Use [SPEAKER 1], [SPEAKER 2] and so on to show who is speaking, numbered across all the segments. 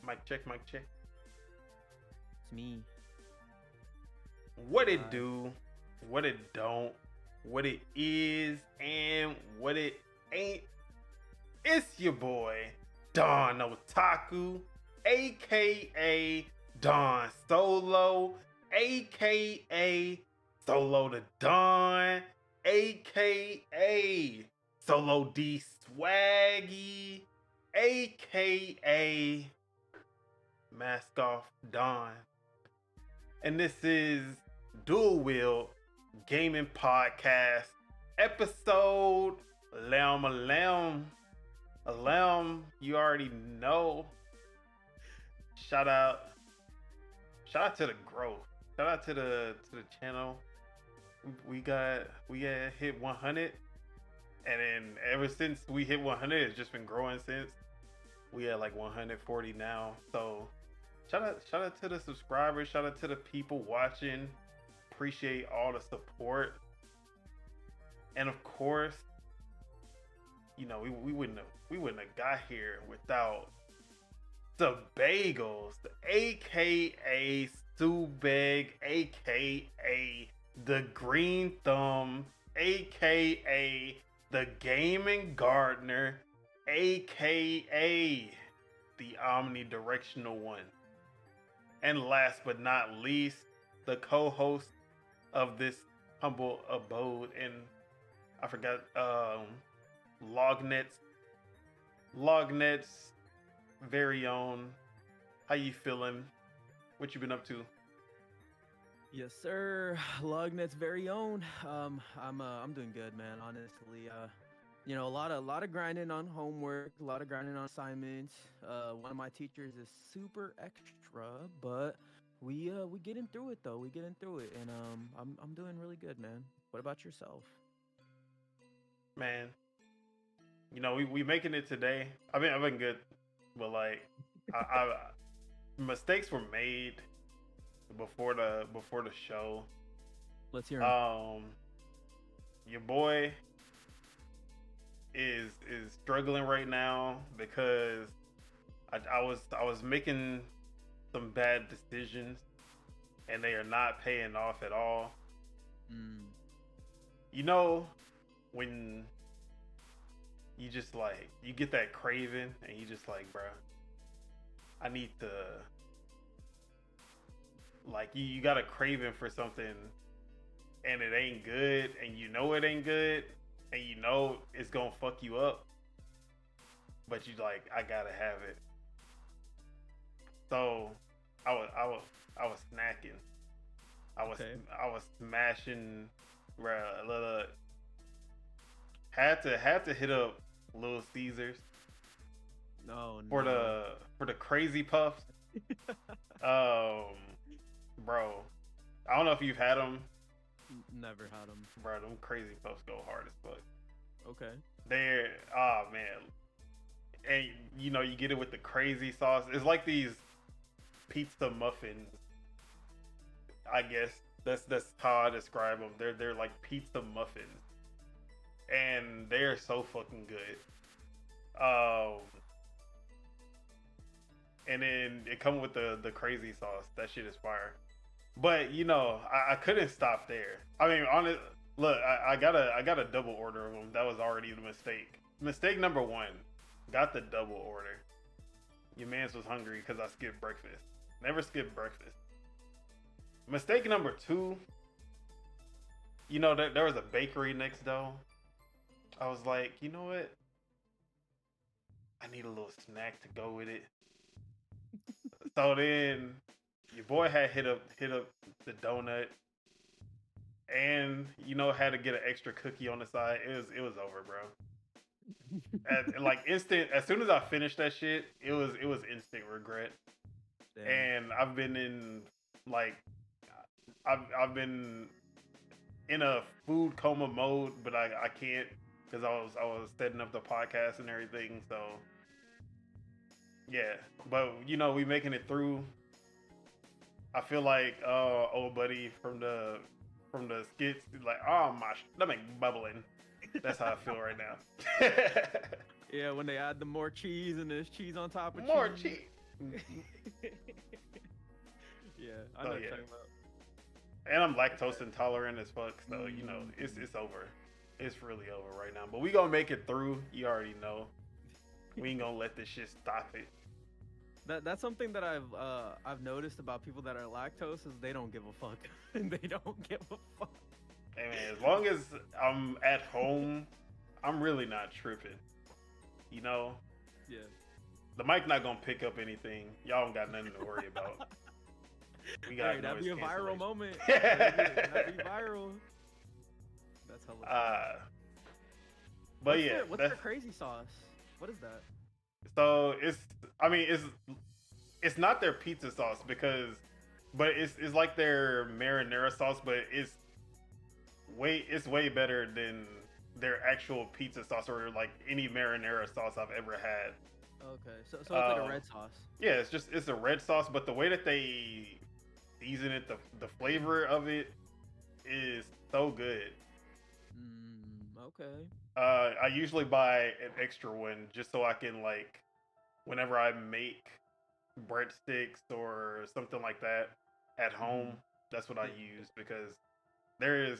[SPEAKER 1] Mic check, mic check.
[SPEAKER 2] It's me.
[SPEAKER 1] What it do, what it don't, what it is, and what it ain't. It's your boy, Don Otaku, aka Don Solo, aka Solo the Don, aka Solo D Swaggy, aka Mask Off Don. And this is Dual-Wield Gaming Podcast, episode Lamb. You already know. Shout out to the growth. Shout out to the channel. We got hit 100, and then ever since we hit 100, it's just been growing since. We at like 140 now. So shout out to the subscribers. Shout out to the people watching. Appreciate all the support. And of course, you know, we wouldn't have got here without the Bagels, aka Subeg, aka the Green Thumb, aka the Gaming Gardener, aka the omnidirectional one. And last but not least, the co-host of this humble abode, and I forgot, Lognet's very own. How you feeling? What you been up to?
[SPEAKER 2] Yes, sir. Lognet's very own. I'm doing good, man. Honestly, you know, a lot of grinding on homework, a lot of grinding on assignments. One of my teachers is super extra, but we getting through it though. We getting through it, and I'm doing really good, man. What about yourself?
[SPEAKER 1] Man, you know, we making it today. I mean, I've been good, but like, I mistakes were made before the show.
[SPEAKER 2] Let's hear 'em.
[SPEAKER 1] Your boy is struggling right now because I was making some bad decisions, and they are not paying off at all. You know, when you just like, you get that craving and you just like, bruh, I need to, like, you got a craving for something and it ain't good, and you know it ain't good, and you know it's gonna fuck you up, but you like, I gotta have it. So I was snacking. I was smashing, bruh. Had to hit up Little Ceasars.
[SPEAKER 2] No.
[SPEAKER 1] For the crazy puffs. Bro, I don't know if you've had them.
[SPEAKER 2] Never had them.
[SPEAKER 1] Bro, them crazy puffs go hard as fuck.
[SPEAKER 2] Okay.
[SPEAKER 1] They're, oh man, and you know, you get it with the crazy sauce. It's like these pizza muffins. I guess that's how I describe them. They're like pizza muffins, and they're so fucking good. And then it come with the crazy sauce. That shit is fire. But you know, I couldn't stop there. I mean, honest, look, I got a double order of them. That was already the mistake. Mistake number one, got the double order. Your man's was hungry because I skipped breakfast. Never skip breakfast. Mistake number two, you know, there was a bakery next door. I was like, you know what? I need a little snack to go with it. So then your boy had hit up the donut, and you know, had to get an extra cookie on the side. It was over, bro. Like instant, as soon as I finished that shit, it was instant regret. Damn. And I've been in like, I've been in a food coma mode, but I can't, because I was setting up the podcast and everything. So yeah, but you know, we making it through. I feel like old buddy from the skits, like, oh my stomach bubbling. That's how I feel right now.
[SPEAKER 2] Yeah, when they add the more cheese and there's cheese on top of
[SPEAKER 1] more cheese.
[SPEAKER 2] Yeah, I know what you're
[SPEAKER 1] Yeah.
[SPEAKER 2] talking about.
[SPEAKER 1] And I'm lactose intolerant as fuck, so you know it's over. It's really over right now. But we gonna make it through. You already know. We ain't gonna let this shit stop it.
[SPEAKER 2] That's something that I've noticed about people that are lactose is they don't give a fuck. They don't give a fuck.
[SPEAKER 1] Hey man, as long as I'm at home, I'm really not tripping. You know,
[SPEAKER 2] Yeah.
[SPEAKER 1] the mic not gonna pick up anything. Y'all don't got nothing to worry about. We got
[SPEAKER 2] Hey, that'd be a viral moment. That'd be viral. That's hilarious.
[SPEAKER 1] But yeah,
[SPEAKER 2] what's their crazy sauce? What is that?
[SPEAKER 1] So it's not their pizza sauce but it's like their marinara sauce, but it's way better than their actual pizza sauce or like any marinara sauce I've ever had.
[SPEAKER 2] Okay, so it's like a red sauce.
[SPEAKER 1] Yeah, it's a red sauce, but the way that they season it, the flavor of it is so good.
[SPEAKER 2] Okay.
[SPEAKER 1] I usually buy an extra one just so I can like, whenever I make breadsticks or something like that at home, that's what I use because there is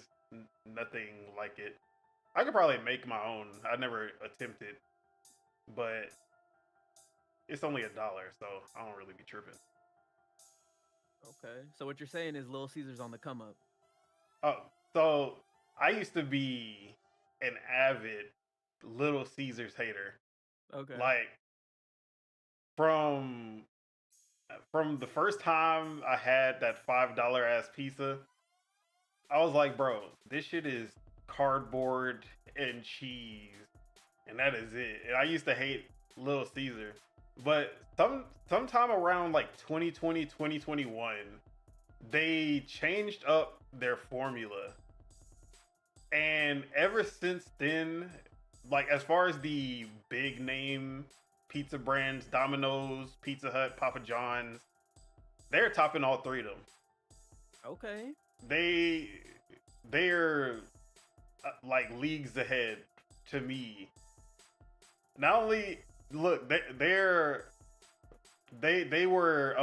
[SPEAKER 1] nothing like it. I could probably make my own. I never attempted, but it's only $1, so I don't really be tripping.
[SPEAKER 2] Okay, so what you're saying is Little Caesars on the come up.
[SPEAKER 1] Oh, so I used to be an avid Little Caesars hater.
[SPEAKER 2] Okay.
[SPEAKER 1] Like from the first time I had that $5 ass pizza, I was like, bro, this shit is cardboard and cheese, and that is it. And I used to hate Little Caesar, but sometime around like 2020, 2021, they changed up their formula, and ever since then, like as far as the big name pizza brands, Domino's, Pizza Hut, Papa John's, they're topping all three of them.
[SPEAKER 2] Okay.
[SPEAKER 1] They're like leagues ahead to me. Not only look, they were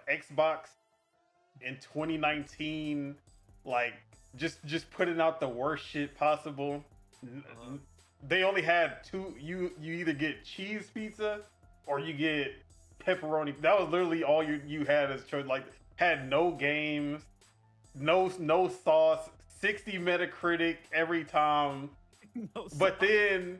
[SPEAKER 1] Xbox in 2019, like just putting out the worst shit possible. They only had two. You either get cheese pizza or you get pepperoni. That was literally all you had as choice. Like had no games, no sauce, 60 Metacritic every time.
[SPEAKER 2] No
[SPEAKER 1] But then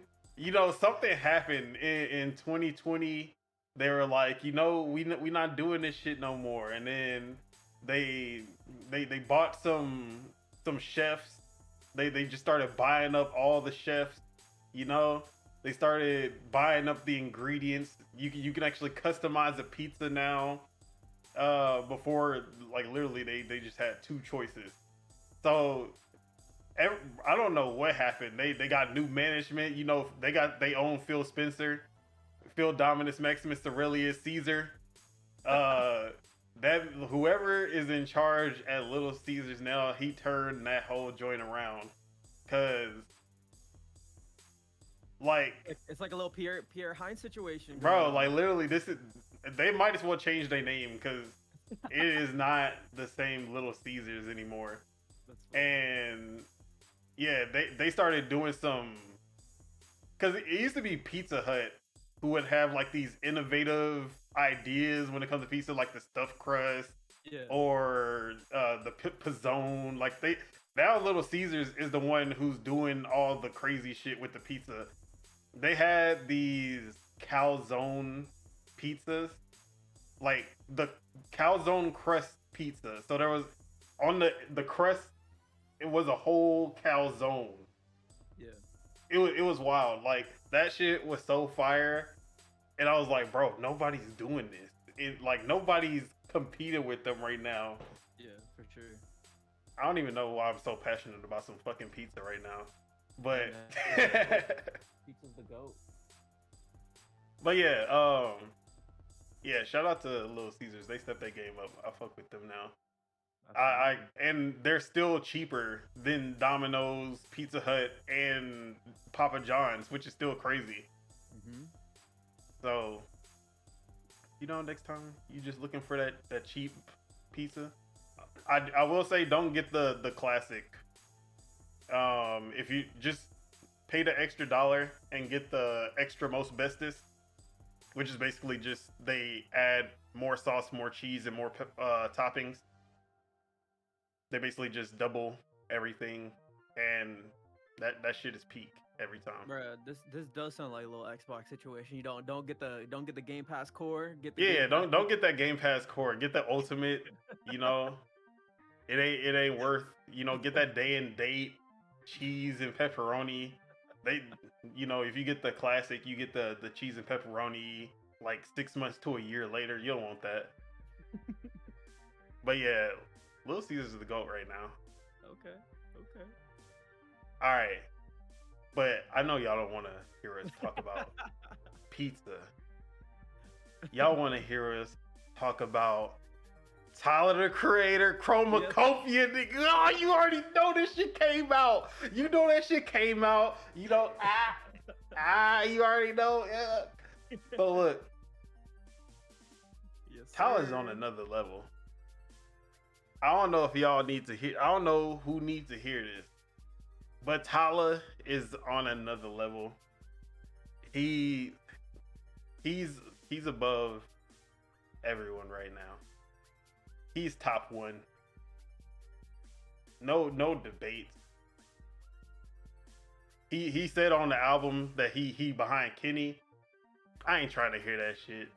[SPEAKER 1] something happened in 2020. They were like, we not doing this shit no more. And then they bought some chefs. They just started buying up all the chefs. They started buying up the ingredients. You can actually customize a pizza now. Before, like literally, they just had two choices. So I don't know what happened. They got new management. They own Phil Spencer, Phil Dominus Maximus Aurelius Caesar. That whoever is in charge at Little Caesars now, he turned that whole joint around. Cause like
[SPEAKER 2] it's like a little Pierre Heinz situation,
[SPEAKER 1] bro. Like literally, they might as well change their name because it is not the same Little Caesars anymore. And yeah, they started doing some, because it used to be Pizza Hut who would have like these innovative ideas when it comes to pizza, like the stuffed crust, or the pizzone. Like now Little Caesars is the one who's doing all the crazy shit with the pizza. They had these calzone pizzas, like the calzone crust pizza. So there was on the crust, it was a whole calzone.
[SPEAKER 2] Yeah.
[SPEAKER 1] It was wild. Like that shit was so fire, and I was like, bro, nobody's doing this. Nobody's competing with them right now.
[SPEAKER 2] Yeah, for sure.
[SPEAKER 1] I don't even know why I'm so passionate about some fucking pizza right now, but
[SPEAKER 2] pizza's the GOAT.
[SPEAKER 1] But yeah, shout out to Little Caesars. They stepped their game up. I fuck with them now. And they're still cheaper than Domino's, Pizza Hut, and Papa John's, which is still crazy. So next time you just looking for that cheap pizza, I will say don't get the classic. If you just pay the extra $1 and get the extra most bestest, which is basically just they add more sauce, more cheese, and more toppings. They basically just double everything, and that shit is peak every time.
[SPEAKER 2] Bruh, this does sound like a little Xbox situation. You don't get the Game Pass core.
[SPEAKER 1] Don't get that Game Pass core. Get the ultimate. You know, it ain't worth. Get that day and date cheese and pepperoni. If you get the classic, you get the cheese and pepperoni like 6 months to a year later. You don't want that. But yeah, Little Caesars is the GOAT right now.
[SPEAKER 2] Okay.
[SPEAKER 1] All right. But I know y'all don't want to hear us talk about pizza. Y'all want to hear us talk about Tyler, the Creator, Chromakopia. Nigga. Oh, you already know this shit came out. You know that shit came out. You know, you already know. Yeah. But look,
[SPEAKER 2] yes,
[SPEAKER 1] Tyler's on another level. I don't know if y'all need to hear. I don't know who needs to hear this. But Tyler is on another level. He's above everyone right now. He's top one. No debates. He said on the album that he behind Kenny. I ain't trying to hear that shit.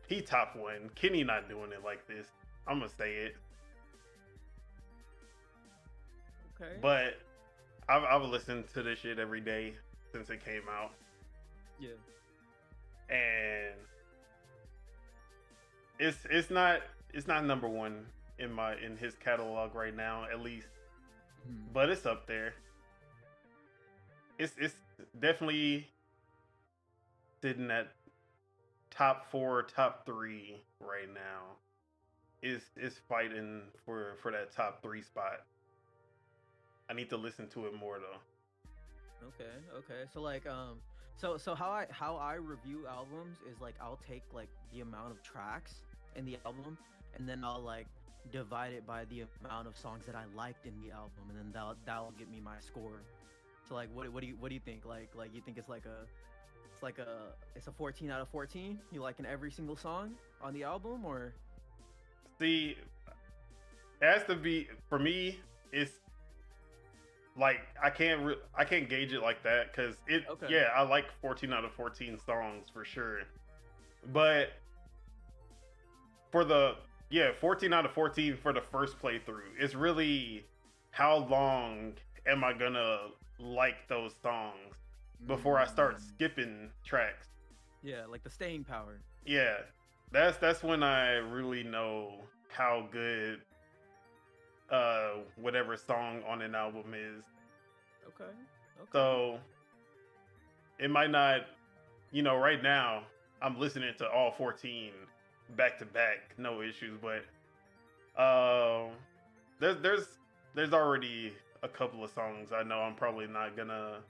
[SPEAKER 1] He top one. Kenny not doing it like this. I'm gonna say it.
[SPEAKER 2] Okay.
[SPEAKER 1] But I've listened to this shit every day since it came out.
[SPEAKER 2] Yeah.
[SPEAKER 1] And it's not number one in his catalog right now, at least. But it's up there. It's definitely sitting at top 4, top 3 right now. Is fighting for that top 3 spot. I need to listen to it more though.
[SPEAKER 2] Okay. So like so how I review albums is like I'll take like the amount of tracks in the album and then I'll like divide it by the amount of songs that I liked in the album and then that'll get me my score. So like what do you think? Like you think it's a 14 out of 14? You liking every single song on the album or?
[SPEAKER 1] See, it has to be for me. It's like I can't gauge it like that because yeah, I like 14 out of 14 songs for sure, but for 14 out of 14 for the first playthrough, it's really how long am I gonna like those songs before I start skipping tracks.
[SPEAKER 2] Yeah, like the staying power.
[SPEAKER 1] Yeah, that's when I really know how good whatever song on an album is.
[SPEAKER 2] Okay.
[SPEAKER 1] So it might not, right now I'm listening to all 14 back to back, no issues, but there's already a couple of songs I know I'm probably not gonna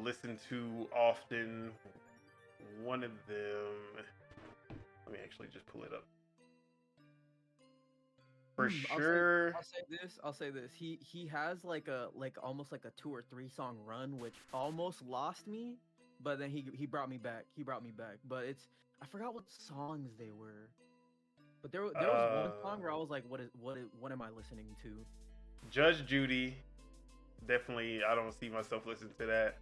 [SPEAKER 1] listen to often. One of them, let me actually just pull it up. For sure.
[SPEAKER 2] I'll say this. He has like almost like a 2 or 3 song run, which almost lost me, but then he brought me back. But I forgot what songs they were. But there was one song where I was like, what am I listening to?
[SPEAKER 1] Judge Judy. Definitely, I don't see myself listening to that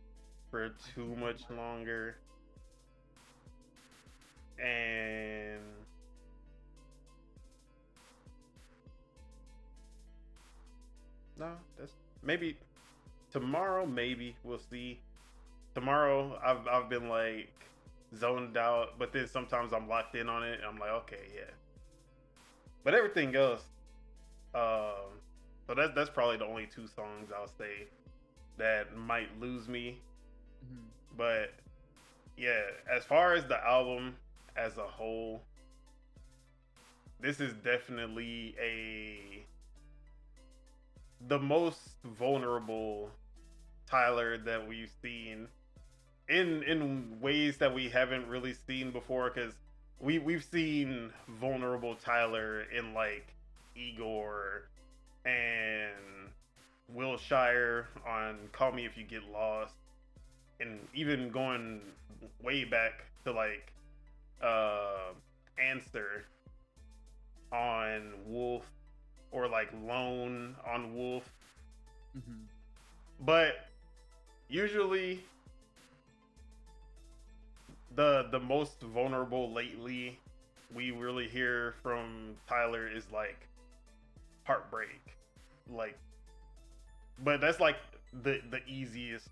[SPEAKER 1] for too much longer. And no, that's maybe tomorrow. Maybe we'll see. Tomorrow, I've been like zoned out, but then sometimes I'm locked in on it. And I'm like, okay, yeah. But everything else, so that's probably the only 2 songs I'll say that might lose me.
[SPEAKER 2] Mm-hmm.
[SPEAKER 1] But yeah, as far as the album as a whole, this is definitely the most vulnerable Tyler that we've seen in ways that we haven't really seen before, because we've seen vulnerable Tyler in like Igor and Wilshire on Call Me If You Get Lost, and even going way back to like Answer on Wolf, or like Lone on Wolf.
[SPEAKER 2] Mm-hmm.
[SPEAKER 1] But usually the most vulnerable lately we really hear from Tyler is like Heartbreak. Like, but that's like the easiest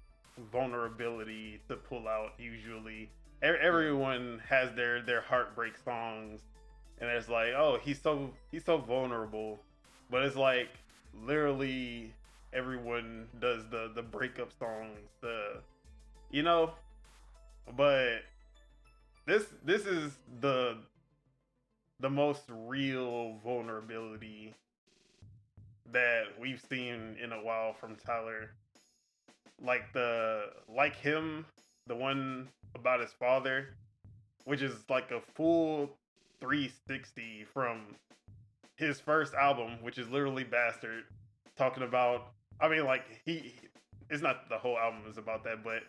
[SPEAKER 1] vulnerability to pull out usually. Everyone has their heartbreak songs, and it's like, oh, he's so vulnerable. But it's like literally everyone does the breakup songs, you know. But this is the most real vulnerability that we've seen in a while from Tyler. Like him, the one about his father, which is like a full 360 from his first album, which is literally Bastard, talking about, I mean, like it's not the whole album is about that, but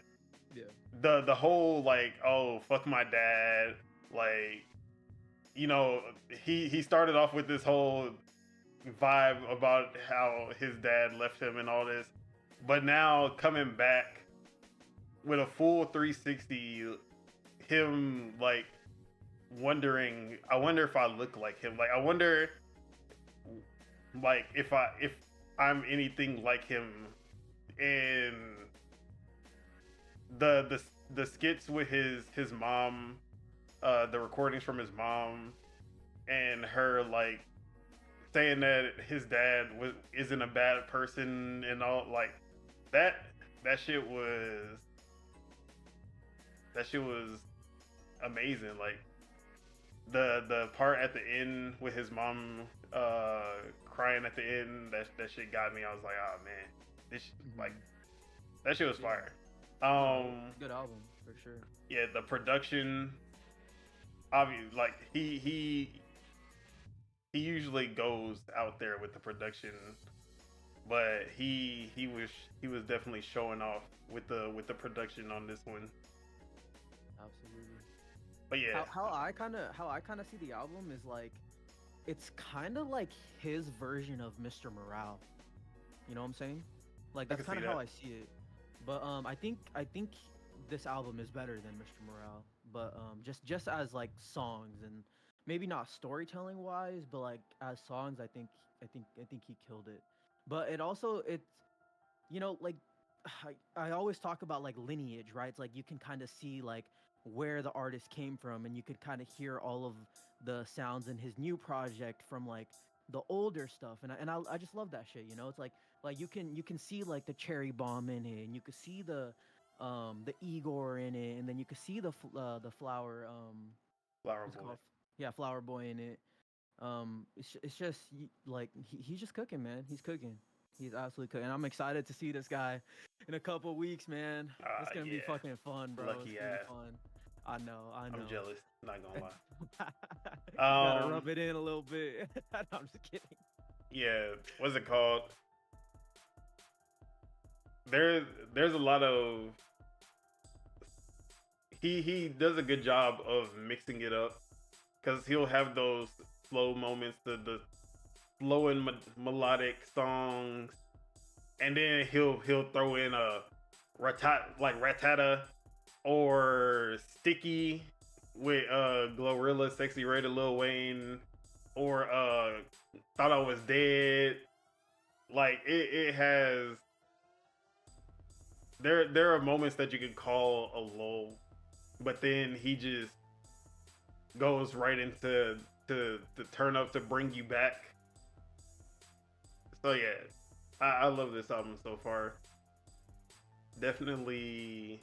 [SPEAKER 2] Yeah.
[SPEAKER 1] the whole like, oh, fuck my dad, like, you know, he started off with this whole vibe about how his dad left him and all this, but now coming back with a full 360, him like wondering, I wonder if I look like him, like I wonder like if I'm anything like him. And the skits with his mom, the recordings from his mom, and her like saying that his dad isn't a bad person and all, like that shit was amazing. Like the part at the end with his mom crying at the end, that shit got me. I was like, oh man, this like that shit was fire.
[SPEAKER 2] Good album for sure.
[SPEAKER 1] Yeah, the production, obviously, like he usually goes out there with the production, but he was definitely showing off with the production on this one.
[SPEAKER 2] Absolutely.
[SPEAKER 1] But yeah,
[SPEAKER 2] How I kind of see the album is like, it's kind of like his version of Mr. Morale. You know what I'm saying? Like that's kind of how I see it. But I think this album is better than Mr. Morale. But just as like songs, and maybe not storytelling wise, but like as songs, I think he killed it. But it's, you know, like I always talk about like lineage, right? It's like you can kind of see like where the artist came from, and you could kind of hear all of the sounds in his new project from like the older stuff, and I just love that shit. You know, it's like you can see like the cherry bomb in it, and you can see the Igor in it, and then you can see the flower
[SPEAKER 1] Flower
[SPEAKER 2] what's it
[SPEAKER 1] Boy.
[SPEAKER 2] called? Yeah, flower boy in it. It's just like he's just cooking, man. He's cooking. He's absolutely cooking. And I'm excited to see this guy in a couple weeks, man. It's gonna be fucking fun, bro.
[SPEAKER 1] Lucky
[SPEAKER 2] it's gonna
[SPEAKER 1] ass.
[SPEAKER 2] be fun. I know.
[SPEAKER 1] I'm jealous. Not gonna lie.
[SPEAKER 2] Gotta rub it in a little bit. No, I'm just kidding.
[SPEAKER 1] Yeah, what's it called? There's a lot of, he does a good job of mixing it up, because he'll have those slow moments, the slow and melodic songs, and then he'll throw in a Ratata or Sticky with Glorilla, Sexy Red, Lil Wayne, or Thought I Was Dead. Like it has, there are moments that you could call a lull, but then he just goes right into to turn up to bring you back. So yeah, I love this album so far. Definitely,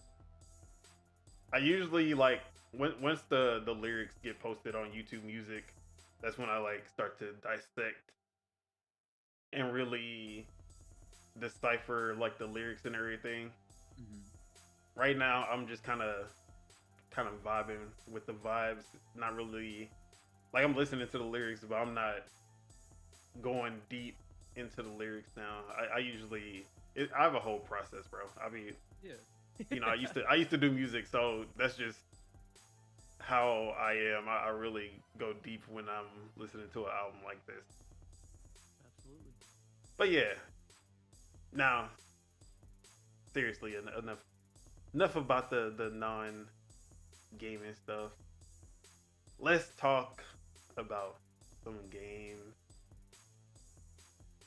[SPEAKER 1] I usually like once the lyrics get posted on YouTube Music, that's when I like start to dissect and really decipher like the lyrics and everything.
[SPEAKER 2] Mm-hmm.
[SPEAKER 1] right now I'm just kind of vibing with the vibes. Not really like I'm listening to the lyrics, but I'm not going deep into the lyrics now. I usually I have a whole process, bro. I mean,
[SPEAKER 2] Yeah.
[SPEAKER 1] you know, I used to do music, so that's just how I am. I really go deep when I'm listening to an album like this.
[SPEAKER 2] Absolutely.
[SPEAKER 1] But yeah, now seriously, enough about the non gaming stuff. Let's talk about some games.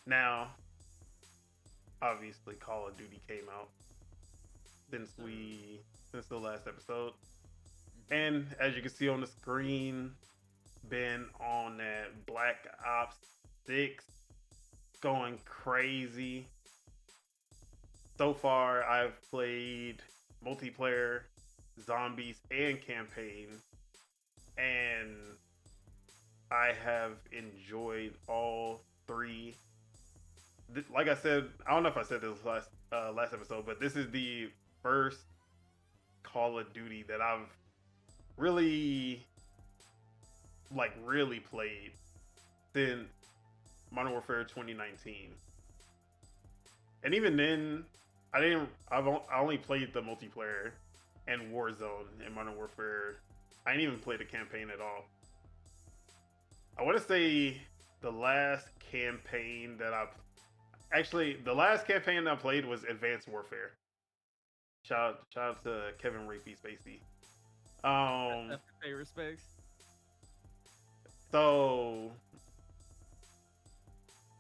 [SPEAKER 1] Now, obviously, Call of Duty came out since the last episode, and as you can see on the screen, been on that Black Ops 6, going crazy. So far, I've played multiplayer, zombies, and campaign, and I have enjoyed all three. Like I said, I don't know if I said this last episode, but this is the first Call of Duty that I've really played since Modern Warfare 2019. And even then, I only played the multiplayer and Warzone in Modern Warfare. I didn't even play the campaign at all. I want to say the last campaign that the last campaign I played was Advanced Warfare. Shout out to Kevin Rapey Spacey.
[SPEAKER 2] Pay respects.
[SPEAKER 1] So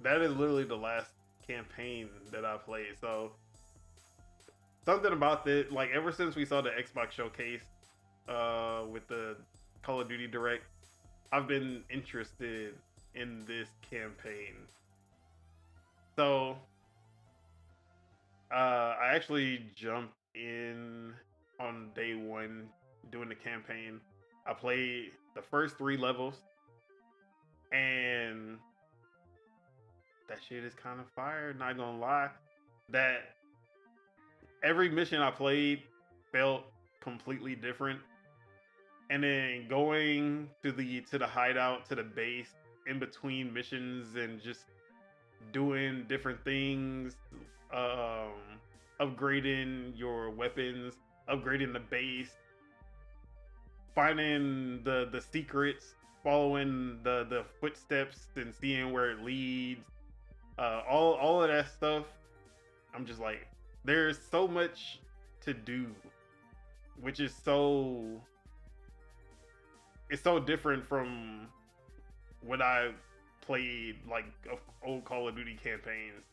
[SPEAKER 1] that is literally the last campaign that I played. So something about this, like ever since we saw the Xbox showcase with the Call of Duty Direct, I've been interested in this campaign. So I actually jumped in on day one doing the campaign. I played the first 3 levels, and that shit is kind of fire. Not gonna lie, that every mission I played felt completely different, and then going to the hideout, to the base, in between missions, and just doing different things, upgrading your weapons, upgrading the base, finding the secrets, following the footsteps and seeing where it leads, all of that stuff. I'm just like, there's so much to do, which is so different from what I played, like, of old Call of Duty campaigns.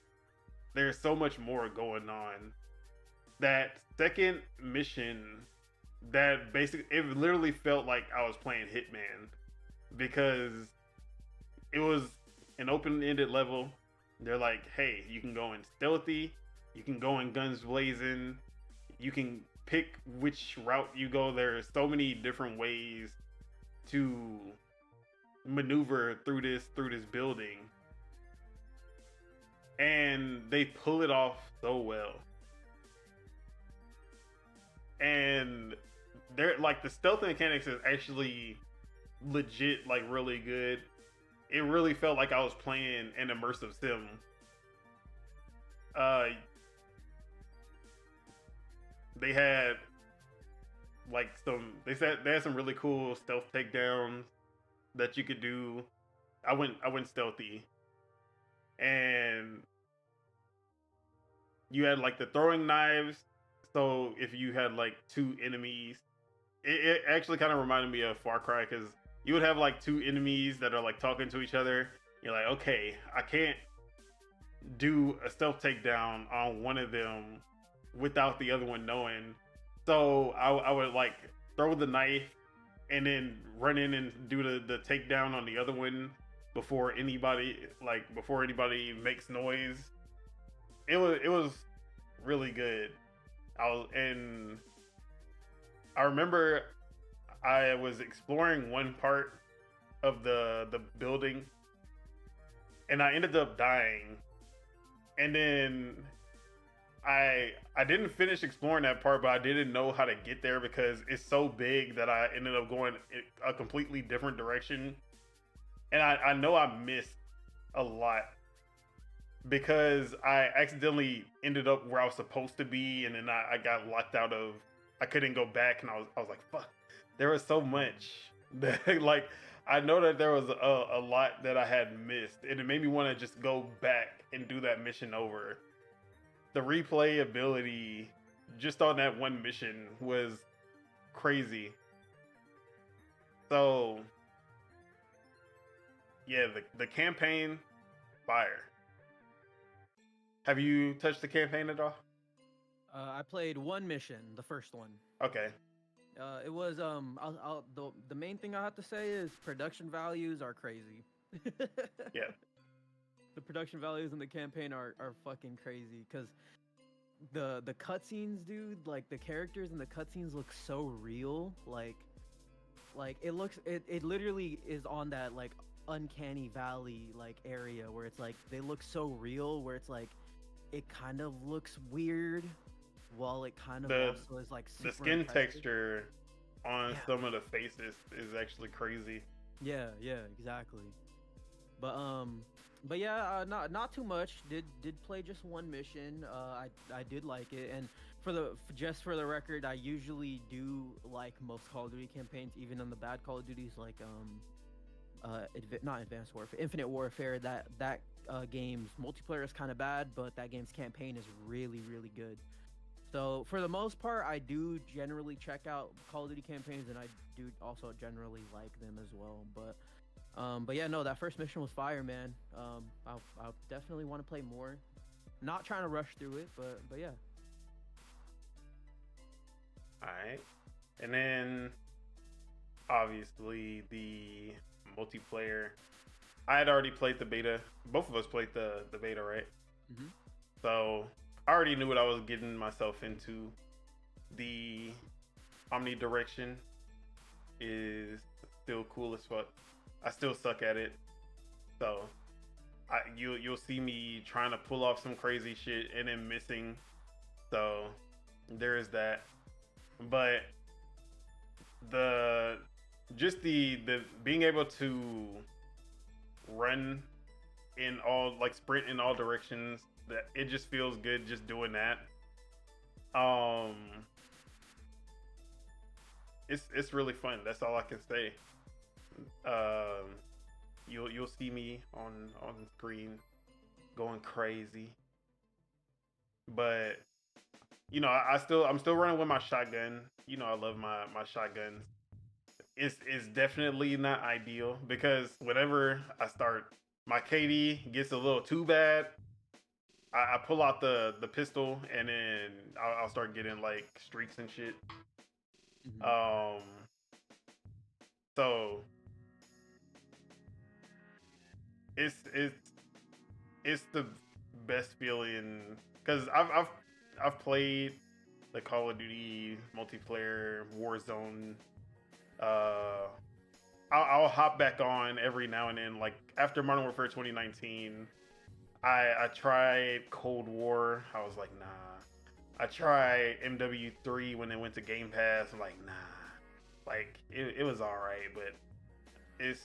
[SPEAKER 1] There's so much more going on. That second mission, that basically, it literally felt like I was playing Hitman, because it was an open-ended level. They're like, hey, you can go in stealthy, you can go in guns blazing, you can pick which route you go. There are so many different ways to maneuver through this building, and they pull it off so well. And they're like, the stealth mechanics is actually legit, like really good. It really felt like I was playing an immersive sim. They had like they had some really cool stealth takedowns that you could do. I went stealthy, and you had like the throwing knives. So if you had like 2 enemies, it actually kind of reminded me of Far Cry, because you would have like 2 enemies that are like talking to each other. You're like, okay, I can't do a stealth takedown on one of them without the other one knowing. So I would like throw the knife and then run in and do the takedown on the other one before anybody makes noise. It was really good. I remember I was exploring one part of the building, and I ended up dying. And then I didn't finish exploring that part, but I didn't know how to get there because it's so big that I ended up going a completely different direction, and I know I missed a lot because I accidentally ended up where I was supposed to be, and then I got locked out of. I couldn't go back, and I was like, fuck. There was so much that like I know that there was a lot that I had missed, and it made me want to just go back and do that mission over. The replayability just on that one mission was crazy. So yeah, the campaign, fire. Have you touched the campaign at all?
[SPEAKER 2] I played one mission, the first one.
[SPEAKER 1] Okay.
[SPEAKER 2] It was the main thing I have to say is production values are crazy.
[SPEAKER 1] Yeah.
[SPEAKER 2] The production values in the campaign are fucking crazy because the cutscenes, dude, like the characters in the cutscenes look so real. Like it literally is on that like uncanny valley like area where it's like they look so real, where it's like it kind of looks weird while it kind of also is like super
[SPEAKER 1] the skin
[SPEAKER 2] impressive.
[SPEAKER 1] texture on some of the faces is actually crazy.
[SPEAKER 2] Yeah, exactly. But yeah, not too much. Did play just one mission. I did like it, and just for the record, I usually do like most Call of Duty campaigns, even on the bad Call of Duties, like not Advanced Warfare, Infinite Warfare. That game's multiplayer is kind of bad, but that game's campaign is really good. So for the most part, I do generally check out Call of Duty campaigns, and I do also generally like them as well. But yeah, no, that first mission was fire, man. I'll definitely want to play more. Not trying to rush through it, but yeah.
[SPEAKER 1] All right, and then obviously the multiplayer. I had already played the beta. Both of us played the beta, right?
[SPEAKER 2] Mm-hmm.
[SPEAKER 1] So I already knew what I was getting myself into. The omnidirection is still cool as fuck. I still suck at it, so you'll see me trying to pull off some crazy shit and then missing. So there is that. But the being able to run in all, like sprint in all directions, that it just feels good just doing that. It's really fun. That's all I can say. You'll see me on screen going crazy, but you know I'm still running with my shotgun. You know I love my shotguns. It's definitely not ideal because whenever I start, my KD gets a little too bad. I pull out the pistol and then I'll start getting like streaks and shit.
[SPEAKER 2] Mm-hmm.
[SPEAKER 1] So it's the best feeling because I've played the Call of Duty multiplayer Warzone. I'll hop back on every now and then. Like after Modern Warfare 2019, I tried Cold War. I was like, nah. I tried MW3 when it went to Game Pass. I'm like, nah. Like it was all right, but it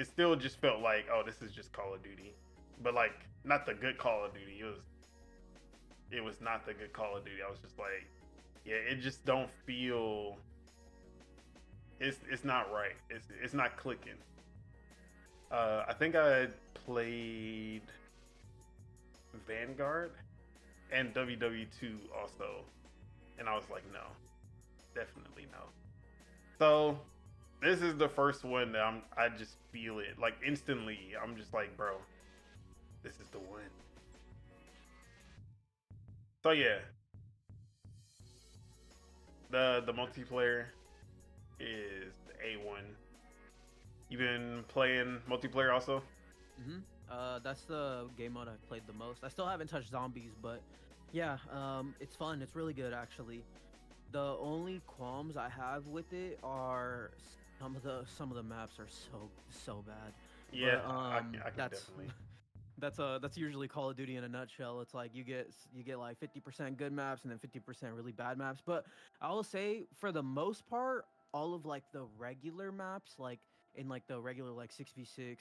[SPEAKER 1] still just felt like, oh, this is just Call of Duty, but like not the good Call of Duty. It was not the good Call of Duty. I was just like, yeah, it just don't feel. It's not right. It's not clicking. I think I played Vanguard and WW2 also, and I was like, no, definitely no. So this is the first one that I just feel it like instantly. I'm just like, bro, this is the one. So yeah, the multiplayer is A1. You been playing multiplayer also?
[SPEAKER 2] Mm-hmm. That's the game mode I've played the most. I still haven't touched zombies, but yeah, it's fun. It's really good actually. The only qualms I have with it are some of the maps are so bad.
[SPEAKER 1] Yeah,
[SPEAKER 2] But,
[SPEAKER 1] I can
[SPEAKER 2] that's
[SPEAKER 1] definitely.
[SPEAKER 2] That's usually Call of Duty in a nutshell. It's like you get like 50% good maps and then 50% really bad maps. But I will say for the most part, all of like the regular maps, like in like the regular like 6v6,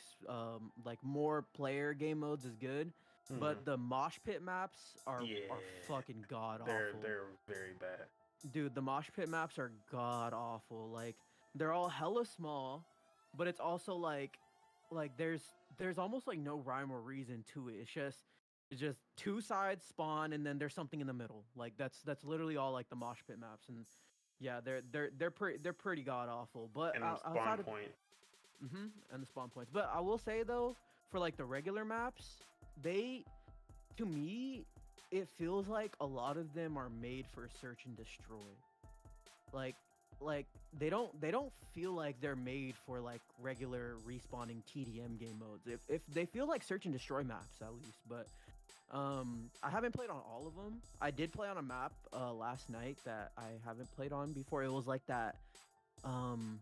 [SPEAKER 2] like more player game modes is good.
[SPEAKER 1] Hmm.
[SPEAKER 2] But the mosh pit maps are
[SPEAKER 1] Yeah,
[SPEAKER 2] fucking god awful.
[SPEAKER 1] they're very bad.
[SPEAKER 2] Dude, the mosh pit maps are god awful. Like they're all hella small, but it's also like there's almost like no rhyme or reason to it. It's just two sides spawn and then there's something in the middle. Like that's literally all like the mosh pit maps. And yeah, they're pretty god awful. But
[SPEAKER 1] And them spawn
[SPEAKER 2] outside of
[SPEAKER 1] point.
[SPEAKER 2] and the spawn points. But I will say though, for like the regular maps, they to me it feels like a lot of them are made for search and destroy. Like like they don't feel like they're made for like regular respawning TDM game modes. If they feel like search and destroy maps at least, but I haven't played on all of them. I did play on a map last night that I haven't played on before. It was like that um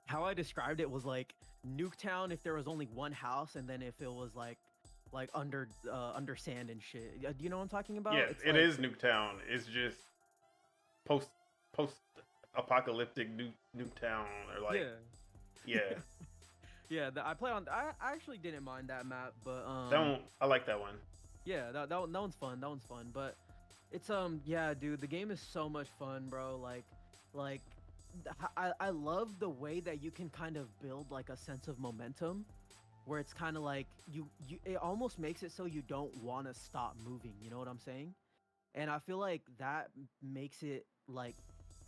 [SPEAKER 2] how I described it was like Nuketown if there was only one house, and then if it was like under sand and shit. Do you know what I'm talking about?
[SPEAKER 1] Yeah,
[SPEAKER 2] It's
[SPEAKER 1] it
[SPEAKER 2] like
[SPEAKER 1] is Nuketown. It's just post post apocalyptic Nuketown or like
[SPEAKER 2] yeah.
[SPEAKER 1] yeah.
[SPEAKER 2] Yeah, I play on. I actually didn't mind that map, but
[SPEAKER 1] That one I like that one.
[SPEAKER 2] yeah, that one's fun. That one's fun, but it's yeah, dude, the game is so much fun, bro. Like I love the way that you can kind of build like a sense of momentum, where it's kind of like you it almost makes it so you don't want to stop moving. You know what I'm saying? And I feel like that makes it like,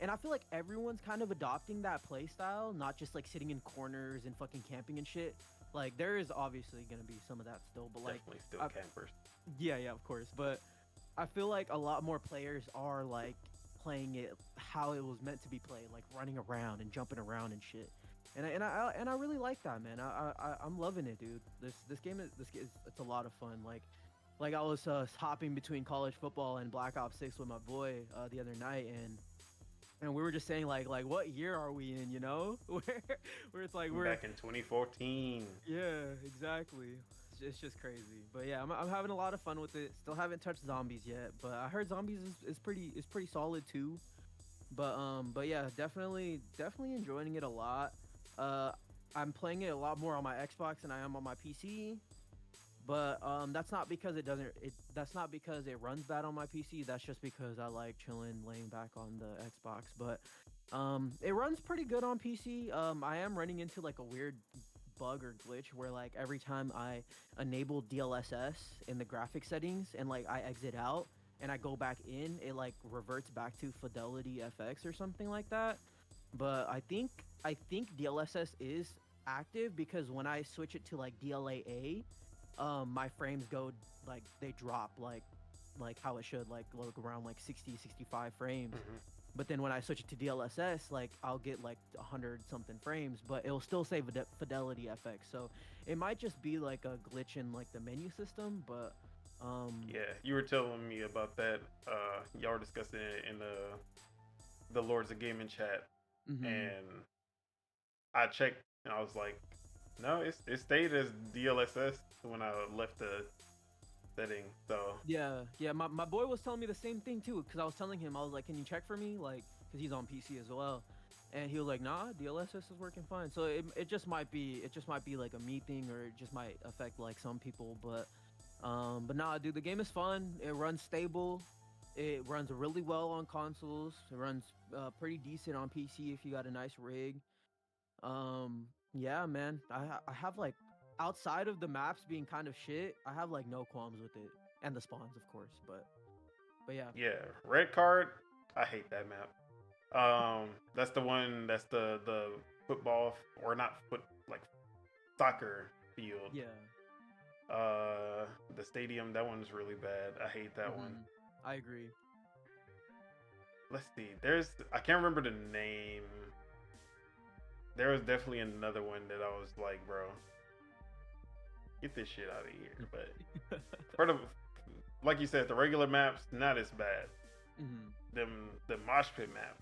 [SPEAKER 2] and I feel like everyone's kind of adopting that play style, not just like sitting in corners and fucking camping and shit. Like there is obviously gonna be some of that still, but like
[SPEAKER 1] Definitely still
[SPEAKER 2] I,
[SPEAKER 1] campers.
[SPEAKER 2] yeah, yeah, of course. But I feel like a lot more players are like playing it how it was meant to be played, like running around and jumping around and shit. And I really like that, man. I'm loving it, dude. This game is it's a lot of fun. Like I was hopping between college football and Black Ops 6 with my boy the other night, and we were just saying like what year are we in, you know? Where it's like we're
[SPEAKER 1] Back in 2014.
[SPEAKER 2] yeah, exactly. It's just crazy. But yeah, I'm having a lot of fun with it. Still haven't touched zombies yet, but I heard zombies is pretty solid too. But yeah, definitely enjoying it a lot. Uh I'm playing it a lot more on my Xbox than I am on my PC. But that's not because it runs bad on my PC. That's just because I like chilling, laying back on the Xbox. But it runs pretty good on PC. I am running into like a weird bug or glitch where like every time I enable DLSS in the graphic settings and like I exit out and I go back in, it like reverts back to Fidelity FX or something like that. But I think DLSS is active because when I switch it to like DLAA, my frames go like they drop like how it should like look around like 60 65 frames.
[SPEAKER 1] Hmm.
[SPEAKER 2] But then when I switch it to DLSS, like I'll get like 100 something frames, but it'll still say Fidelity FX. So it might just be like a glitch in like the menu system, but
[SPEAKER 1] Yeah, you were telling me about that. Y'all were discussing it in the Lords of Gaming chat,
[SPEAKER 2] mhm.
[SPEAKER 1] and I checked and I was like, no, it stayed as DLSS when I left the setting. So
[SPEAKER 2] Yeah, my boy was telling me the same thing too, because I was telling him, I was like, can you check for me? Like, because he's on PC as well. And he was like, nah, DLSS is working fine. So it just might be like a me thing, or it just might affect like some people. But nah, dude, the game is fun. It runs stable. It runs really well on consoles. It runs pretty decent on PC if you got a nice rig. Yeah, man. I have like, outside of the maps being kind of shit, I have like no qualms with it, and the spawns, of course. But yeah.
[SPEAKER 1] yeah, red card. I hate that map. That's the one. That's the football or not foot like soccer field.
[SPEAKER 2] Yeah.
[SPEAKER 1] The stadium. That one's really bad. I hate that one.
[SPEAKER 2] I agree.
[SPEAKER 1] Let's see. I can't remember the name. There was definitely another one that I was like, bro, get this shit out of here. But for the like you said, the regular maps not as bad.
[SPEAKER 2] hmm
[SPEAKER 1] The mosh pit map,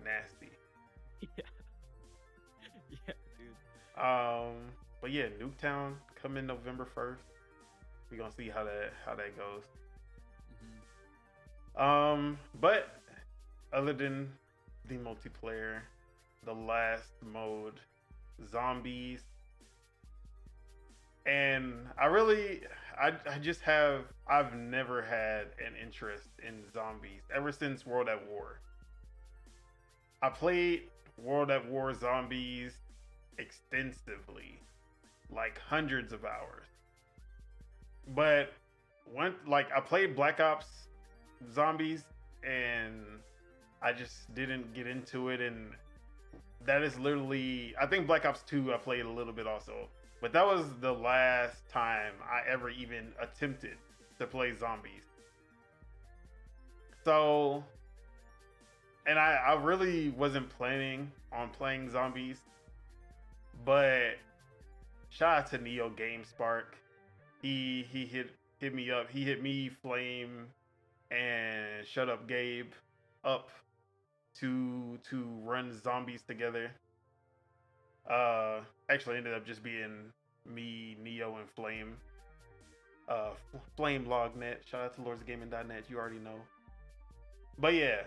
[SPEAKER 1] nasty.
[SPEAKER 2] Yeah. Yeah, dude.
[SPEAKER 1] But yeah, Nuketown coming November 1st. we're gonna see how that goes.
[SPEAKER 2] Mm-hmm.
[SPEAKER 1] But other than the multiplayer, the last mode, zombies, and I've never had an interest in zombies ever since World at War. I played World at War zombies extensively, like hundreds of hours. But I played Black Ops zombies and I just didn't get into it, and that is literally, I think Black Ops 2 I played a little bit also, but that was the last time I ever even attempted to play zombies. So, and I really wasn't planning on playing zombies, but shout out to Neo Game Spark. He hit me up. He hit me, Flame, and Shut Up Gabe up to run zombies together. Actually ended up just being me, Neo, and Flame. Flame Lognet. Shout out to lordsgaming.net. You already know. But yeah,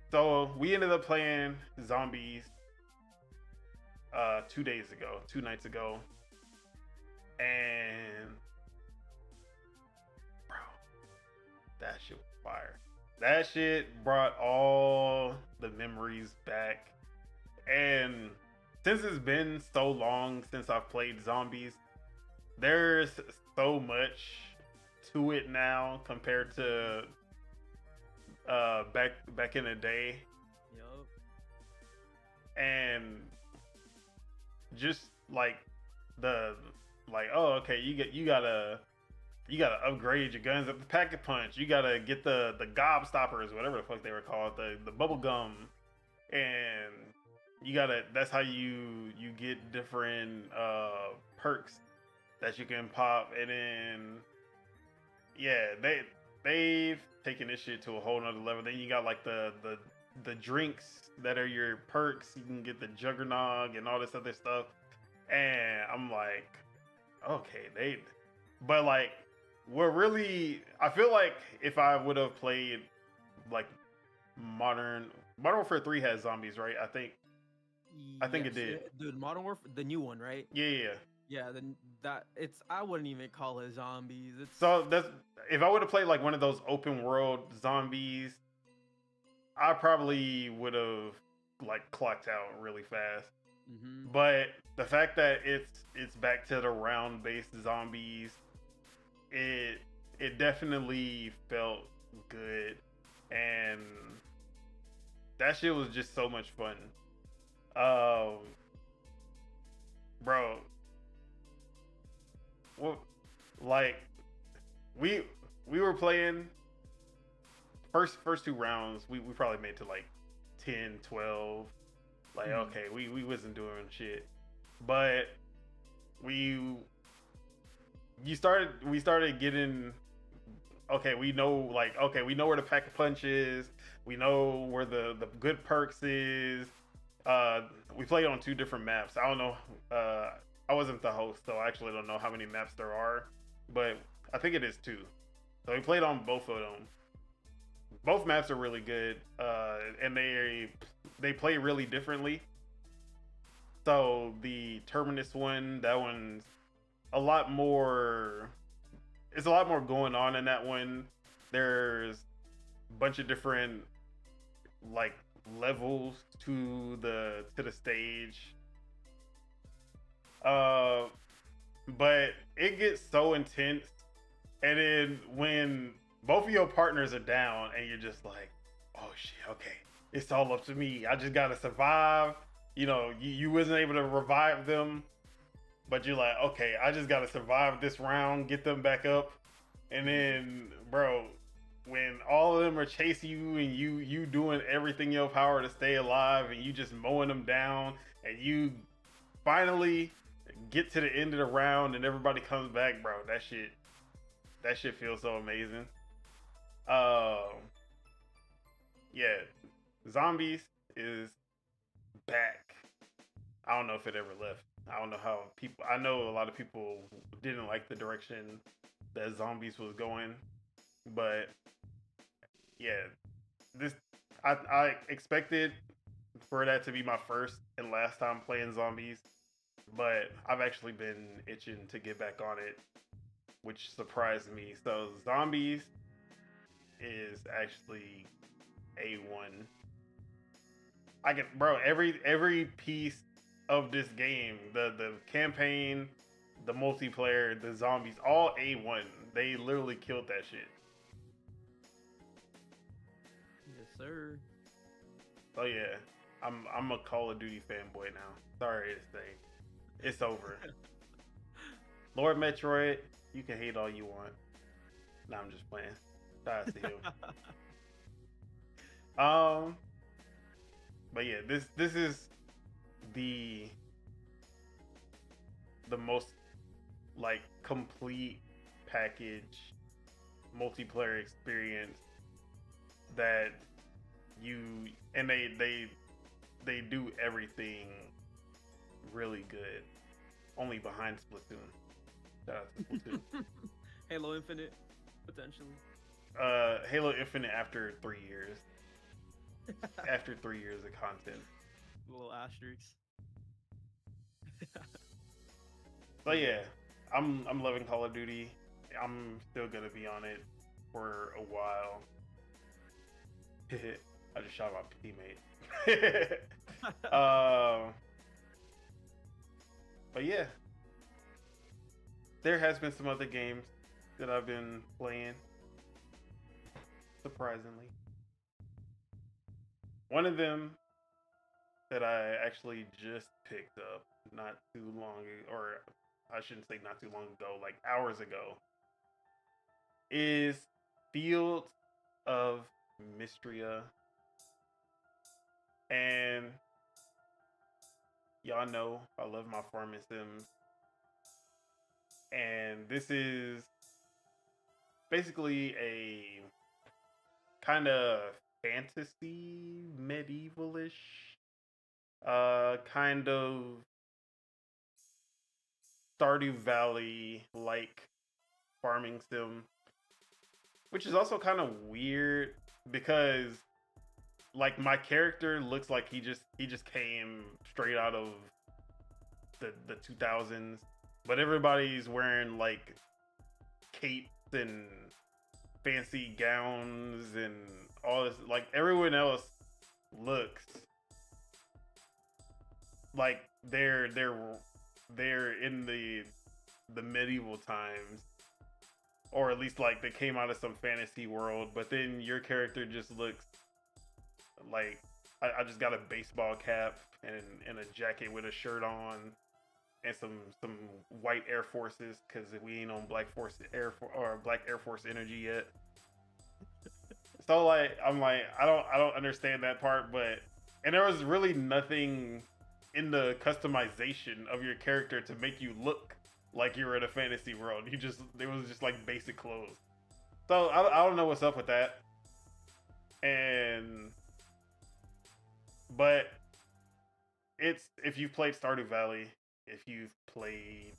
[SPEAKER 1] so we ended up playing zombies 2 nights ago, and bro, that shit was fire. That shit brought all the memories back. And since it's been so long since I've played zombies, there's so much to it now compared to back in the day.
[SPEAKER 2] Yup.
[SPEAKER 1] And just like oh, okay, you gotta upgrade your guns at the Pack-a-Punch. You gotta get the Gobstoppers, whatever the fuck they were called, the bubble gum, and that's how you get different perks that you can pop. And then yeah, they've taken this shit to a whole nother level. Then you got like the drinks that are your perks. You can get the Juggernog and all this other stuff. And I'm like, okay, but like, what really, I feel like if I would have played like Modern Warfare 3 has zombies, right? I think it did.
[SPEAKER 2] Dude, Modern Warfare, the new one, right?
[SPEAKER 1] Yeah.
[SPEAKER 2] Yeah, then I wouldn't even call it zombies.
[SPEAKER 1] So that's, if I would have played like one of those open world zombies, I probably would have like clocked out really fast.
[SPEAKER 2] Mm-hmm.
[SPEAKER 1] But the fact that it's back to the round based zombies, it definitely felt good, and that shit was just so much fun. Bro, well, like we were playing first 2 rounds, we probably made to like 10, 12. Like, okay, we wasn't doing shit, but we started getting, okay, we know where the Pack-a-Punch is, we know where the good perks is. We played on 2 different maps. I don't know, I wasn't the host, so I actually don't know how many maps there are, but I think it is 2. So we played on both of them. Both maps are really good, and they play really differently. So the Terminus one, that one's a lot more. It's a lot more going on in that one. There's a bunch of different like levels to the stage. But it gets so intense, and then when both of your partners are down and you're just like, oh shit, okay, it's all up to me, I just gotta survive. You know, you wasn't able to revive them, but you're like, okay, I just gotta survive this round, get them back up. And then, bro, when all of them are chasing you and you doing everything in your power to stay alive, and you just mowing them down, and you finally get to the end of the round and everybody comes back, bro, that shit feels so amazing. Yeah, zombies is back. I don't know if it ever left. I don't know how I know a lot of people didn't like the direction that zombies was going. But yeah, this I expected for that to be my first and last time playing zombies, but I've actually been itching to get back on it, which surprised me. So zombies is actually A1. I can, bro, every piece of this game, the campaign, the multiplayer, the zombies, all A1. They literally killed that shit.
[SPEAKER 2] Yes, sir.
[SPEAKER 1] So yeah, I'm a Call of Duty fanboy now. Sorry to say, it's over. Lord Metroid, you can hate all you want. Nah, I'm just playing. Shout out to him. But yeah, this is the most like complete package multiplayer experience that you and they do everything really good. Only behind Splatoon. Shout out to Splatoon.
[SPEAKER 2] Halo Infinite, potentially.
[SPEAKER 1] Halo Infinite after 3 years. After 3 years of content.
[SPEAKER 2] A little asterisks.
[SPEAKER 1] So yeah, I'm loving Call of Duty. I'm still gonna be on it for a while. I just shot my teammate. But yeah, there has been some other games that I've been playing. Surprisingly, one of them that I actually just picked up not too long ago, or I shouldn't say not too long ago, like hours ago, is Fields of Mistria. And y'all know I love my farming sims. And this is basically a kind of fantasy, medievalish, kind of Stardew Valley like farming sim, which is also kind of weird because like my character looks like he just came straight out of the 2000s, but everybody's wearing like capes and fancy gowns and all this. Like everyone else looks like they're in the medieval times, or at least like they came out of some fantasy world. But then your character just looks like I just got a baseball cap and a jacket with a shirt on and some white Air Forces because we ain't on Black Air Force energy yet. So like I'm like I don't understand that part, but and there was really nothing in the customization of your character to make you look like you were in a fantasy world. It was just like basic clothes. So I don't know what's up with that. But it's, if you've played Stardew Valley, if you've played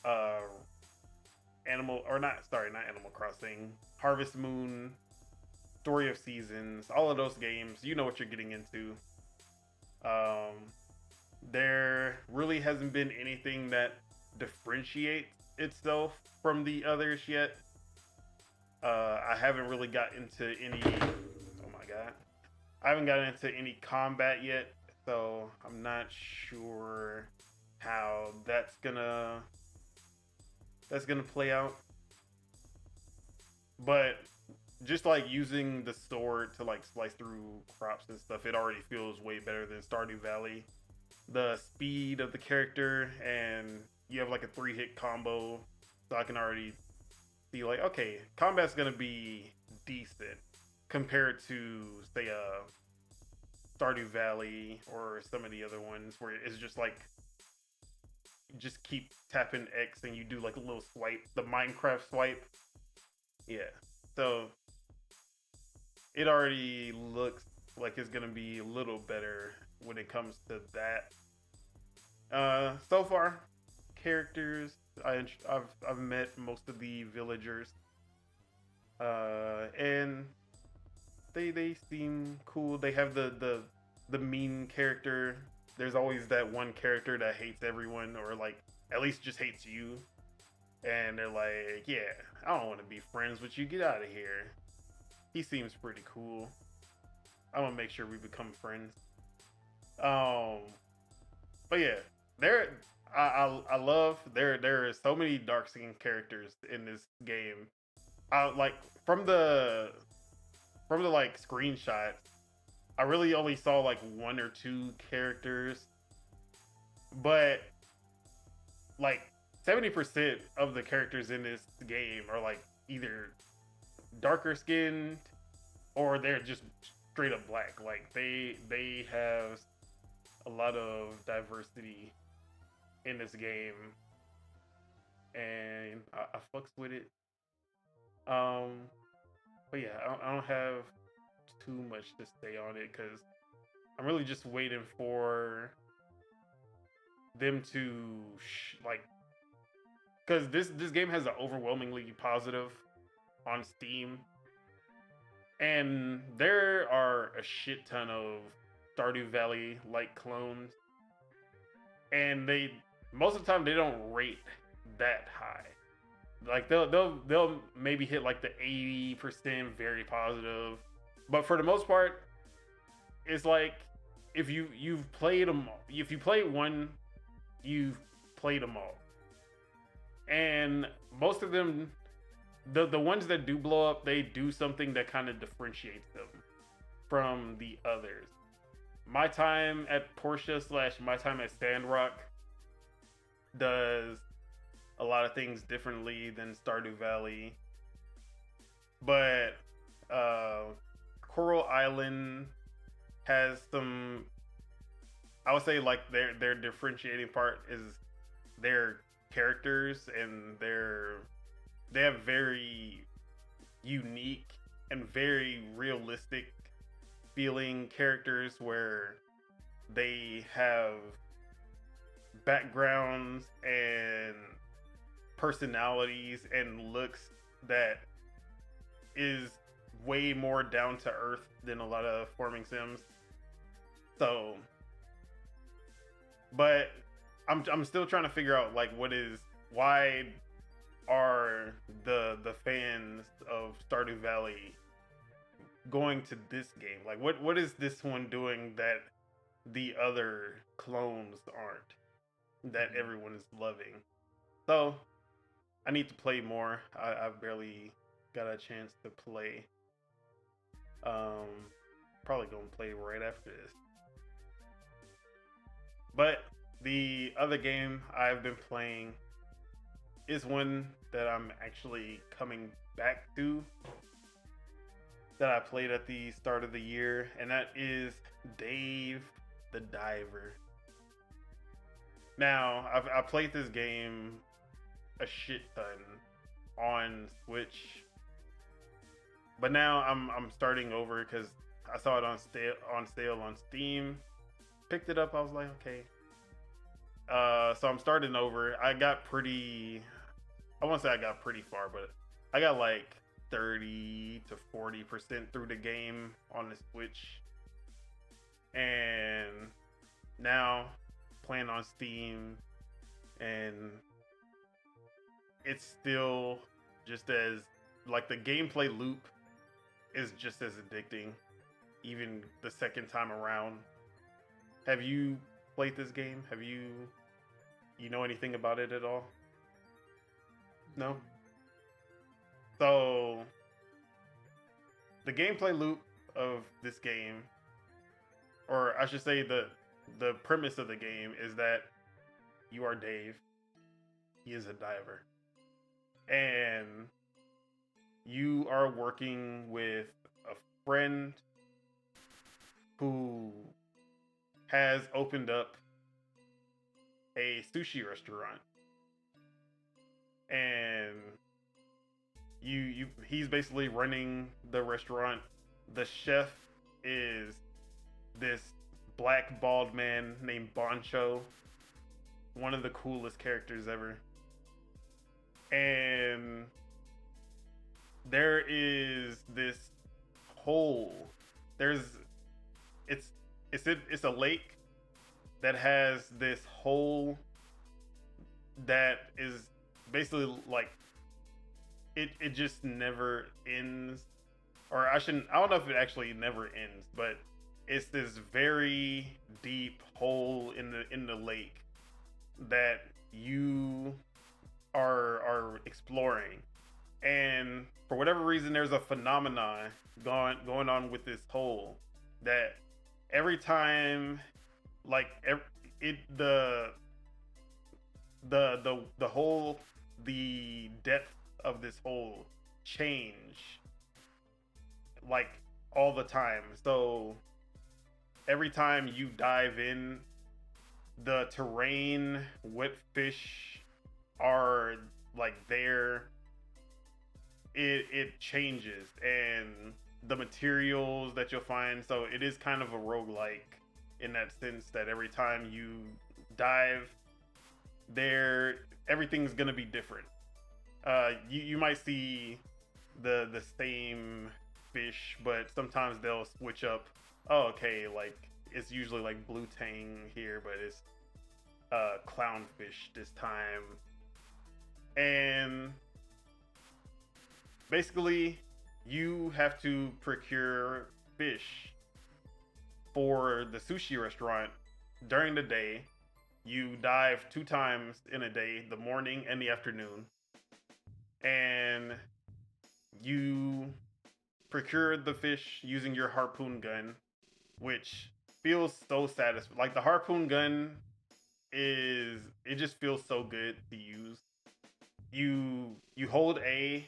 [SPEAKER 1] not Animal Crossing, Harvest Moon, Story of Seasons, all of those games, you know what you're getting into. There really hasn't been anything that differentiates itself from the others yet. I haven't really got into any. Oh my god, I haven't gotten into any combat yet, so I'm not sure how that's gonna play out. But just like using the sword to like slice through crops and stuff, it already feels way better than Stardew Valley. The speed of the character, and you have like a 3-hit combo, so I can already see like, okay, combat's gonna be decent compared to say Stardew Valley or some of the other ones where it's just like just keep tapping X and you do like a little swipe, the Minecraft swipe. Yeah, so it already looks like it's gonna be a little better when it comes to that. So far, characters. I've met most of the villagers, and they seem cool. They have the mean character. There's always that one character that hates everyone, or like at least just hates you. And they're like, yeah, I don't want to be friends with you. Get out of here. He seems pretty cool. I'm gonna make sure we become friends. But yeah, I love there are so many dark skinned characters in this game. Like from the like screenshots, I really only saw like one or two characters, but like 70% of the characters in this game are like either darker skinned or they're just straight up black. Like they have a lot of diversity in this game, and I fucks with it. But yeah, I don't have too much to say on it because I'm really just waiting for them to like, because this game has an overwhelmingly positive on Steam, and there are a shit ton of Stardew Valley like clones, and they most of the time they don't rate that high. Like they'll maybe hit like the 80% very positive, but for the most part, it's like if you've played them, if you play one, you've played them all, and most of them, the ones that do blow up, they do something that kind of differentiates them from the others. My time at Portia / my time at Sandrock does a lot of things differently than Stardew Valley, but Coral Island has some. I would say like their differentiating part is their characters, and they have very unique and very realistic feeling characters where they have backgrounds and personalities and looks that is way more down to earth than a lot of farming sims. So, but I'm still trying to figure out like why are the fans of Stardew Valley going to this game? Like what is this one doing that the other clones aren't, that everyone is loving? So I need to play more. I've barely got a chance to play. Probably gonna play right after this. But the other game I've been playing is one that I'm actually coming back to, that I played at the start of the year, and that is Dave the Diver. Now, I played this game a shit ton on Switch, but now I'm starting over because I saw it on sale on Steam. Picked it up. I was like, okay. So I'm starting over. I won't say I got pretty far, but I got like 30 to 40% through the game on the Switch, and now playing on Steam, and it's still just as like the gameplay loop is just as addicting even the second time around. Have you played this game? Have you know anything about it at all? No? So the gameplay loop of this game, or I should say the premise of the game, is that you are Dave. He is a diver. And you are working with a friend who has opened up a sushi restaurant. And he's basically running the restaurant. The chef is this black bald man named Boncho, one of the coolest characters ever. And there is this hole. It's a lake that has this hole that is basically like it just never ends. Or I don't know if it actually never ends, but it's this very deep hole in the lake that you are exploring. And for whatever reason, there's a phenomenon going on with this hole that every time, like the hole, the depth of this hole change like all the time. So every time you dive in, the terrain, what fish are like there, it changes, and the materials that you'll find. So it is kind of a roguelike in that sense that every time you dive there, everything's gonna be different. You might see the same fish, but sometimes they'll switch up. Oh, okay, like it's usually like blue tang here, but it's clownfish this time. And basically you have to procure fish for the sushi restaurant during the day. You dive 2 times in a day, the morning and the afternoon, and you procure the fish using your harpoon gun, which feels so satisfying. Like the harpoon gun it just feels so good to use. You hold A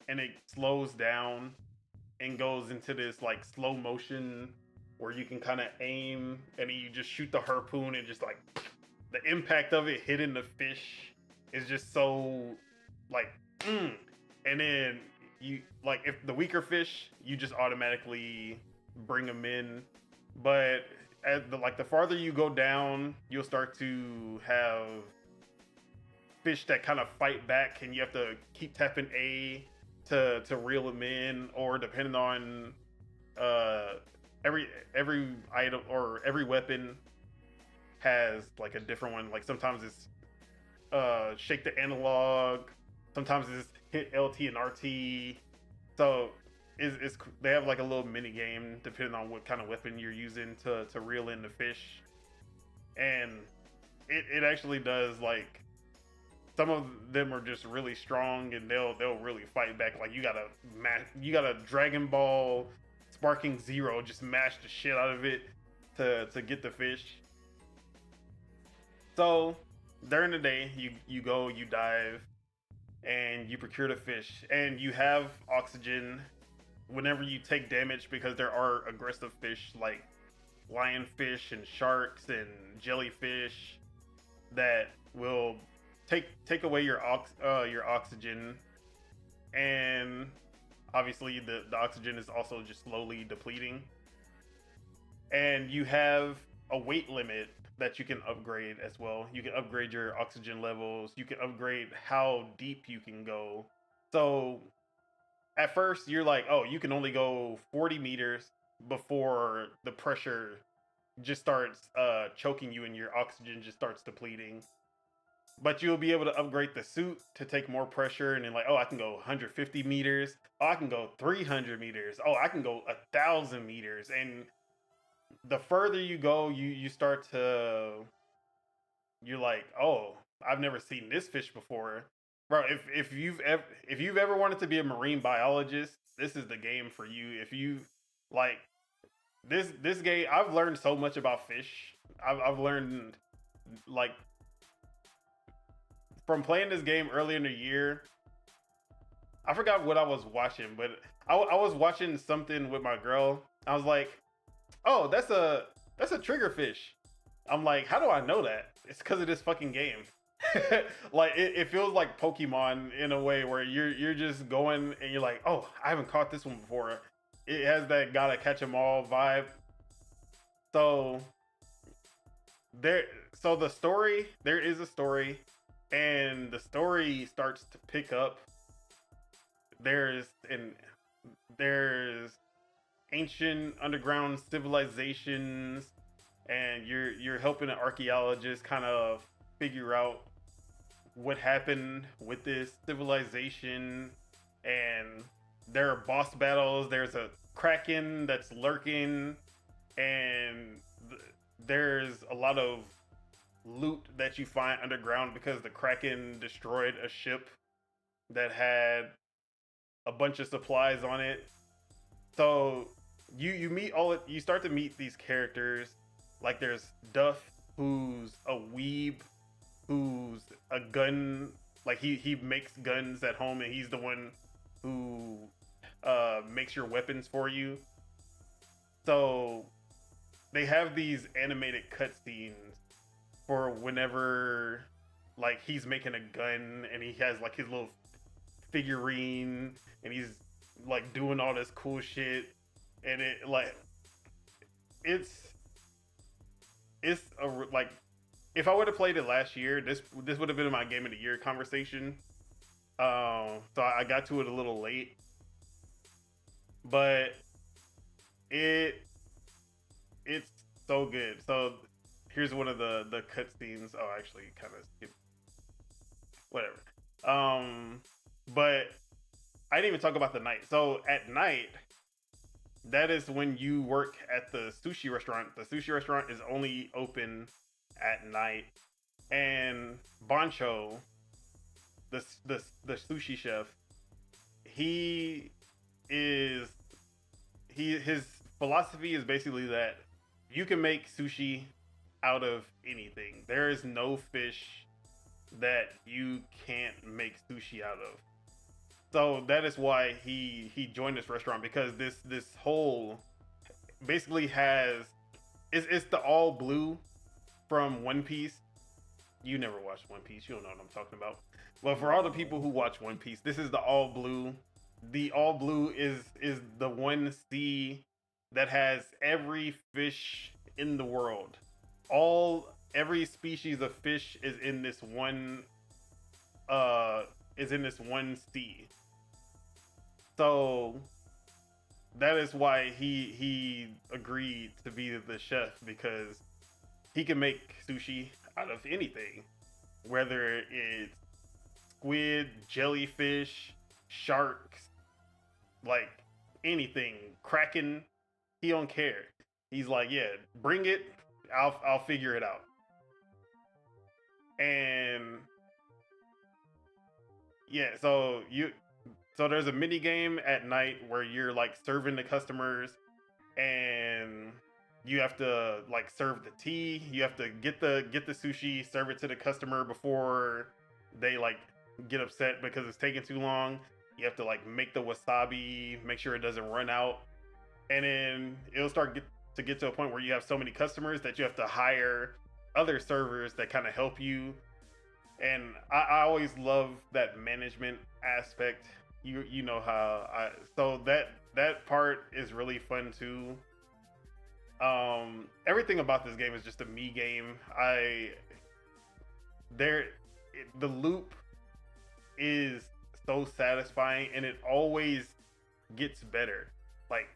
[SPEAKER 1] and it slows down and goes into this like slow motion where you can kind of aim and then you just shoot the harpoon, and just like the impact of it hitting the fish is just so like and then you like, if the weaker fish, you just automatically bring them in. But as the farther you go down, you'll start to have fish that kind of fight back, and you have to keep tapping A to reel them in, or depending on every item or every weapon has like a different one. Like sometimes it's shake the analog, sometimes it's hit LT and RT. So it's they have like a little mini game depending on what kind of weapon you're using to reel in the fish. And it actually does, like, some of them are just really strong and they'll really fight back. Like you gotta Dragon Ball Sparking Zero, just mash the shit out of it to get the fish. So during the day, you go, you dive, and you procure the fish, and you have oxygen whenever you take damage, because there are aggressive fish like lionfish and sharks and jellyfish that will take away your oxygen. And obviously the oxygen is also just slowly depleting, and you have a weight limit that you can upgrade as well. You can upgrade your oxygen levels, you can upgrade how deep you can go. So at first you're like, oh, you can only go 40 meters before the pressure just starts choking you and your oxygen just starts depleting. But you'll be able to upgrade the suit to take more pressure, and then like, oh, I can go 150 meters. Oh, I can go 300 meters. Oh, I can go 1,000 meters. And the further you go, you start to, you're like, oh, I've never seen this fish before. Bro, if you've ever wanted to be a marine biologist, this is the game for you. If you like this game, I've learned so much about fish. I've learned, like, from playing this game earlier in the year. I forgot what I was watching, but I was watching something with my girl. I was like, oh, that's a triggerfish. I'm like, how do I know that? It's because of this fucking game. Like it feels like Pokemon in a way where you're just going and you're like, oh, I haven't caught this one before. It has that gotta catch 'em all vibe. So so the story, there is a story, and the story starts to pick up. There's there's ancient underground civilizations, and you're helping an archaeologist kind of figure out what happened with this civilization. And there are boss battles. There's a kraken that's lurking, and there's a lot of loot that you find underground because the kraken destroyed a ship that had a bunch of supplies on it. So you meet you start to meet these characters. Like there's Duff, who's a weeb, who's a gun, like he makes guns at home, and he's the one who makes your weapons for you. So they have these animated cutscenes for whenever like he's making a gun, and he has like his little figurine, and he's like doing all this cool shit, and it like it's like, if I would have played it last year, this would have been my game of the year conversation. So I got to it a little late, but it's so good. So here's one of the cutscenes. Oh, actually, kind of skip. Whatever. But I didn't even talk about the night. So at night, that is when you work at the sushi restaurant. The sushi restaurant is only open at night, and Bancho, the sushi chef, his philosophy is basically that you can make sushi out of anything. There is no fish that you can't make sushi out of. So that is why he joined this restaurant, because this whole basically has it's the all blue from One Piece. You never watched One Piece, you don't know what I'm talking about. But for all the people who watch One Piece, this is the all blue. The all blue is the one sea that has every fish in the world. Every species of fish is in this one sea. So that is why he agreed to be the chef, because he can make sushi out of anything, whether it's squid, jellyfish, sharks, like anything, kraken. He don't care. He's like, yeah, bring it. I'll figure it out. And yeah, so there's a mini game at night where you're like serving the customers, and you have to like serve the tea. You have to get the sushi, serve it to the customer before they like get upset because it's taking too long. You have to like make the wasabi, make sure it doesn't run out, and then it'll start to get to a point where you have so many customers that you have to hire other servers that kind of help you. And I always love that management aspect. You know how so that part is really fun too. Everything about this game is just a me game. The loop is so satisfying, and it always gets better. Like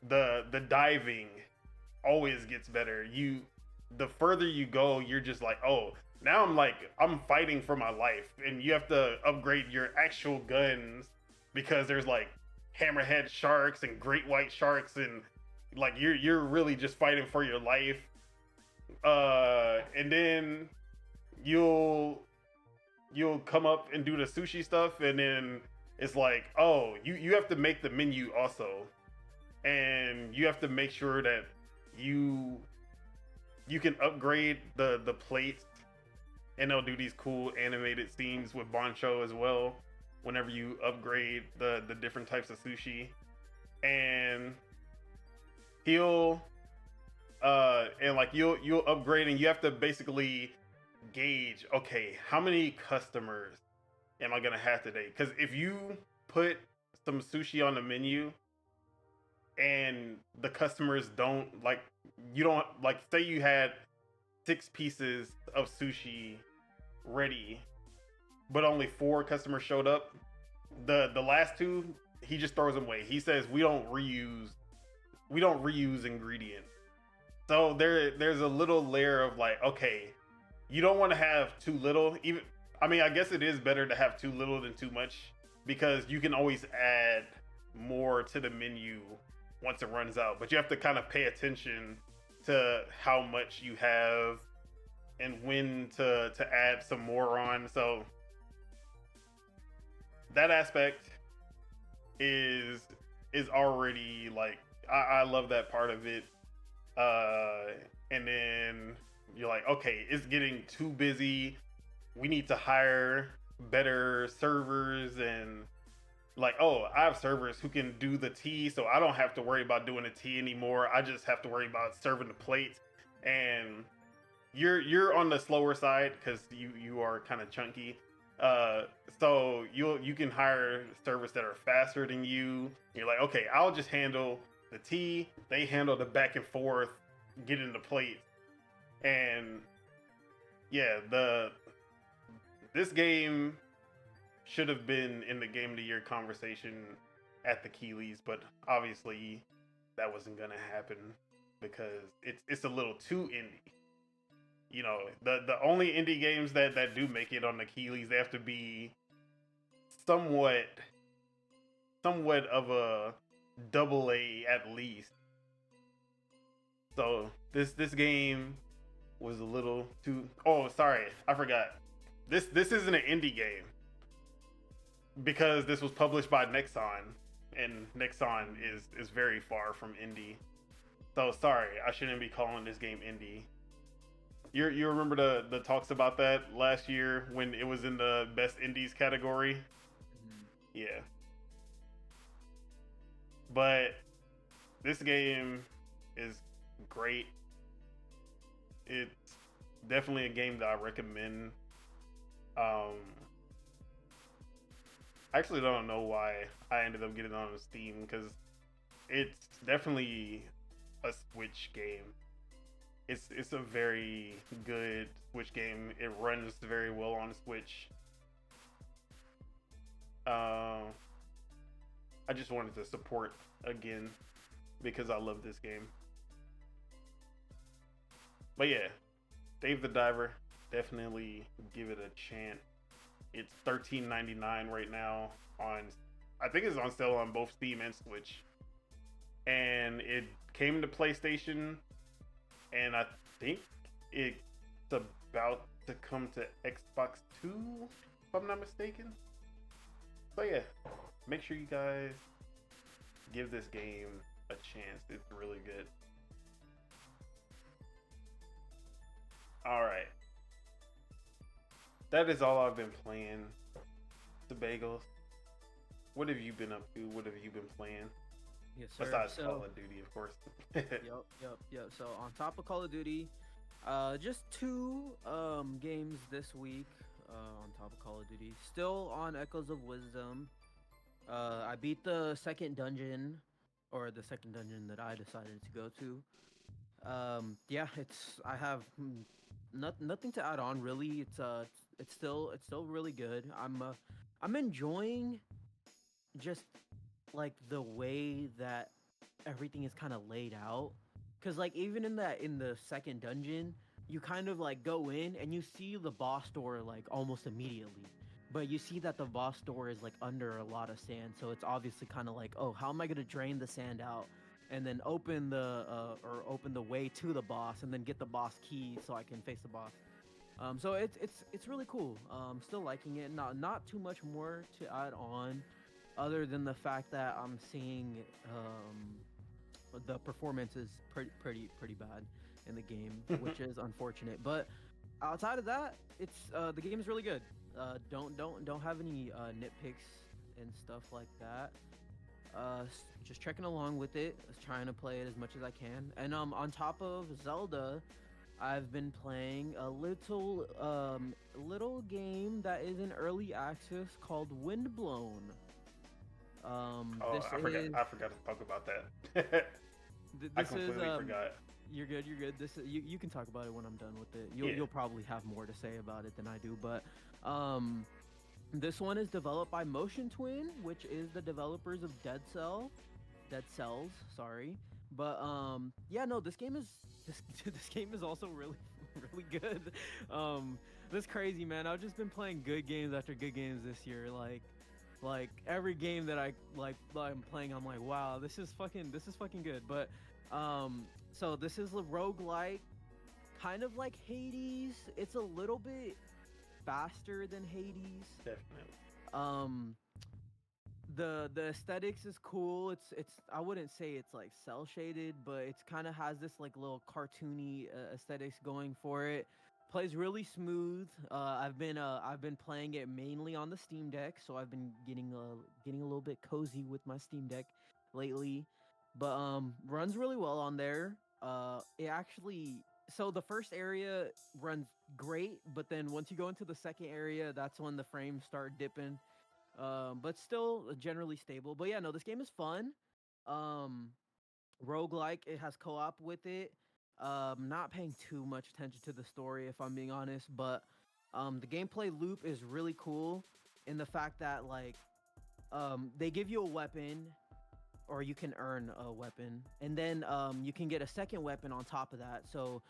[SPEAKER 1] the diving always gets better. The further you go, you're just like, oh, now I'm fighting for my life, and you have to upgrade your actual guns because there's like hammerhead sharks and great white sharks, and like you're really just fighting for your life. And then you'll come up and do the sushi stuff, and then it's like, oh, you have to make the menu also, and you have to make sure that you can upgrade the plates, and they'll do these cool animated scenes with Bancho as well whenever you upgrade the different types of sushi. And you'll upgrade, and you have to basically gauge, okay, how many customers am I gonna have today? Because if you put some sushi on the menu and the customers don't like, say you had 6 pieces of sushi ready, but only 4 customers showed up. The last 2, he just throws them away. He says we don't reuse ingredients. So there's a little layer of like, okay, you don't want to have too little. Even, I mean, I guess it is better to have too little than too much, because you can always add more to the menu once it runs out. But you have to kind of pay attention to how much you have and when to add some more on. So that aspect is already like, I love that part of it. And then you're like, okay, it's getting too busy. We need to hire better servers, and like, oh, I have servers who can do the tea, so I don't have to worry about doing the tea anymore. I just have to worry about serving the plates. And you're on the slower side because you are kind of chunky. So you can hire servers that are faster than you. You're like, okay, I'll just handle the tea. They handle the back and forth, getting the plates. And yeah, this game should have been in the Game of the Year conversation at the Keeleys, but obviously that wasn't gonna happen because it's a little too indie. You know, the only indie games that do make it on the Keeleys, they have to be somewhat of a AA at least. So this game was a little too. Oh, sorry, I forgot. This isn't an indie game because this was published by Nexon, and Nexon is very far from indie. So sorry, I shouldn't be calling this game indie. You remember the talks about that last year when it was in the best indies category? Mm-hmm. Yeah. But this game is great. It's definitely a game that I recommend. I actually don't know why I ended up getting it on Steam, because it's definitely a Switch game. It's a very good Switch game. It runs very well on Switch. I just wanted to support again because I love this game. But yeah, Dave the Diver, definitely give it a chance. It's $13.99 right now on, I think it's on sale on both Steam and Switch. And it came to PlayStation, and I think it's about to come to Xbox 2, if I'm not mistaken. So yeah, make sure you guys give this game a chance. It's really good. Alright. That is all I've been playing. The Bagels. What have you been up to? What have you been playing?
[SPEAKER 2] Yes, sir.
[SPEAKER 1] Besides Call of Duty, of course.
[SPEAKER 2] Yep. So on top of Call of Duty, just 2 games this week on top of Call of Duty. Still on Echoes of Wisdom. I beat the second dungeon, or the second dungeon that I decided to go to. Yeah, I have nothing to add on really. It's still really good. I'm enjoying just like the way that everything is kind of laid out, because like even in the second dungeon, you kind of like go in and you see the boss door like almost immediately, but you see that the boss door is like under a lot of sand, so it's obviously kind of like, oh, how am I going to drain the sand out and then open the way to the boss and then get the boss key so I can face the boss. So it's really cool. Still liking it. Not too much more to add on, other than the fact that I'm seeing the performance is pretty bad in the game, which is unfortunate. But outside of that, it's the game is really good. Don't have any nitpicks and stuff like that. Just trekking along with it, trying to play it as much as I can. And on top of Zelda, I've been playing a little game that is in early access called Windblown.
[SPEAKER 1] I forgot to talk about that. I completely forgot.
[SPEAKER 2] You're good. You're good. You can talk about it when I'm done with it.
[SPEAKER 1] Yeah.
[SPEAKER 2] You'll probably have more to say about it than I do, but this one is developed by Motion Twin, which is the developers of Dead Cells, sorry. But yeah, no, this game is this game is also really really good. This crazy, man. I've just been playing good games after good games this year. Like every game that I'm playing, I'm like, wow, this is fucking good. But so this is a roguelike, kind of like Hades. It's a little bit faster than Hades.
[SPEAKER 1] Definitely.
[SPEAKER 2] The aesthetics is cool. It's I wouldn't say it's like cell shaded, but it's kind of has this like little cartoony aesthetics going for it. Plays really smooth. I've been playing it mainly on the Steam Deck, so I've been getting a little bit cozy with my Steam Deck lately. But runs really well on there. It actually, so the first area runs great, but then once you go into the second area, that's when the frames start dipping. But still generally stable. But yeah, no, this game is fun. Um, Roguelike, it has co-op with it. Not paying too much attention to the story if I'm being honest, but the gameplay loop is really cool in the fact that like they give you a weapon or you can earn a weapon, and then you can get a second weapon on top of that. So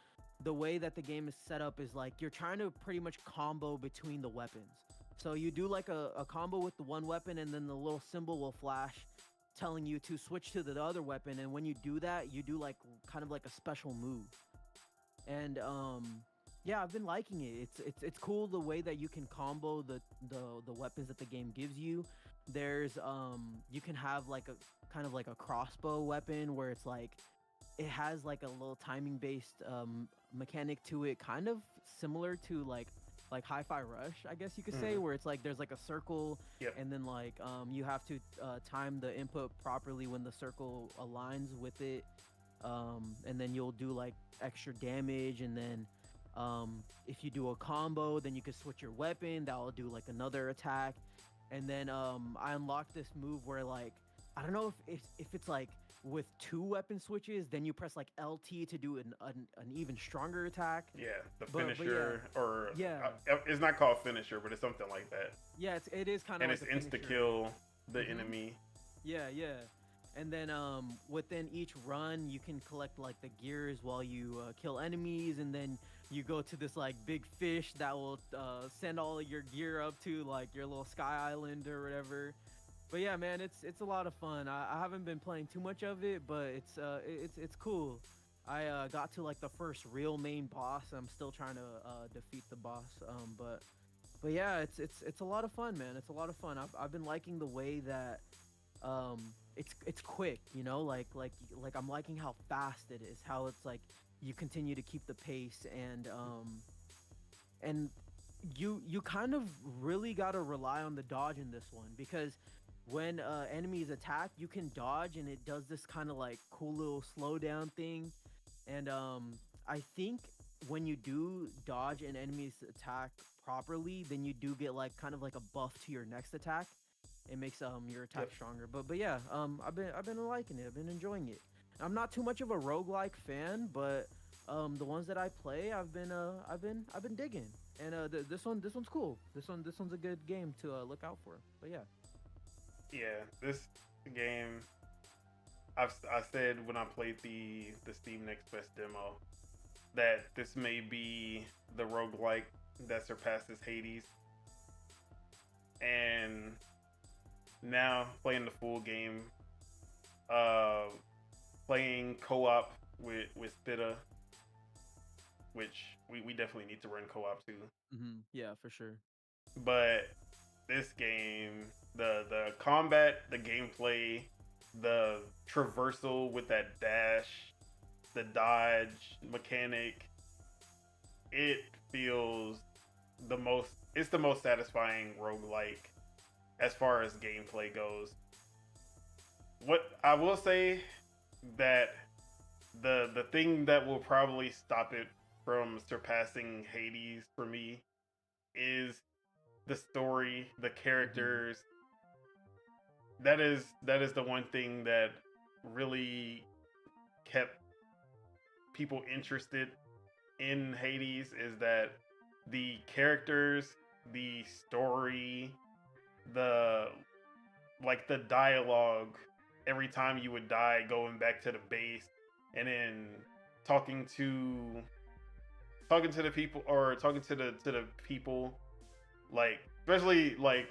[SPEAKER 2] the way that the game is set up is like you're trying to pretty much combo between the weapons. So you do like a combo with the one weapon, and then the little symbol will flash telling you to switch to the other weapon. And when you do that, you do like kind of like a special move. And yeah, I've been liking it. It's cool the way that you can combo the weapons that the game gives you. There's you can have like a kind of like a crossbow weapon where it's like it has like a little timing based mechanic to it, kind of similar to like Hi-Fi Rush, I guess you could say, where it's like there's like a circle,
[SPEAKER 1] Yep.
[SPEAKER 2] and then like you have to time the input properly when the circle aligns with it, and then you'll do like extra damage, and then if you do a combo, then you can switch your weapon, that will do like another attack. And then I unlocked this move where like I don't know if it's like with two weapon switches, then you press like LT to do an even stronger attack.
[SPEAKER 1] Yeah, the
[SPEAKER 2] But
[SPEAKER 1] finisher, or
[SPEAKER 2] Yeah.
[SPEAKER 1] it's not called finisher, but it's something like that.
[SPEAKER 2] Yeah, it is kind of
[SPEAKER 1] And
[SPEAKER 2] like
[SPEAKER 1] it's
[SPEAKER 2] a
[SPEAKER 1] insta
[SPEAKER 2] finisher.
[SPEAKER 1] kill the
[SPEAKER 2] Mhm.
[SPEAKER 1] enemy.
[SPEAKER 2] Yeah, yeah. And then within each run, you can collect like the gears while you kill enemies, and then you go to this like big fish that will send all of your gear up to like your little sky island or whatever. But yeah, man, it's a lot of fun. I haven't been playing too much of it, but it's cool. I got to like the first real main boss. I'm still trying to defeat the boss. But yeah, it's a lot of fun, man. It's a lot of fun. I've been liking the way that it's quick, you know, like I'm liking how fast it is, how it's like you continue to keep the pace, and you kind of really got to rely on the dodge in this one, because when enemies attack, you can dodge, and it does this kind of like cool little slowdown thing. And I think when you do dodge an enemy's attack properly, then you do get like kind of like a buff to your next attack. It makes your attack stronger. But yeah, I've been liking it. I've been enjoying it. I'm not too much of a roguelike fan, but the ones that I play, I've been digging. And this one's cool. This one's a good game to look out for. But yeah.
[SPEAKER 1] Yeah, this game, I said when I played the Steam Next Best demo that this may be the roguelike that surpasses Hades. And now playing the full game, playing co-op with Spita, which we definitely need to run co-op too.
[SPEAKER 2] Yeah, for sure.
[SPEAKER 1] But this game, the combat, the gameplay, the traversal with that dash, the dodge mechanic, it feels it's the most satisfying roguelike as far as gameplay goes. What I will say, that the thing that will probably stop it from surpassing Hades for me is the story, the characters. That is the one thing that really kept people interested in Hades is that the characters, the story, the the dialogue every time you would die, going back to the base and then talking to the people, or talking to the people, like especially what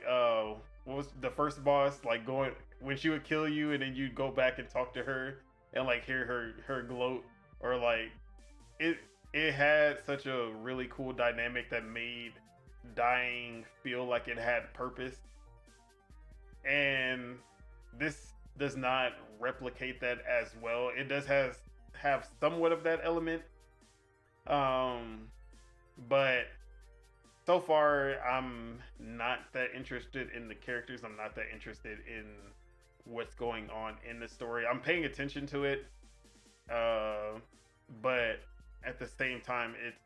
[SPEAKER 1] was the first boss, like going when she would kill you and then you'd go back and talk to her and like hear her gloat, or like it had such a really cool dynamic that made dying feel like it had purpose. And this does not replicate that as well. It does have somewhat of that element, but so far I'm not that interested in the characters. I'm not that interested in what's going on in the story. I'm paying attention to it, but at the same time, it's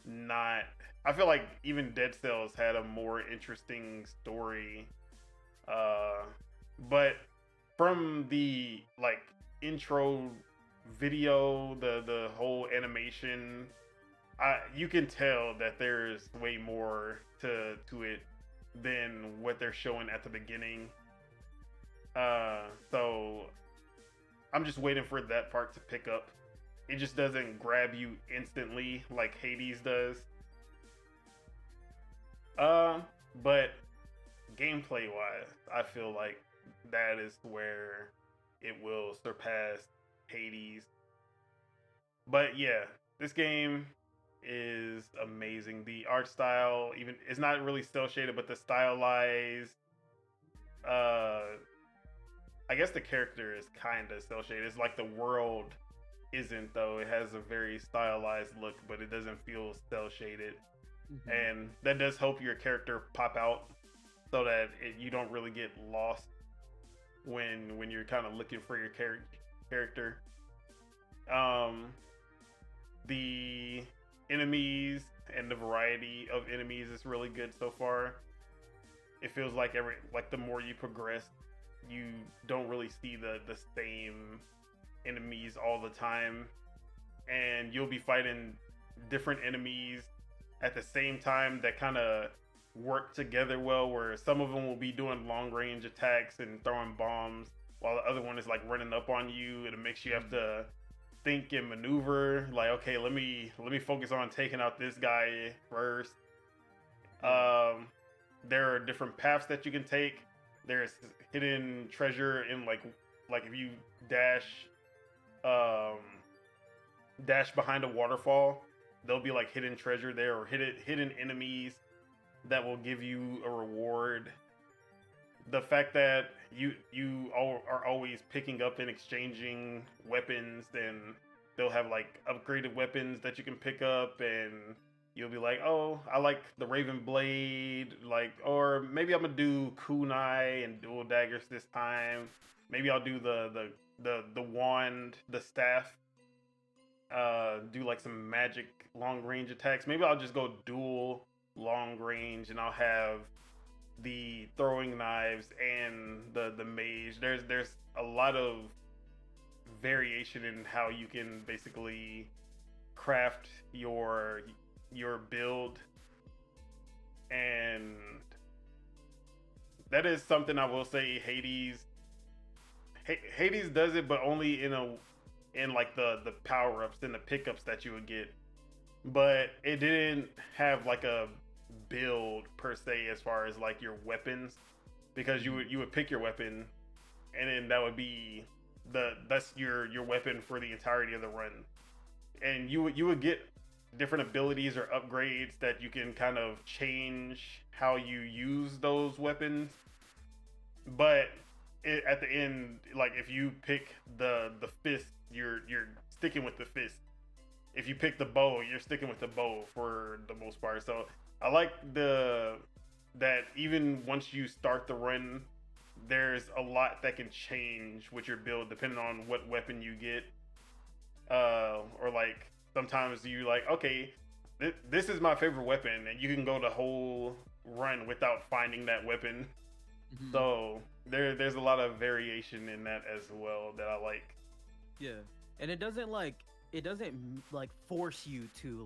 [SPEAKER 1] not. I feel like even Dead Cells had a more interesting story, but from the intro video, the whole animation, you can tell that there's way more to it than what they're showing at the beginning. So I'm just waiting for that part to pick up. It just doesn't grab you instantly like Hades does. But gameplay wise, I feel like that is where it will surpass Hades. But yeah, this game is amazing. The art style, even, it's not really cel shaded, but the stylized, I guess the character is kind of cel shaded. It's like the world isn't, though. It has a very stylized look, but it doesn't feel cel shaded. Mm-hmm. And that does help your character pop out so that you don't really get lost when you're kind of looking for your character. The enemies and the variety of enemies is really good so far. It feels like the more you progress, you don't really see the same enemies all the time, and you'll be fighting different enemies at the same time that kind of work together well, where some of them will be doing long range attacks and throwing bombs while the other one is like running up on you, and it makes you have to think and maneuver, like, okay, let me focus on taking out this guy first. There are different paths that you can take. There's hidden treasure in like if you dash behind a waterfall, there'll be like hidden treasure there, or hidden enemies that will give you a reward. The fact that you are always picking up and exchanging weapons, and they'll have like upgraded weapons that you can pick up, and you'll be like, oh, I like the Raven Blade, like, or maybe I'm gonna do kunai and dual daggers this time. Maybe I'll do the wand, the staff, do like some magic long range attacks. Maybe I'll just go dual long range, and I'll have the throwing knives and the mage. There's a lot of variation in how you can basically craft your build, and that is something I will say Hades does it, but only in like the power-ups and the pickups that you would get. But it didn't have like a build per se as far as like your weapons, because you would pick your weapon, and then that would be that's your weapon for the entirety of the run, and you would get different abilities or upgrades that you can kind of change how you use those weapons. But at the end, like if you pick the fist, you're sticking with the fist. If you pick the bow, you're sticking with the bow for the most part. So I like that even once you start the run, there's a lot that can change with your build depending on what weapon you get. Or like sometimes you like, okay, this is my favorite weapon, and you can go the whole run without finding that weapon. Mm-hmm. So there's a lot of variation in that as well that I like.
[SPEAKER 2] Yeah, and it doesn't it doesn't like force you to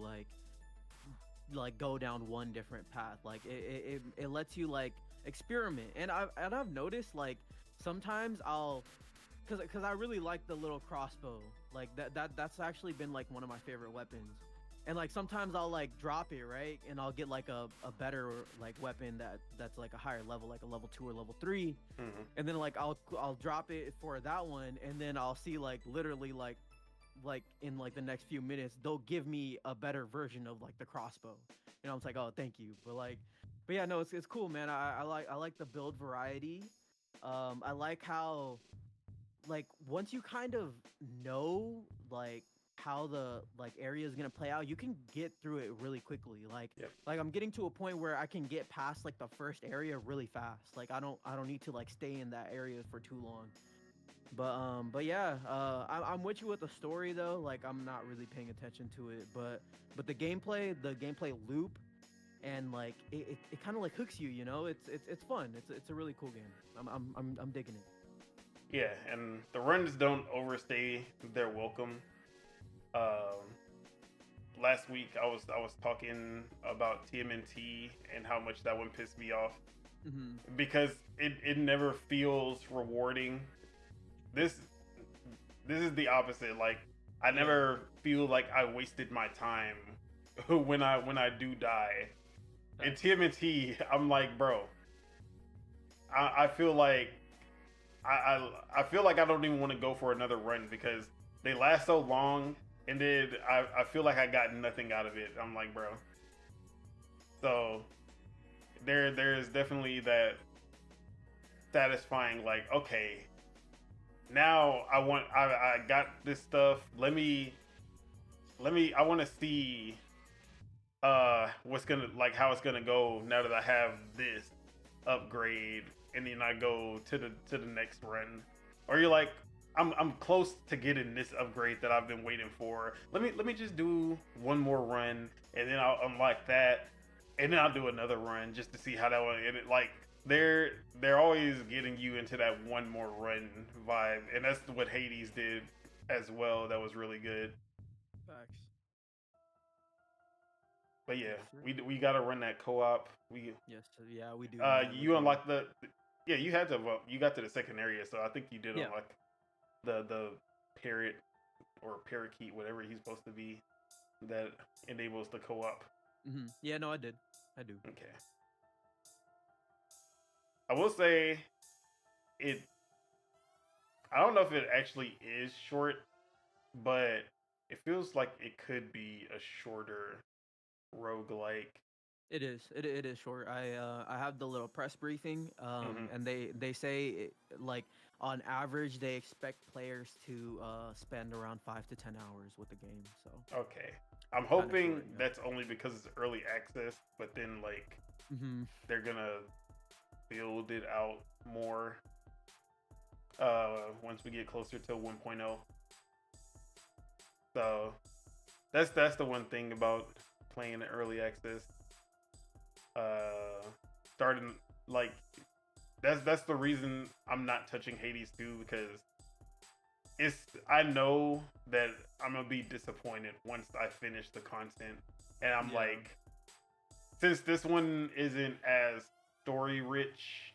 [SPEAKER 2] like go down one different path. Like it lets you like experiment. And I've noticed like sometimes I'll cuz I really like the little crossbow. Like that's actually been like one of my favorite weapons. And like sometimes I'll like drop it, right? And I'll get like a better like weapon that's like a higher level, like a level 2 or level 3.
[SPEAKER 1] Mm-hmm.
[SPEAKER 2] And then like I'll drop it for that one, and then I'll see like literally like in like the next few minutes they'll give me a better version of like the crossbow. You know, I'm like, oh, thank you. But yeah, no, it's cool, man. I like the build variety. I like how like once you kind of know like how the like area is gonna play out, you can get through it really quickly.
[SPEAKER 1] Yep.
[SPEAKER 2] Like I'm getting to a point where I can get past like the first area really fast. Like I don't need to like stay in that area for too long. But yeah, I'm with you with the story though. Like I'm not really paying attention to it, but the gameplay loop, and like it kind of like hooks you. You know, it's fun. It's a really cool game. I'm digging it.
[SPEAKER 1] Yeah, and the runs don't overstay their welcome. Last week I was talking about TMNT and how much that one pissed me off because it never feels rewarding. This is the opposite. Like I never feel like I wasted my time when I do die. In TMNT, I'm like, bro, I feel like I feel like I don't even want to go for another run because they last so long, and then I feel like I got nothing out of it. I'm like, bro. So there's definitely that satisfying, like, okay, now I got this stuff. Let me I want to see what's gonna like how it's gonna go now that I have this upgrade, and then I go to the next run. Or you're like, I'm close to getting this upgrade that I've been waiting for. Let me just do one more run, and then I'll unlock that, and then I'll do another run just to see how that one. And it like they're always getting you into that one more run vibe, and that's what Hades did as well. That was really good.
[SPEAKER 2] Facts.
[SPEAKER 1] But yeah,
[SPEAKER 2] Yes,
[SPEAKER 1] we gotta run that co-op.
[SPEAKER 2] yes, yeah, we do. Man, we
[SPEAKER 1] You
[SPEAKER 2] do.
[SPEAKER 1] unlock yeah, you had to you got to the second area, so I think you did
[SPEAKER 2] Yeah.
[SPEAKER 1] unlock the parrot or parakeet, whatever he's supposed to be, that enables the co-op.
[SPEAKER 2] Yeah, no, I do.
[SPEAKER 1] Okay. I will say it. I don't know if it actually is short, but it feels like it could be a shorter roguelike.
[SPEAKER 2] It is. It is short. I have the little press briefing. And they say like on average they expect players to spend around 5 to 10 hours with the game. So
[SPEAKER 1] Okay. I'm
[SPEAKER 2] kind of
[SPEAKER 1] hoping
[SPEAKER 2] short, yeah.
[SPEAKER 1] that's only because it's early access, but then like they're gonna build it out more once we get closer to 1.0. So that's the one thing about playing early access. Starting like that's the reason I'm not touching Hades 2, because I know that I'm gonna be disappointed once I finish the content, and I'm like, since this one isn't as story rich,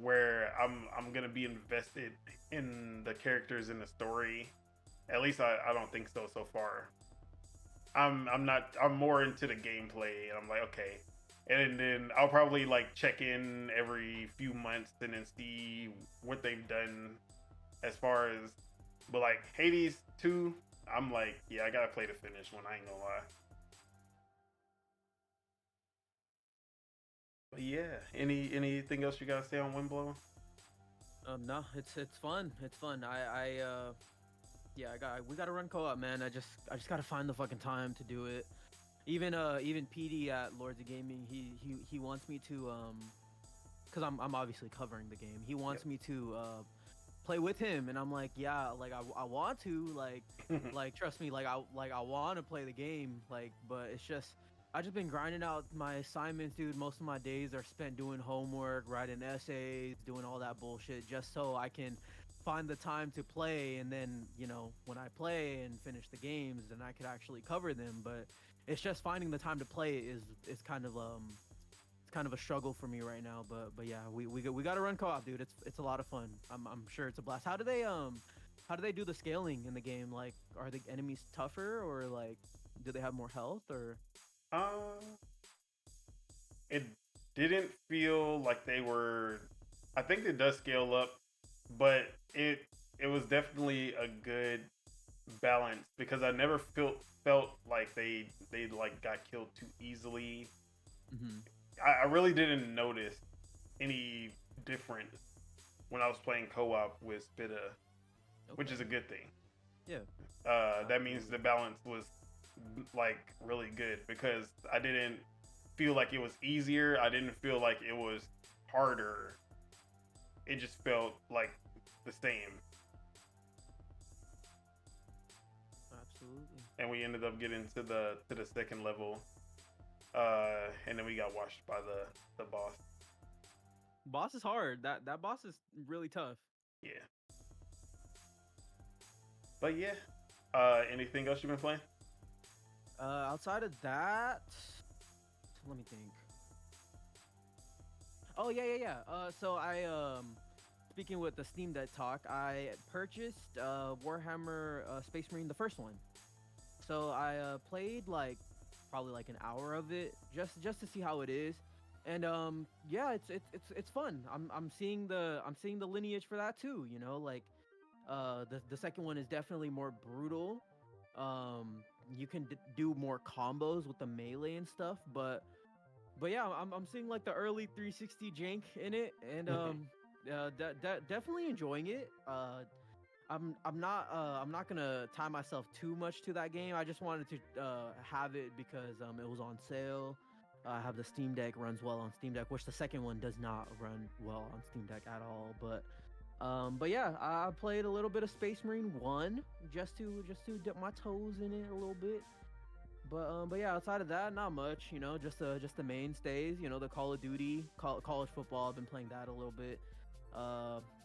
[SPEAKER 1] where I'm gonna be invested in the characters in the story. At least I don't think so far. I'm more into the gameplay, and I'm like, okay. And then I'll probably like check in every few months and then see what they've done as far as, but like Hades 2, I'm like, yeah, I gotta play the finish one, I ain't gonna lie. But yeah, anything else you gotta say on Windblown?
[SPEAKER 2] No, it's fun. It's fun. Yeah, we gotta run co-op, man. I just gotta find the fucking time to do it. Even PD at Lords of Gaming, he wants me to because I'm obviously covering the game. He wants me to play with him, and I'm like, yeah, like I want to, like trust me, like I want to play the game, like, but it's just I just been grinding out my assignments, dude. Most of my days are spent doing homework, writing essays, doing all that bullshit, just so I can find the time to play, and then when I play and finish the games, then I could actually cover them. But it's just finding the time to play is kind of it's kind of a struggle for me right now. But yeah, we got to run co-op, dude. It's a lot of fun. I'm sure it's a blast. How do they do the scaling in the game? Like, are the enemies tougher, or like do they have more health, or?
[SPEAKER 1] Um, it didn't feel like they were. I think it does scale up, but it was definitely a good balance because I never felt like they like got killed too easily.
[SPEAKER 2] Mm-hmm.
[SPEAKER 1] I really didn't notice any difference when I was playing co-op with Spita, which is a good thing.
[SPEAKER 2] Yeah.
[SPEAKER 1] That means the balance was like really good because I didn't feel like it was easier. I didn't feel like it was harder. It just felt like the same.
[SPEAKER 2] Absolutely.
[SPEAKER 1] And we ended up getting to the second level, and then we got washed by the boss.
[SPEAKER 2] Boss is hard. That boss is really tough.
[SPEAKER 1] Yeah. But yeah. Anything else you've been playing?
[SPEAKER 2] Outside of that, let me think. Oh yeah. So I speaking with the Steam Deck talk, I purchased Warhammer Space Marine, the first one. So I played like probably like an hour of it just to see how it is, and yeah, it's fun. I'm seeing the lineage for that too. Like the second one is definitely more brutal. You can do more combos with the melee and stuff, but yeah, I'm seeing like the early 360 jank in it, and definitely enjoying it. I'm not gonna tie myself too much to that game. I just wanted to have it because it was on sale. I have the Steam Deck, runs well on Steam Deck, which the second one does not run well on Steam Deck at all. But yeah, I played a little bit of Space Marine 1 just to dip my toes in it a little bit. But yeah, outside of that, not much. Just the mainstays. The Call of Duty, college football. I've been playing that a little bit.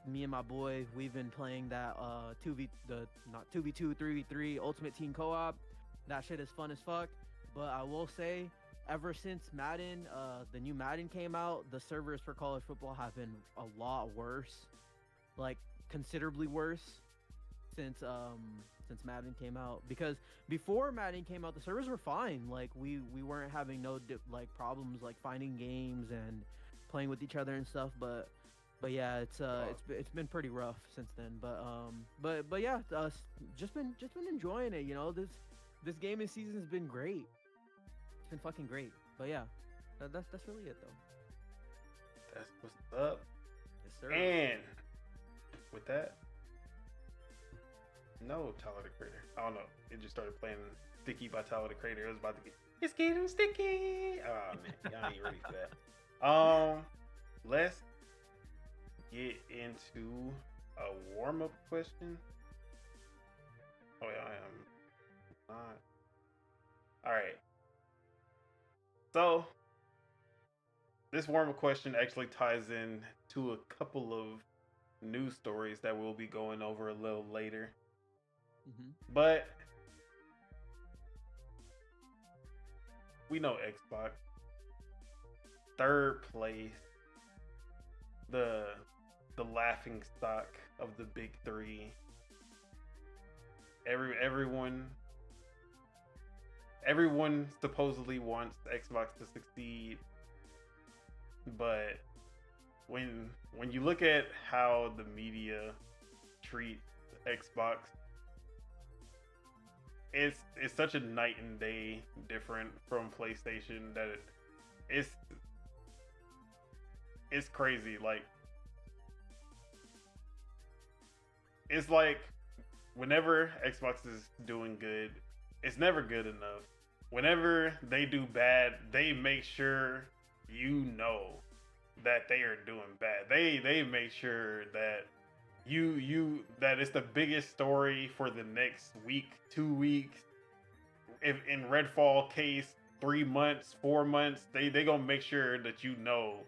[SPEAKER 2] Me and my boy, we've been playing that 2v2, 3v3 Ultimate Team Co-op. That shit is fun as fuck. But I will say, ever since Madden, the new Madden came out, the servers for college football have been a lot worse, like considerably worse since Madden came out. Because before Madden came out, the servers were fine. Like we weren't having no problems like finding games and playing with each other and stuff. But yeah, it's been pretty rough since then. But yeah, just been enjoying it. This gaming season has been great. It's been fucking great. But yeah, that's really it though.
[SPEAKER 1] That's what's up.
[SPEAKER 2] Yes, sir.
[SPEAKER 1] And with that, no, Tyler the Creator. I don't know. It just started playing Sticky by Tyler the Creator. It was about to get. It's getting sticky. Oh man, y'all ain't ready for that. Let's get into a warm-up question. Oh yeah, I am not. All right. So this warm-up question actually ties in to a couple of news stories that we'll be going over a little later.
[SPEAKER 2] Mm-hmm.
[SPEAKER 1] But we know Xbox, third place, the laughing stock of the big three. Everyone supposedly wants Xbox to succeed, but when you look at how the media treats Xbox, it's such a night and day different from PlayStation that it's crazy. Like it's like whenever Xbox is doing good, it's never good enough. Whenever they do bad, they make sure you know that they are doing bad. They make sure that you that it's the biggest story for the next week, 2 weeks. If in Redfall case, 3 months, 4 months, they gonna make sure that you know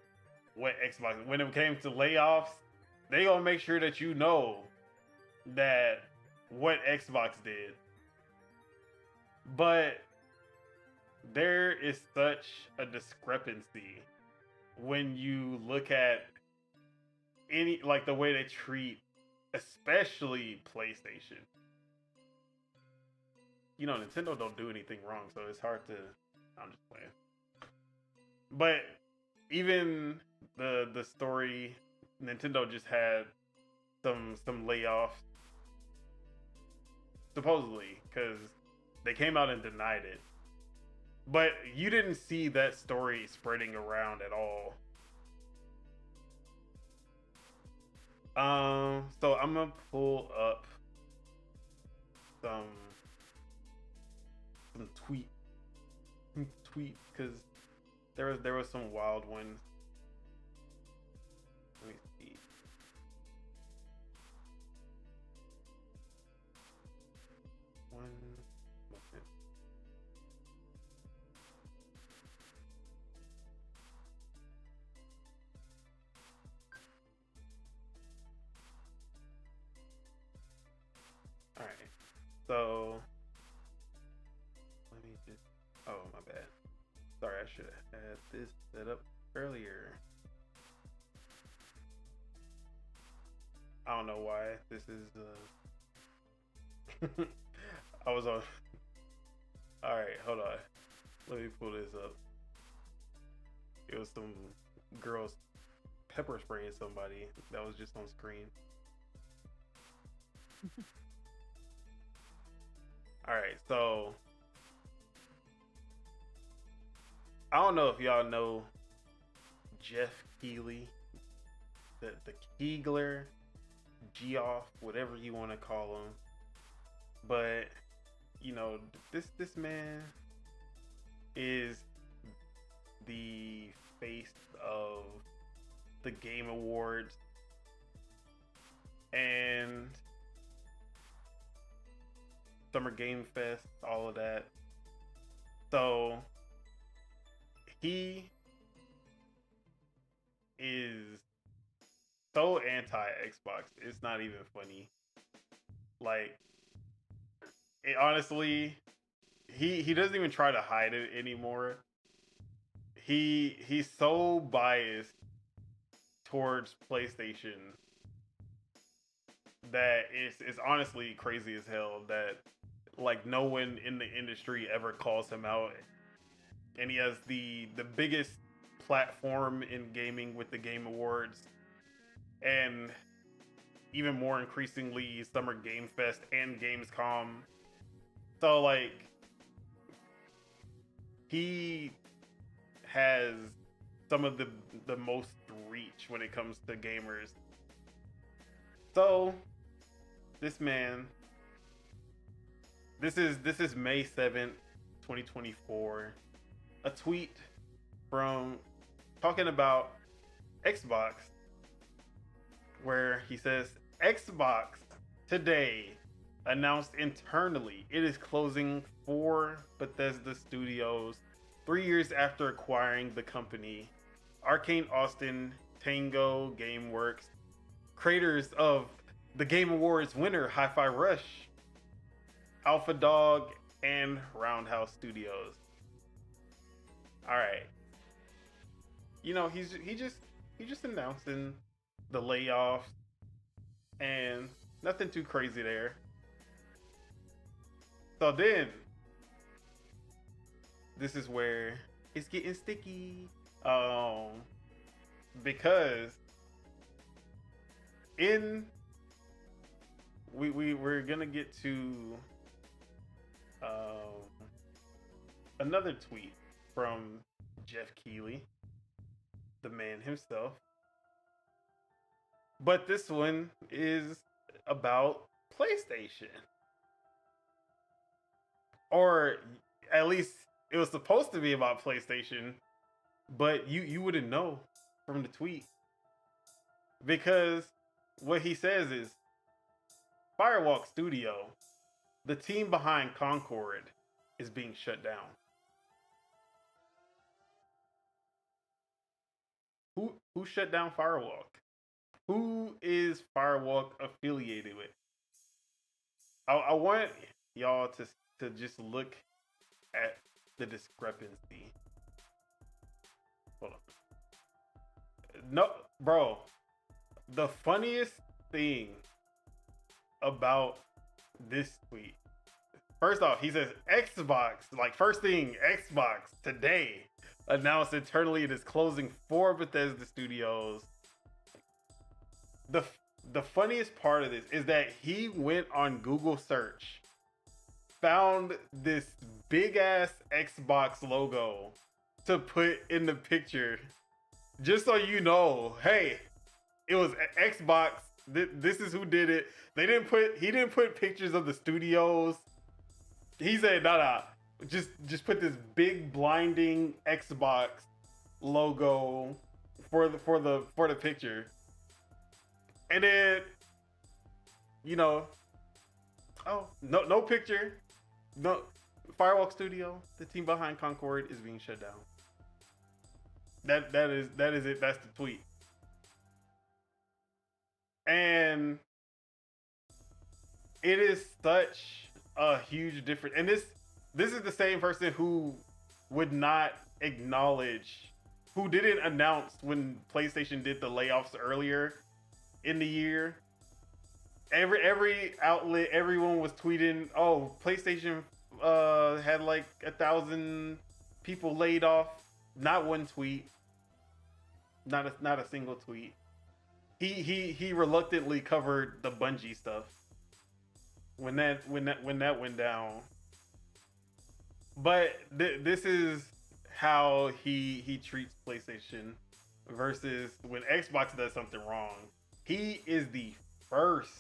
[SPEAKER 1] what Xbox. When it came to layoffs, they gonna make sure that you know that what Xbox did. But there is such a discrepancy when you look at any like the way they treat especially PlayStation. You know, Nintendo don't do anything wrong, so it's hard to. I'm just playing. But even the story, Nintendo just had some layoffs, supposedly, because they came out and denied it. But you didn't see that story spreading around at all. So I'm gonna pull up some tweet because there was some wild ones. Let me see. One moment. All right. So let me just. Oh, my bad. Sorry, I should have had this set up earlier. I don't know why this is. I was on. All right, hold on. Let me pull this up. It was some girls pepper spraying somebody that was just on screen. All right, so I don't know if y'all know Jeff Keighley, the Keegler, Geoff, whatever you want to call him. But you know, this man is the face of the Game Awards and Summer Game Fest, all of that. So he is so anti-Xbox. It's not even funny. Like, it honestly, he doesn't even try to hide it anymore. He's so biased towards PlayStation that it's honestly crazy as hell that like no one in the industry ever calls him out. And he has the biggest platform in gaming with the Game Awards, and even more increasingly Summer Game Fest and Gamescom. So like he has some of the most reach when it comes to gamers. So this man, this is May 7th, 2024. A tweet from talking about Xbox where he says, Xbox today announced internally it is closing 4 Bethesda studios 3 years after acquiring the company. Arcane Austin, Tango Gameworks, creators of the Game Awards winner Hi-Fi Rush, Alpha Dog, and Roundhouse Studios. All right. You know, he just announcing the layoffs and nothing too crazy there. So then this is where it's getting sticky. Because we're gonna get to another tweet from Jeff Keighley, the man himself. But this one is about PlayStation. Or at least it was supposed to be about PlayStation, but you wouldn't know from the tweet. Because what he says is Firewalk Studio, the team behind Concord, is being shut down. Who shut down Firewalk? Who is Firewalk affiliated with? I want y'all to just look at the discrepancy. Hold on. No, bro. The funniest thing about this tweet. First off, he says Xbox, like first thing, Xbox today announced internally it is closing 4 Bethesda studios. The funniest part of this is that he went on Google search, found this big ass Xbox logo to put in the picture, just so you know, hey, it was Xbox. This is who did it. He didn't put pictures of the studios. He said, nah, just put this big blinding Xbox logo for the picture. And then, you know, oh, no picture. No, Firewalk Studio, the team behind Concord, is being shut down. That is it. That's the tweet. And it is such a huge difference. And this is the same person who would not acknowledge, who didn't announce when PlayStation did the layoffs earlier in the year. Every outlet, everyone was tweeting, oh, PlayStation had like 1,000 people laid off. Not one tweet. Not a single tweet. He reluctantly covered the Bungie stuff when that went down. But this is how he treats PlayStation versus when Xbox does something wrong. He is the first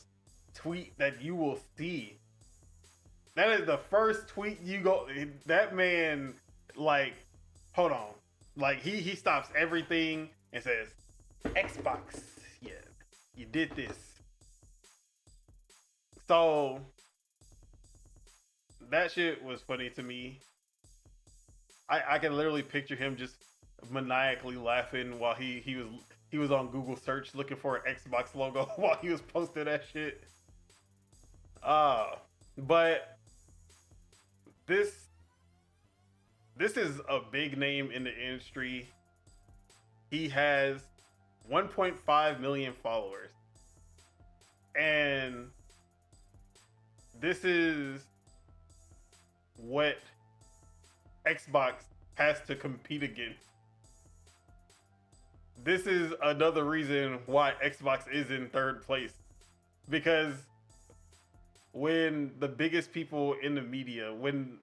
[SPEAKER 1] tweet that you will see. That is the first tweet you go. That man, like, hold on, like he stops everything and says, Xbox, yeah, you did this. So that shit was funny to me. I can literally picture him just maniacally laughing while he was on Google search looking for an Xbox logo while he was posting that shit. But this is a big name in the industry. He has 1.5 million followers. And this is what Xbox has to compete against. This is another reason why Xbox is in third place. Because when the biggest people in the media, when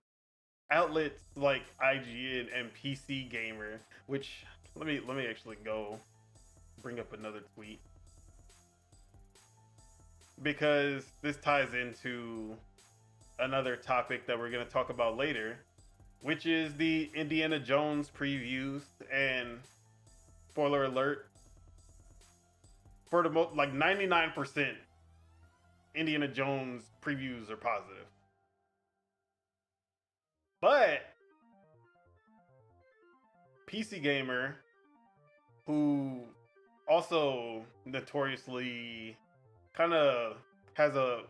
[SPEAKER 1] outlets like IGN and PC Gamer, which let me actually go bring up another tweet, because this ties into another topic that we're going to talk about later, which is the Indiana Jones previews. And spoiler alert, for the most, like 99%, Indiana Jones previews are positive. But PC Gamer, who also notoriously kind of has a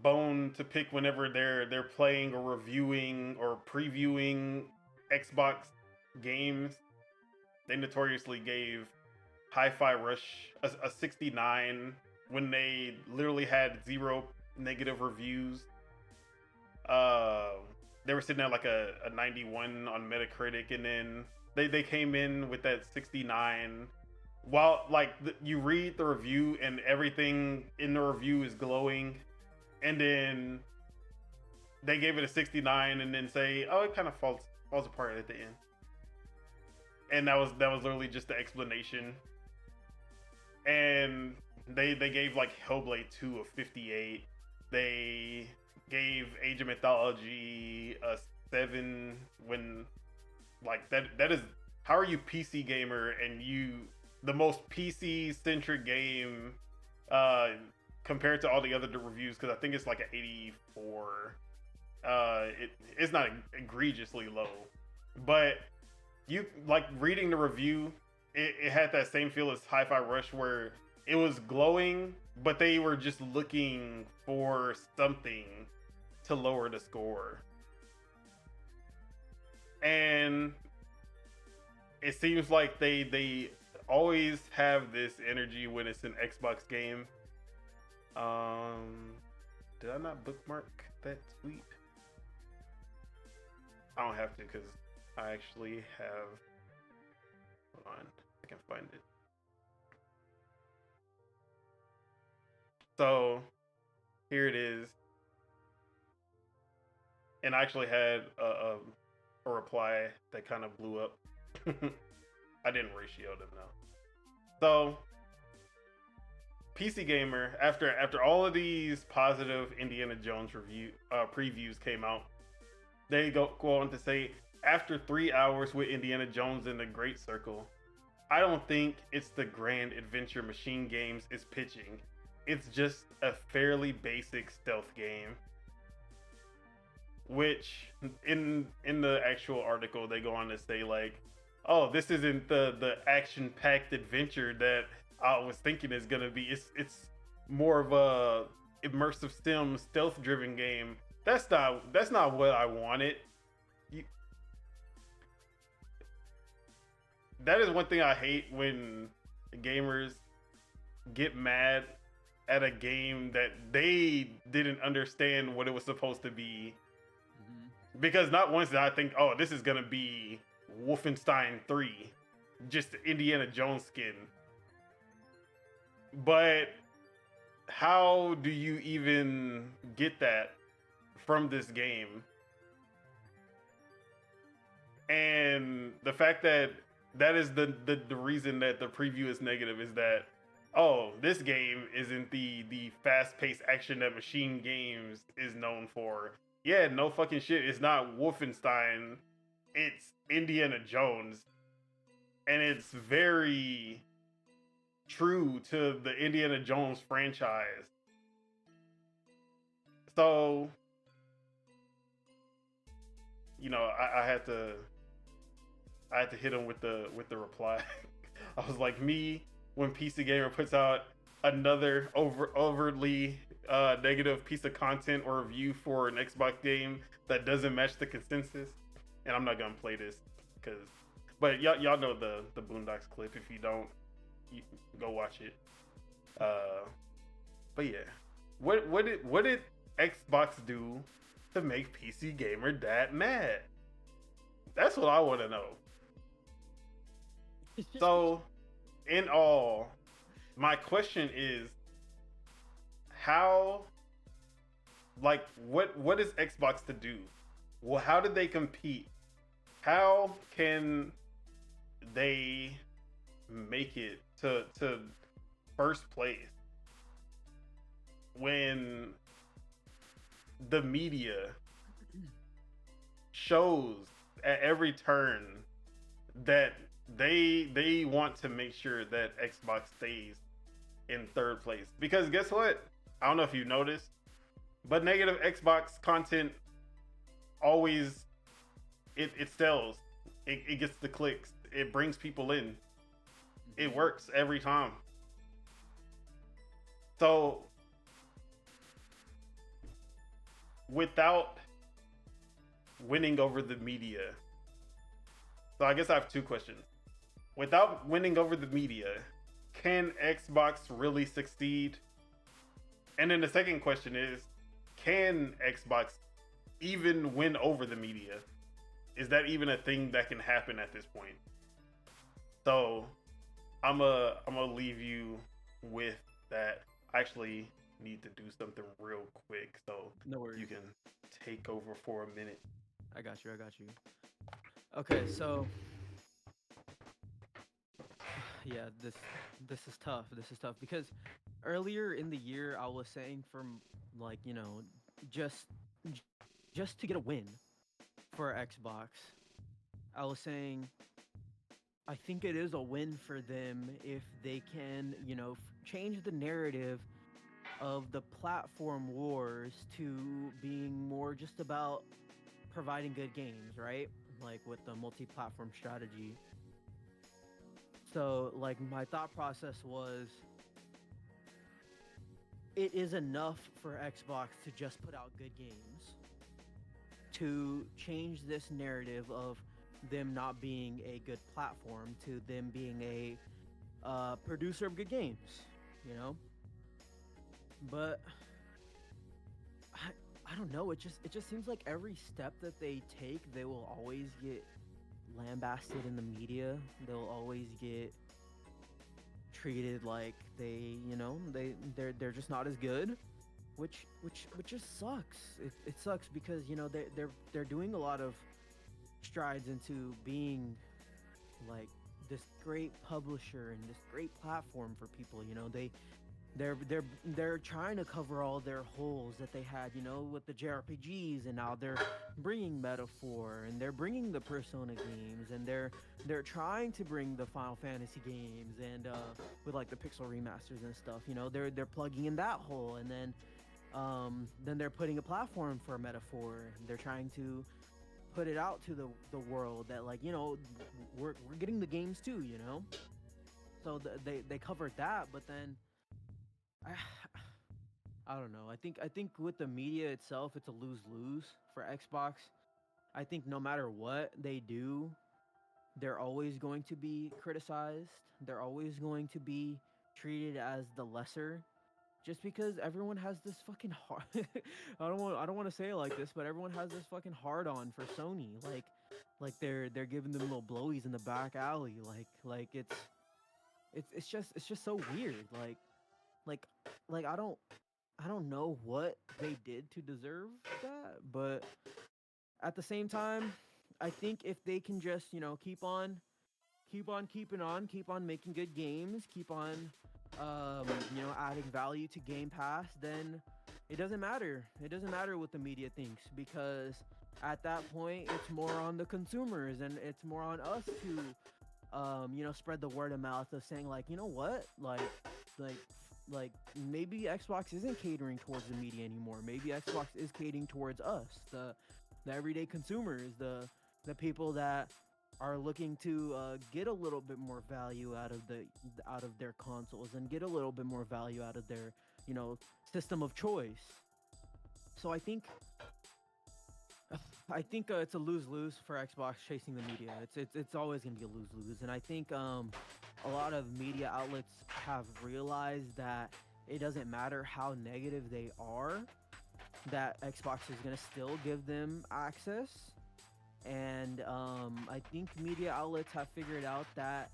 [SPEAKER 1] bone to pick whenever they're playing or reviewing or previewing Xbox games, they notoriously gave Hi-Fi Rush a 69 when they literally had 0 negative reviews. They were sitting at like a 91 on Metacritic, and then they came in with that 69. While like you read the review and everything in the review is glowing, and then they gave it a 69 and then say, oh, it kind of falls apart at the end. And that was literally just the explanation. And they gave like Hellblade 2 a 58. They gave Age of Mythology a 7 when like that is, how are you PC Gamer and you the most PC centric game compared to all the other reviews, because I think it's like an 84. It's not egregiously low, but you like reading the review, it had that same feel as Hi-Fi Rush, where it was glowing, but they were just looking for something to lower the score. And it seems like they always have this energy when it's an Xbox game. Did I not bookmark that tweet? I don't have to because I actually have. Hold on, I can find it. So here it is, and I actually had a reply that kind of blew up. I didn't ratio them though. So PC Gamer, after all of these positive Indiana Jones previews came out, they go on to say, after 3 hours with Indiana Jones in the Great Circle, I don't think it's the grand adventure Machine Games is pitching. It's just a fairly basic stealth game. Which in the actual article they go on to say like, oh, this isn't the action-packed adventure that I was thinking is gonna be. It's more of a immersive sim stealth-driven game. That's not what I wanted. That is one thing I hate when gamers get mad at a game that they didn't understand what it was supposed to be. Mm-hmm. Because not once did I think, oh, this is gonna be Wolfenstein 3, just Indiana Jones skin. But how do you even get that from this game? And the fact that is the reason that the preview is negative is that, oh, this game isn't the fast-paced action that Machine Games is known for. Yeah, no fucking shit. It's not Wolfenstein. It's Indiana Jones. And it's very true to the Indiana Jones franchise. So, you know, I had to hit him with the reply. I was like, me, when PC Gamer puts out another overtly negative piece of content or review for an Xbox game that doesn't match the consensus, and I'm not gonna play this but y'all know the Boondocks clip. If you don't, you go watch it. But yeah, what did Xbox do to make PC Gamer that mad? That's what I want to know. So, in all, my question is, how, like, what is Xbox to do? Well, how did they compete? How can they make it to first place when the media shows at every turn that they want to make sure that Xbox stays in third place? Because guess what? I don't know if you noticed, but negative Xbox content always it sells. It gets the clicks. It brings people in. It works every time. So without winning over the media. So I guess I have two questions. Without winning over the media, can Xbox really succeed? And then the second question is, can Xbox even win over the media? Is that even a thing that can happen at this point? So I'm gonna leave you with that. I actually need to do something real quick, so
[SPEAKER 2] no worries.
[SPEAKER 1] You can take over for a minute.
[SPEAKER 2] I got you. Okay, so yeah, this is tough. This is tough because earlier in the year I was saying, from like, you know, just to get a win for Xbox, I was saying I think it is a win for them if they can, you know, change the narrative of the platform wars to being more just about providing good games, right? Like with the multi-platform strategy. So like my thought process was, it is enough for Xbox to just put out good games, to change this narrative of them not being a good platform to them being a producer of good games, you know. But I don't know. It just seems like every step that they take, they will always get lambasted in the media. They'll always get treated like they're just not as good, which just sucks. It sucks because they're doing a lot of strides into being like this great publisher and this great platform for people. They're trying to cover all their holes that they had, with the JRPGs, and now they're bringing Metaphor, and they're bringing the Persona games, and they're trying to bring the Final Fantasy games, and with like the pixel remasters and stuff. They're plugging in that hole, and then they're putting a platform for Metaphor. They're trying to put it out to the world that, like, we're getting the games too. So they covered that, but then I don't know. I think with the media itself, it's a lose-lose for Xbox. I think no matter what they do, they're always going to be criticized. They're always going to be treated as the lesser, just because everyone has this fucking hard. I don't want to say it like this, but everyone has this fucking hard on for Sony. Like they're giving them little blowies in the back alley. Like it's just so weird. Like I don't know what they did to deserve that, but at the same time, I think if they can just, keep on making good games, keep on adding value to Game Pass, then it doesn't matter. It doesn't matter what the media thinks, because at that point it's more on the consumers, and it's more on us to spread the word of mouth of saying, like, you know what? Like maybe Xbox isn't catering towards the media anymore. Maybe Xbox is catering towards us, the everyday consumers, the people that are looking to get a little bit more value out of their consoles, and get a little bit more value out of their system of choice. So I think it's a lose-lose for Xbox chasing the media. It's always gonna be a lose-lose, and I think a lot of media outlets have realized that it doesn't matter how negative they are, that Xbox is gonna still give them access. And I think media outlets have figured out that,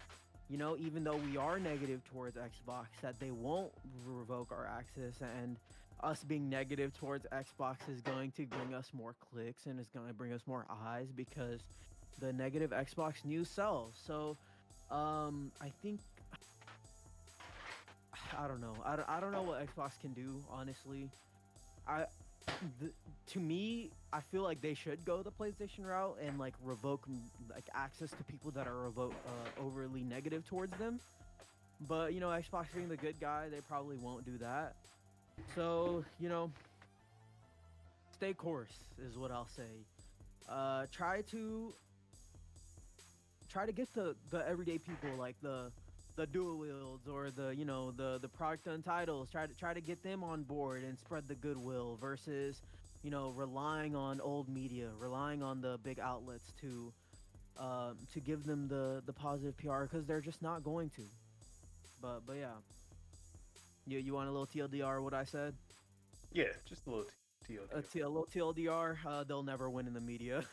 [SPEAKER 2] even though we are negative towards Xbox, that they won't revoke our access, and us being negative towards Xbox is going to bring us more clicks, and it's going to bring us more eyes, because the negative Xbox news sells. So I think, I don't know. I don't know what Xbox can do, honestly. I to me, I feel like they should go the PlayStation route and like revoke like access to people that are overly negative towards them. But Xbox being the good guy, they probably won't do that. So stay course is what I'll say. Try to get the everyday people, like the dual wields, or the product untitles. Try to get them on board and spread the goodwill, versus relying on old media, relying on the big outlets to give them the positive PR, because they're just not going to. But yeah, you want a little TLDR what I said?
[SPEAKER 1] Yeah, just a little TLDR.
[SPEAKER 2] A little TLDR. They'll never win in the media.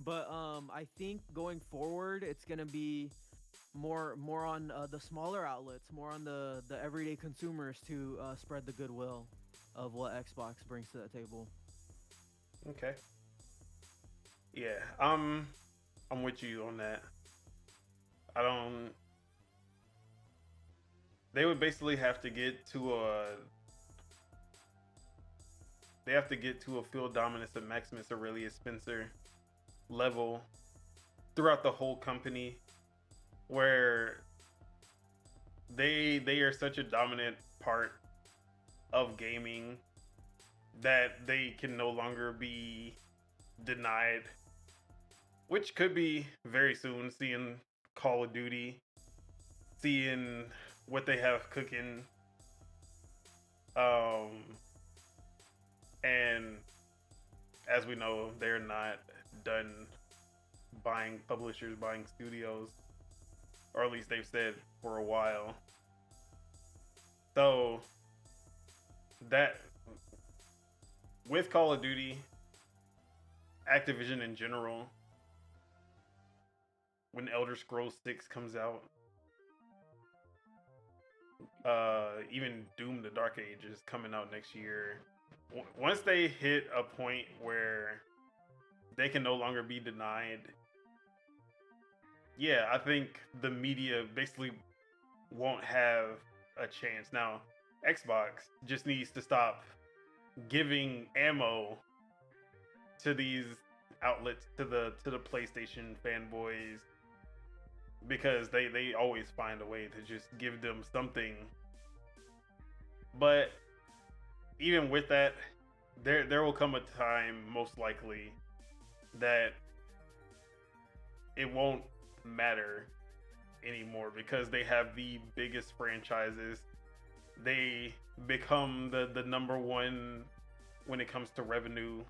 [SPEAKER 2] But I think going forward, it's gonna be more on the smaller outlets, more on the everyday consumers to spread the goodwill of what Xbox brings to the table.
[SPEAKER 1] Okay. Yeah, I'm with you on that. I don't. They would basically have to get to a. They have to get to a Phil Dominus, a Maximus Aurelius Spencer level throughout the whole company, where they are such a dominant part of gaming that they can no longer be denied, which could be very soon, seeing Call of Duty, seeing what they have cooking Um, and as we know, they're not done buying publishers, buying studios, or at least they've said for a while. So that with Call of Duty, Activision in general, when Elder Scrolls 6 comes out, even Doom the Dark Age is coming out next year. Once they hit a point where they can no longer be denied, yeah, I think the media basically won't have a chance. Now, Xbox just needs to stop giving ammo to these outlets, to the PlayStation fanboys, because they always find a way to just give them something. But even with that, there will come a time, most likely, that it won't matter anymore because they have the biggest franchises. They become the number one when it comes to revenue.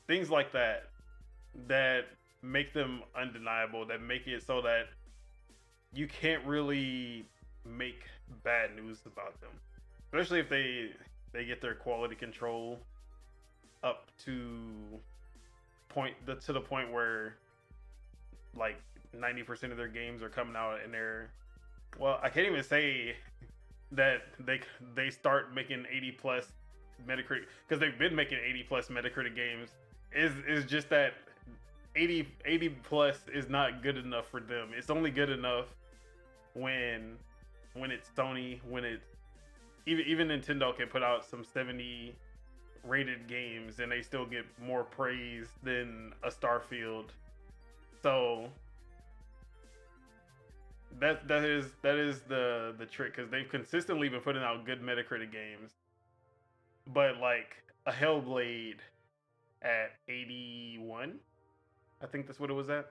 [SPEAKER 1] Things like that make them undeniable, that make it so that you can't really make bad news about them, especially if they get their quality control up to the point where like 90% of their games are coming out and they're, well, I can't even say that they start making 80 plus Metacritic, because they've been making 80 plus Metacritic games. Is just that 80 plus is not good enough for them. It's only good enough when it's Sony, when it's even Nintendo can put out some 70 rated games and they still get more praise than a Starfield. So that is the trick, because they've consistently been putting out good Metacritic games, but like a Hellblade at 81, I think that's what it was at,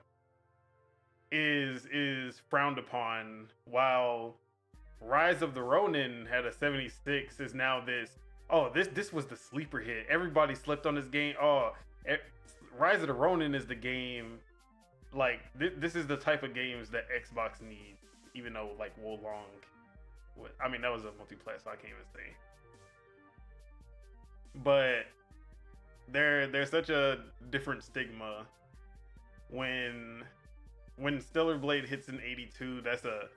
[SPEAKER 1] is frowned upon, while Rise of the Ronin had a 76 is now this, oh, this was the sleeper hit. Everybody slept on this game. Oh, Rise of the Ronin is the game. Like, this is the type of games that Xbox needs, even though, like, Wolong, I mean, that was a multiplayer, so I can't even say. But there's such a different stigma when Stellar Blade hits an 82. That's a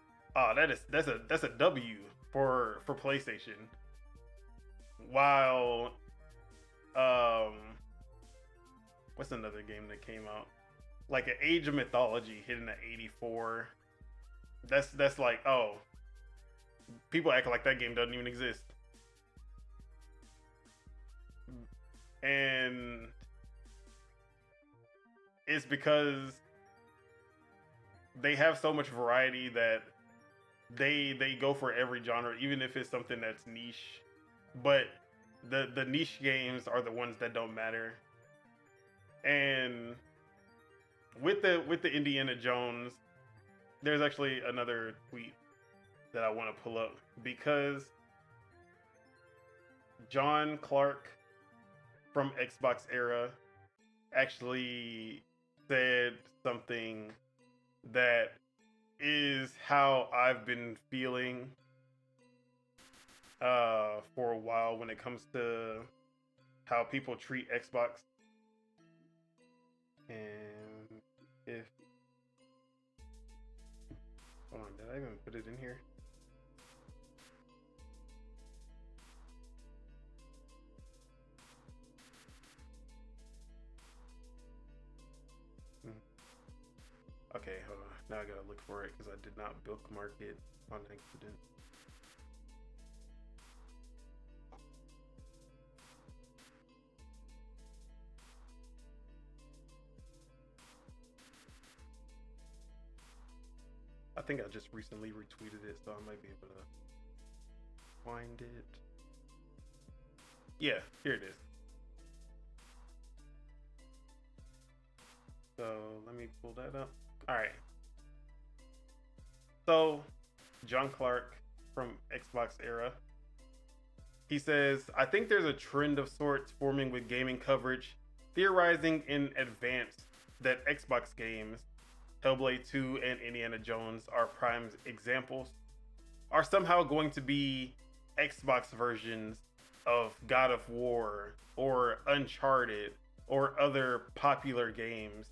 [SPEAKER 1] W for PlayStation. While what's another game that came out? Like an Age of Mythology hitting an 84. That's like, oh, people act like that game doesn't even exist. And it's because they have so much variety that they go for every genre, even if it's something that's niche. But the niche games are the ones that don't matter. And with the Indiana Jones, there's actually another tweet that I want to pull up, because John Clark from Xbox Era actually said something that is how I've been feeling for a while when it comes to how people treat Xbox. And if, hold on, did I even put it in here? Okay, hold on. Now I gotta look for it because I did not bookmark it on accident. I think I just recently retweeted it, so I might be able to find it. Yeah, here it is. So let me pull that up. All right. So John Clark from Xbox Era He says, I think there's a trend of sorts forming with gaming coverage, theorizing in advance that Xbox games, Hellblade 2 and Indiana Jones are prime examples, are somehow going to be Xbox versions of God of War or Uncharted or other popular games,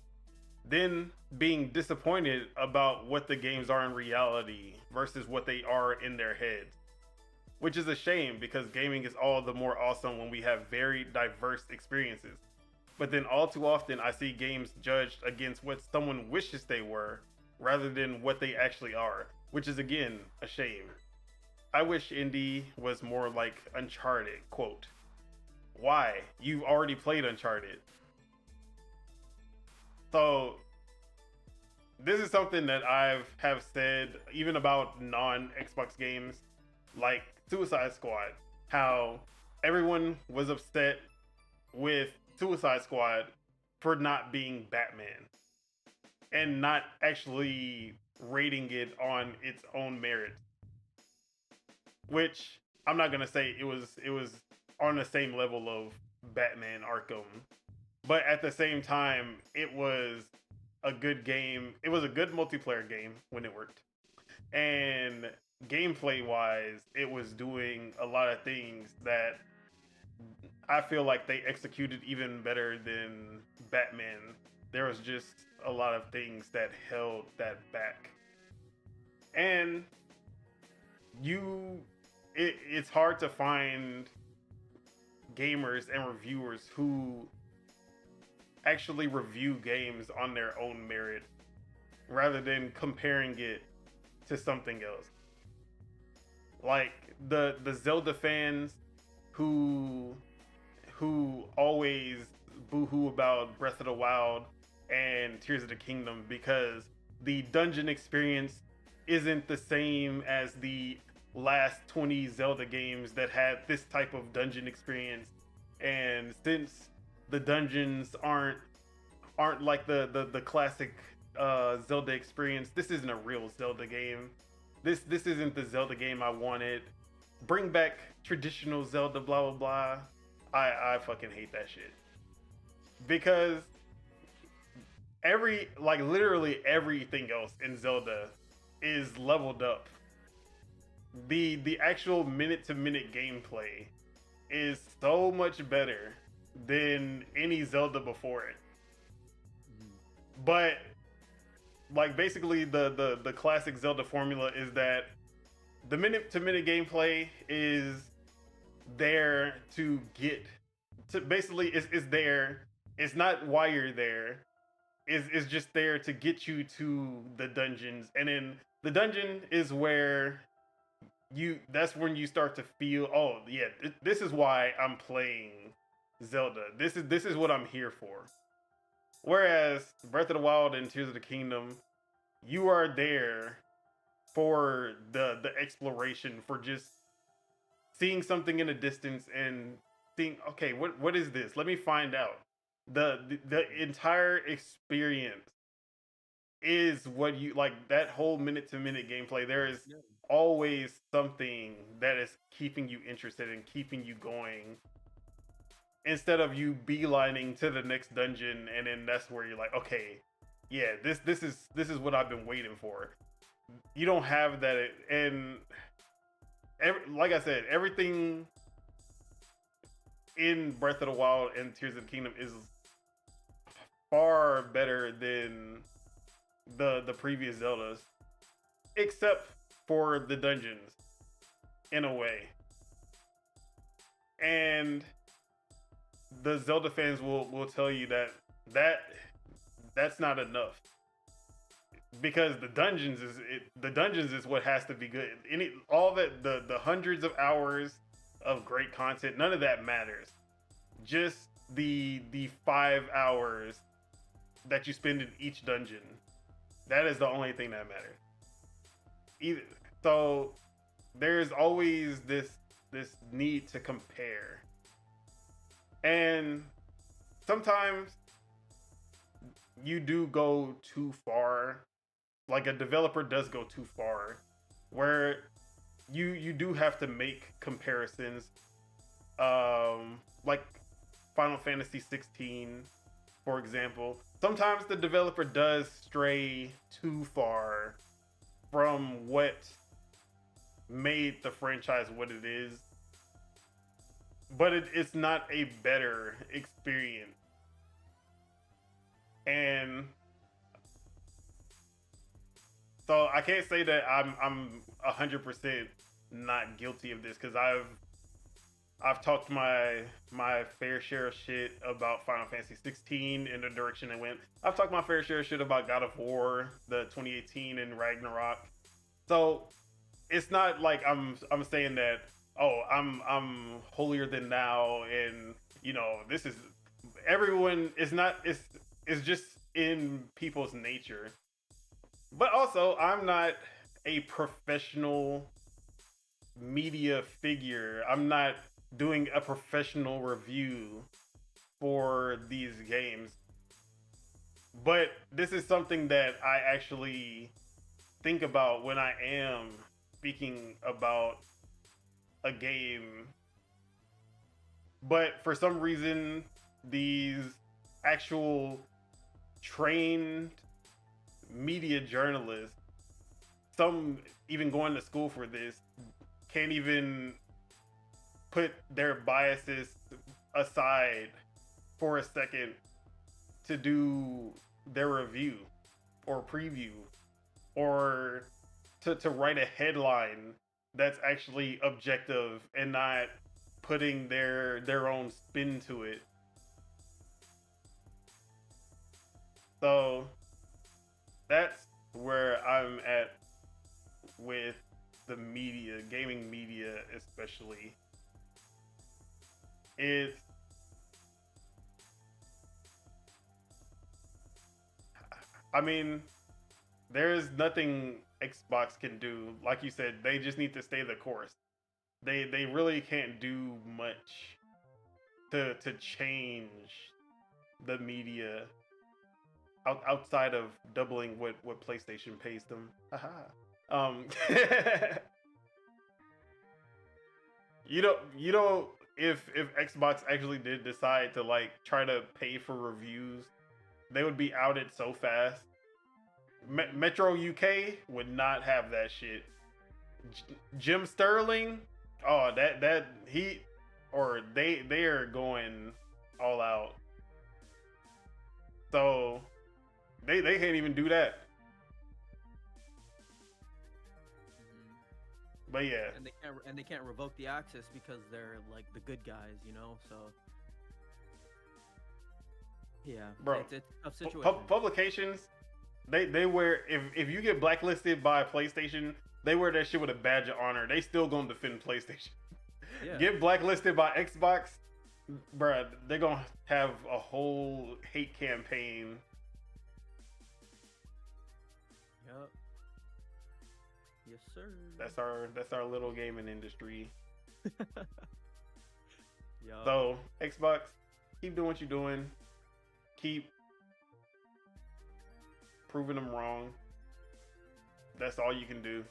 [SPEAKER 1] then being disappointed about what the games are in reality versus what they are in their heads. Which is a shame because gaming is all the more awesome when we have very diverse experiences. But then all too often I see games judged against what someone wishes they were rather than what they actually are, which is again a shame. I wish indie was more like Uncharted, quote. Why? You've already played Uncharted. So this is something that have said even about non-Xbox games like Suicide Squad, how everyone was upset with Suicide Squad for not being Batman and not actually rating it on its own merit. Which I'm not gonna say it was on the same level of Batman Arkham, but at the same time, it was a good game. It was a good multiplayer game when it worked, and gameplay wise, it was doing a lot of things that I feel like they executed even better than Batman. There was just a lot of things that held that back, and it's hard to find gamers and reviewers who actually review games on their own merit rather than comparing it to something else. Like the Zelda fans who always boohoo about Breath of the Wild and Tears of the Kingdom because the dungeon experience isn't the same as the last 20 Zelda games that had this type of dungeon experience. And since the dungeons aren't like the classic Zelda experience, this isn't a real Zelda game. This isn't the Zelda game I wanted. Bring back traditional Zelda, blah blah blah. I fucking hate that shit. Because literally everything else in Zelda is leveled up. The actual minute to minute gameplay is so much better than any Zelda before it. But like basically the classic Zelda formula is that the minute to minute gameplay is there to get to basically is there. It's not why you're there. Is just there to get you to the dungeons, and then the dungeon is where that's when you start to feel, oh yeah, this is why I'm playing Zelda. This is what I'm here for. Whereas Breath of the Wild and Tears of the Kingdom, you are there for the exploration, for just seeing something in the distance and seeing, okay, what is this? Let me find out. The entire experience is what you like. That whole minute to minute gameplay, there is always something that is keeping you interested and keeping you going, instead of you beelining to the next dungeon and then that's where you're like, okay, yeah, this is what I've been waiting for. You don't have that. And like I said, everything in Breath of the Wild and Tears of the Kingdom is far better than the previous Zeldas, except for the dungeons in a way. And the Zelda fans will tell you that's not enough, because the dungeons is what has to be good. All that the hundreds of hours of great content, none of that matters. Just the 5 hours that you spend in each dungeon, that is the only thing that matters. So there's always this need to compare, and sometimes you do go too far. Like a developer does go too far, where you do have to make comparisons like Final Fantasy 16, for example. Sometimes the developer does stray too far from what made the franchise what it is, but it's not a better experience. And so I can't say that I'm 100% not guilty of this, because I've talked my fair share of shit about Final Fantasy 16 in the direction it went. I've talked my fair share of shit about God of War, the 2018 and Ragnarok. So it's not like I'm saying that, oh, I'm holier than thou, and you know, this is everyone is not, it's just in people's nature. But also, I'm not a professional media figure. I'm not doing a professional review for these games. But this is something that I actually think about when I am speaking about a game. But for some reason, these actual trained media journalists, some even going to school for this, can't even put their biases aside for a second to do their review or preview, or to write a headline that's actually objective and not putting their own spin to it. So that's where I'm at with the media, gaming media especially. It's, I mean, there's nothing Xbox can do. Like you said, they just need to stay the course. They really can't do much to change the media outside of doubling what PlayStation pays them. You know, if Xbox actually did decide to like try to pay for reviews, they would be outed so fast. Metro UK would not have that shit. Jim Sterling, oh, that he, or they are going all out. So they can't even do that. But yeah,
[SPEAKER 2] and they can't revoke the access because they're like the good guys, you know. So yeah,
[SPEAKER 1] bro,
[SPEAKER 2] it's a tough situation.
[SPEAKER 1] Publications, they wear, if you get blacklisted by PlayStation, they wear that shit with a badge of honor. They still gonna defend PlayStation. Yeah. Get blacklisted by Xbox, bruh, they're gonna have a whole hate campaign.
[SPEAKER 2] Yep. Yes, sir.
[SPEAKER 1] That's our little gaming industry.
[SPEAKER 2] Yep.
[SPEAKER 1] So Xbox, keep doing what you're doing. Keep proving them wrong. That's all you can do.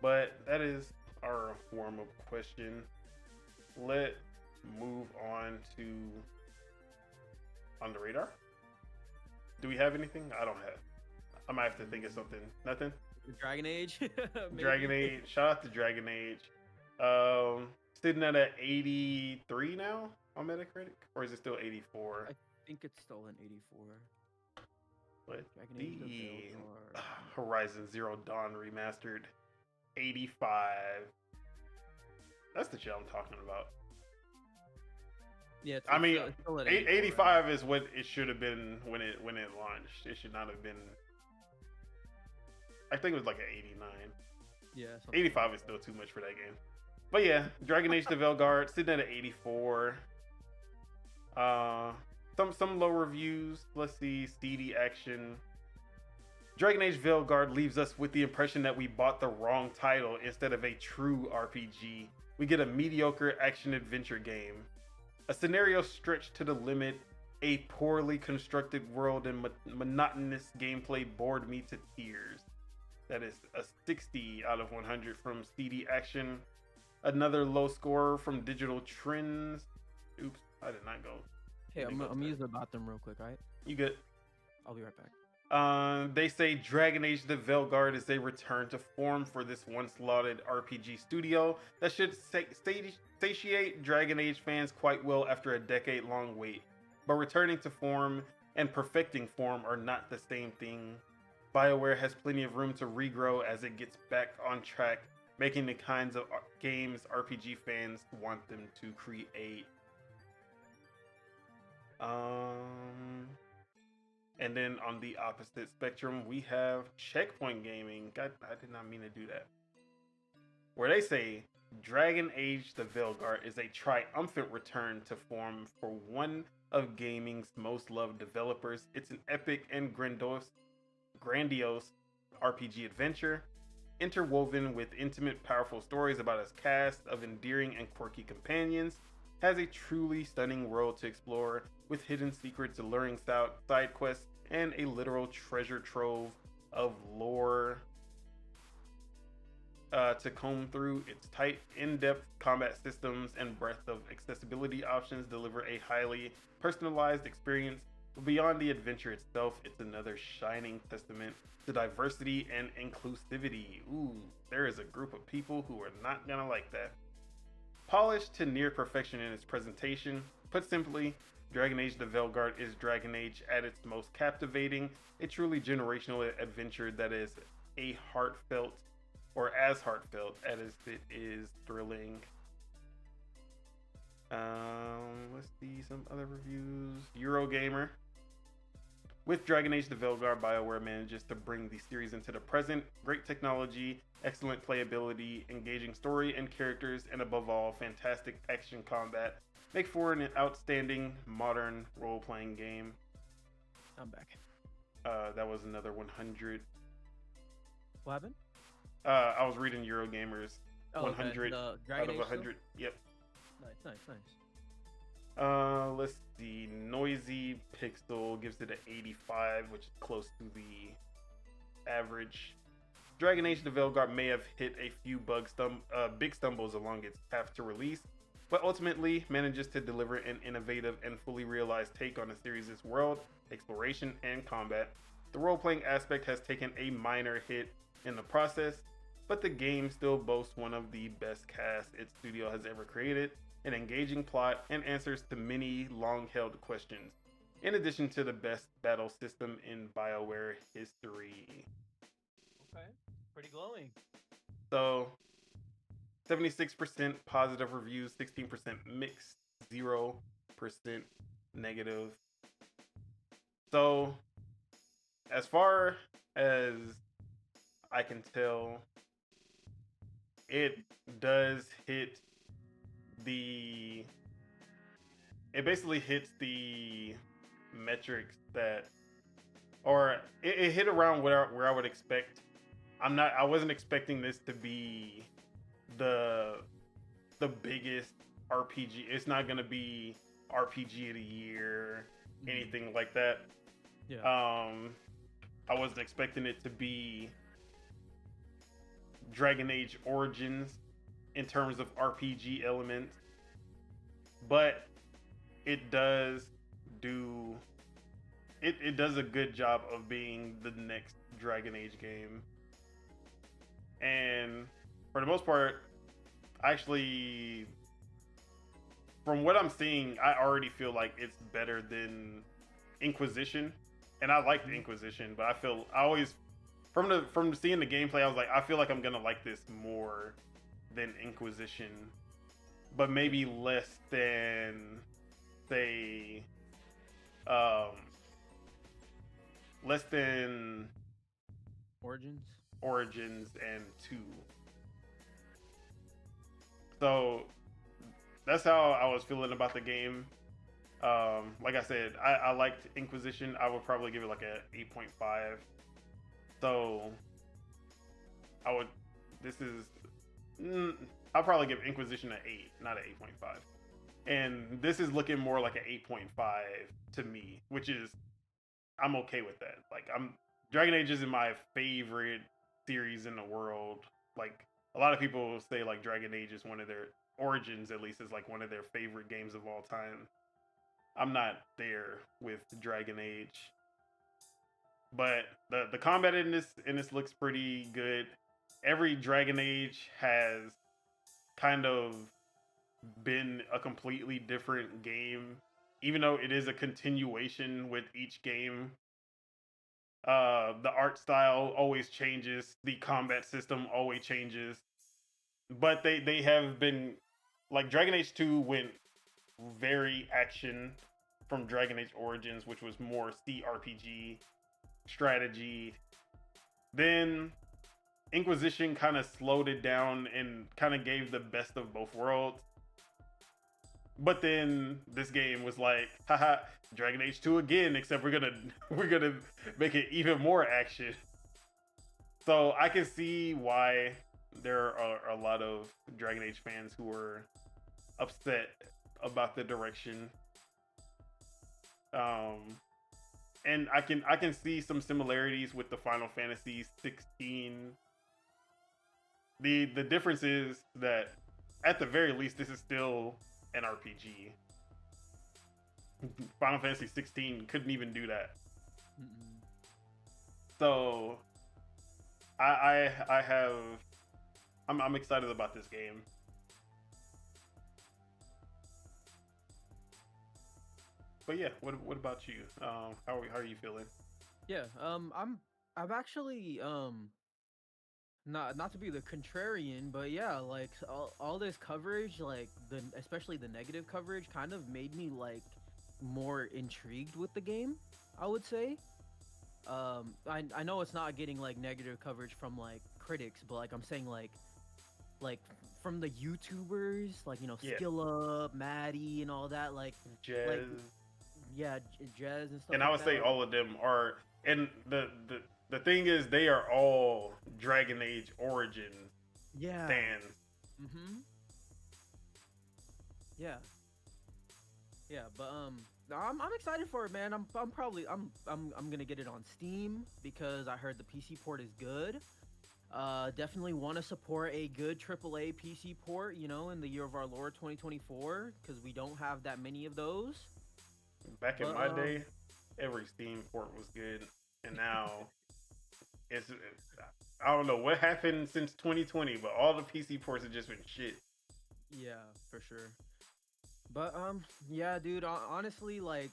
[SPEAKER 1] But that is our warm-up question. Let's move on to On the Radar. Do we have anything? I don't have. I might have to think of something. Nothing?
[SPEAKER 2] Dragon Age?
[SPEAKER 1] Dragon Age. Shout out to Dragon Age. Sitting at an 83 now on Metacritic? Or is it still 84?
[SPEAKER 2] I think it's still an 84.
[SPEAKER 1] But
[SPEAKER 2] Dragon Age
[SPEAKER 1] the Horizon Zero Dawn remastered, 85. That's the shit I'm talking about.
[SPEAKER 2] Yeah,
[SPEAKER 1] I mean, 85 is what it should have been when it launched. It should not have been. I think it was like an 89.
[SPEAKER 2] Yeah,
[SPEAKER 1] 85 is still too much for that game. But yeah, Dragon Age the Veilguard sitting at an 84. Some low reviews. Let's see, Steedy Action. Dragon Age Veilguard leaves us with the impression that we bought the wrong title instead of a true RPG. We get a mediocre action-adventure game. A scenario stretched to the limit, a poorly constructed world, and monotonous gameplay bored me to tears. That is a 60 out of 100 from CD Action. Another low score from Digital Trends. Oops, I did not go.
[SPEAKER 2] Hey, I'm using the bathroom real quick, right?
[SPEAKER 1] You good?
[SPEAKER 2] I'll be right back.
[SPEAKER 1] They say Dragon Age the Veilguard is a return to form for this once lauded RPG studio that should satiate Dragon Age fans quite well after a decade-long wait. But returning to form and perfecting form are not the same thing. BioWare has plenty of room to regrow as it gets back on track, making the kinds of games RPG fans want them to create. And then on the opposite spectrum, we have Checkpoint Gaming. God, I did not mean to do that. Where they say Dragon Age the Veilguard is a triumphant return to form for one of gaming's most loved developers. It's an epic and grandiose RPG adventure, interwoven with intimate, powerful stories about its cast of endearing and quirky companions. Has a truly stunning world to explore, with hidden secrets, alluring side quests, and a literal treasure trove of lore to comb through. Its tight, in-depth combat systems and breadth of accessibility options deliver a highly personalized experience. But beyond the adventure itself, it's another shining testament to diversity and inclusivity. Ooh, there is a group of people who are not gonna like that. Polished to near perfection in its presentation, put simply, Dragon Age the Veilguard is Dragon Age at its most captivating, a truly generational adventure that is as heartfelt as it is thrilling. Let's see some other reviews. Eurogamer. With Dragon Age the Veilguard, BioWare manages to bring the series into the present. Great technology, excellent playability, engaging story and characters, and above all, fantastic action combat make for an outstanding modern role-playing game.
[SPEAKER 2] I'm back.
[SPEAKER 1] That was another 100.
[SPEAKER 2] What happened?
[SPEAKER 1] I was reading Eurogamer's 100
[SPEAKER 2] out
[SPEAKER 1] of 100. Yep.
[SPEAKER 2] Nice.
[SPEAKER 1] Let's see. Noisy Pixel gives it an 85, which is close to the average. Dragon Age the Veilguard may have hit a few big stumbles along its path to release, but ultimately manages to deliver an innovative and fully realized take on the series' world, exploration, and combat. The role-playing aspect has taken a minor hit in the process, but the game still boasts one of the best casts its studio has ever created, an engaging plot, and answers to many long-held questions, in addition to the best battle system in BioWare history.
[SPEAKER 2] Okay, pretty glowing.
[SPEAKER 1] So, 76% positive reviews, 16% mixed, 0% negative. So, as far as I can tell, it does hit it basically hits the metrics that, or it hit around where I would expect. I wasn't expecting this to be the biggest RPG. It's not gonna be RPG of the year, anything like that.
[SPEAKER 2] Yeah.
[SPEAKER 1] I wasn't expecting it to be Dragon Age Origins in terms of RPG elements, but it does a good job of being the next Dragon Age game. And for the most part, actually, from what I'm seeing, I already feel like it's better than Inquisition, and I like the Inquisition, but I always from seeing the gameplay, I was like, I feel like I'm gonna like this more than Inquisition, but maybe less than, say, less than Origins and 2. So that's how I was feeling about the game. Like I said, I liked Inquisition. I would probably give it like a 8.5. So I'll probably give Inquisition an 8, not an 8.5. And this is looking more like an 8.5 to me, which is, I'm okay with that. Like, Dragon Age isn't my favorite series in the world. Like a lot of people say like Dragon Age is one of their Origins, at least, is like one of their favorite games of all time. I'm not there with Dragon Age, but the combat in this looks pretty good. Every Dragon Age has kind of been a completely different game, even though it is a continuation with each game. The art style always changes, the combat system always changes, but they have been like Dragon Age 2 went very action from Dragon Age Origins, which was more CRPG strategy. Then Inquisition kind of slowed it down and kind of gave the best of both worlds. But then this game was like, haha, Dragon Age 2 again, except we're gonna make it even more action. So I can see why there are a lot of Dragon Age fans who are upset about the direction. And I can see some similarities with the Final Fantasy 16. The difference is that at the very least this is still an RPG. Final Fantasy 16 couldn't even do that. Mm-mm. So I'm excited about this game. But yeah, what about you? How are you feeling?
[SPEAKER 2] Yeah, I'm actually not to be the contrarian, but yeah, like all this coverage, like especially the negative coverage, kind of made me like more intrigued with the game, I would say. I know it's not getting like negative coverage from like critics, but like I'm saying like from the YouTubers, like, you know,
[SPEAKER 1] Yeah.
[SPEAKER 2] Skill Up, Maddie, and all that, like
[SPEAKER 1] Jez.
[SPEAKER 2] like, yeah, Jez and stuff.
[SPEAKER 1] And
[SPEAKER 2] like
[SPEAKER 1] I would
[SPEAKER 2] that.
[SPEAKER 1] say all of them are, and the thing is, they are all Dragon Age Origin fans.
[SPEAKER 2] Mm-hmm. Yeah. Yeah, but I'm excited for it, man. I'm gonna get it on Steam because I heard the PC port is good. Definitely want to support a good AAA PC port, you know, in the year of our Lord 2024, because we don't have that many of those.
[SPEAKER 1] Back in my day, every Steam port was good, and now it's I don't know what happened since 2020, but all the PC ports have just been shit.
[SPEAKER 2] Yeah, for sure. But yeah, dude. Honestly, like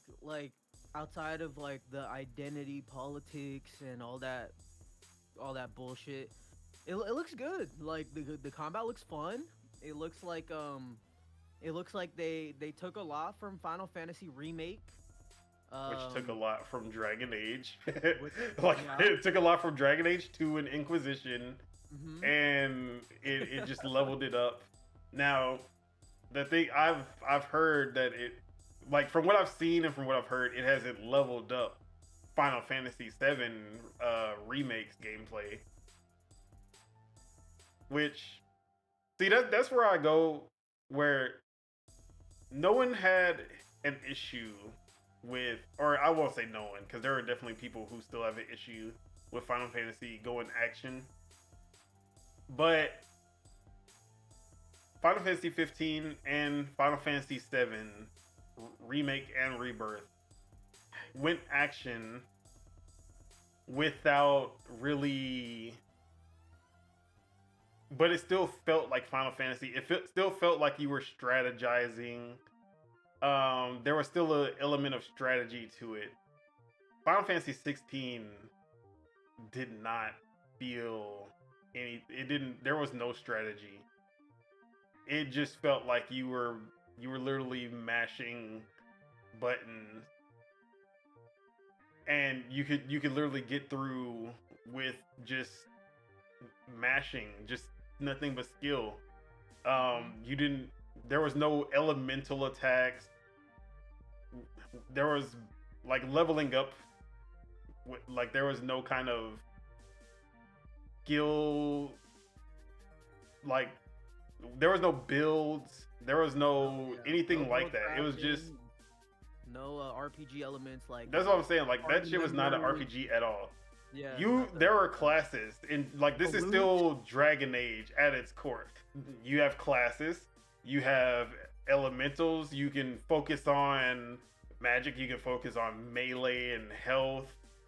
[SPEAKER 2] outside of like the identity politics and all that bullshit, it looks good. Like the combat looks fun. It looks like they took a lot from Final Fantasy Remake.
[SPEAKER 1] Which took a lot from Dragon Age. It took a lot from Dragon Age 2 and Inquisition, and it just leveled it up. Now, the thing I've heard that it, like, from what I've seen and from what I've heard, it hasn't leveled up Final Fantasy 7 Remake's gameplay. Which, see, that's where I go, where no one had an issue with, or I won't say no one, because there are definitely people who still have an issue with Final Fantasy going action. But Final Fantasy 15 and Final Fantasy 7 Remake and Rebirth went action without really, but it still felt like Final Fantasy. It still felt like you were strategizing. There was still an element of strategy to it. Final Fantasy 16 did not feel any. It didn't. There was no strategy. It just felt like you were literally mashing buttons, and you could literally get through with just mashing, just nothing but skill. You didn't. There was no elemental attacks. There was like leveling up. Like there was no kind of skill. Like there was no builds. There was no anything like that. It was just
[SPEAKER 2] no RPG elements. Like
[SPEAKER 1] that's what I'm saying. Like that shit was not an RPG at all.
[SPEAKER 2] Yeah,
[SPEAKER 1] There are classes, and like this is
[SPEAKER 2] Elite.
[SPEAKER 1] still Dragon Age at its core. You have classes, you have elementals. You can focus on magic. You can focus on melee and health.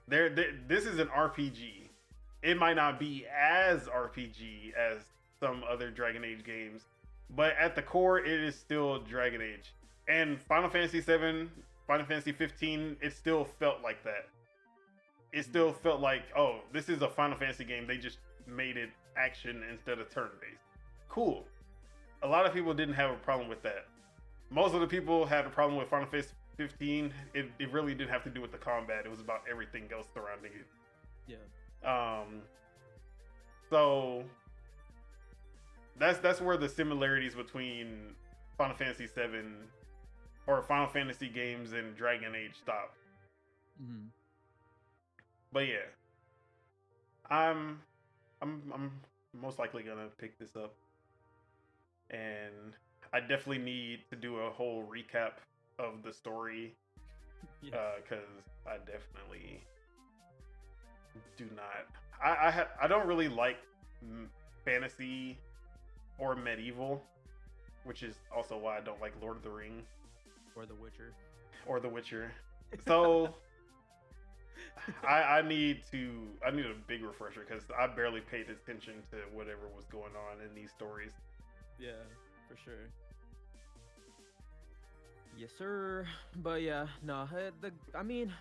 [SPEAKER 1] This is an RPG. It might not be as RPG as some other Dragon Age games, but at the core, it is still Dragon Age. And Final Fantasy 7, Final Fantasy 15, it still felt like that. It still felt like, oh, this is a Final Fantasy game. They just made it action instead of turn-based. Cool. A lot of people didn't have a problem with that. Most of the people had a problem with Final Fantasy 15. It really didn't have to do with the combat. It was about everything else surrounding it.
[SPEAKER 2] Yeah.
[SPEAKER 1] So that's where the similarities between Final Fantasy 7 or Final Fantasy games and Dragon Age stop.
[SPEAKER 2] Mm-hmm.
[SPEAKER 1] But yeah, I'm most likely gonna pick this up, and I definitely need to do a whole recap of the story, because I definitely do not. I don't really like fantasy or medieval, which is also why I don't like Lord of the Rings
[SPEAKER 2] or The Witcher.
[SPEAKER 1] So. I need a big refresher because I barely paid attention to whatever was going on in these stories.
[SPEAKER 2] Yeah, for sure. Yes, sir. But yeah, no. I mean,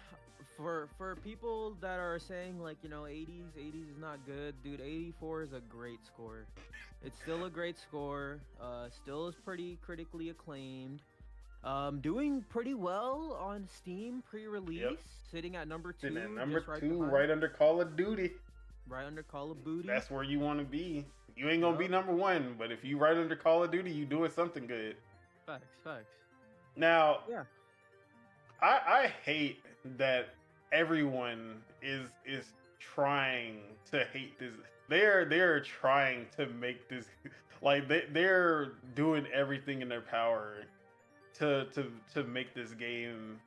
[SPEAKER 2] for people that are saying like 80s is not good, dude. 84 is a great score. It's still a great score. Still is pretty critically acclaimed. Doing pretty well on Steam pre-release, sitting at number 2.
[SPEAKER 1] Sitting at number 2, right under Call of Duty.
[SPEAKER 2] Right under Call of Duty.
[SPEAKER 1] That's where you want to be. You ain't gonna be number 1, but if you right under Call of Duty, you doing something good.
[SPEAKER 2] Facts.
[SPEAKER 1] Now,
[SPEAKER 2] yeah,
[SPEAKER 1] I hate that everyone is trying to hate this. They're trying to make this like they're doing everything in their power to make this game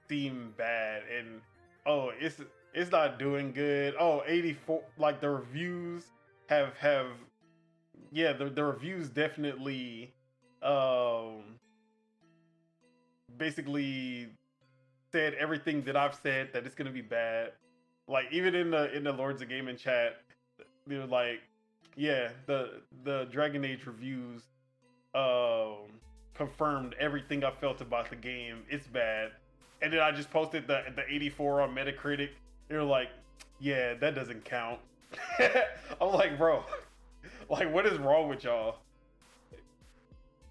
[SPEAKER 1] seem bad, and it's not doing good. 84, like the reviews have the reviews definitely basically said everything that I've said, that it's gonna be bad. Like even in the Lords of Gaming chat, they were like, yeah, the Dragon Age reviews confirmed everything I felt about the game. It's bad. And then I just posted the 84 on Metacritic. They were like, yeah, that doesn't count. I'm like, bro, like what is wrong with y'all?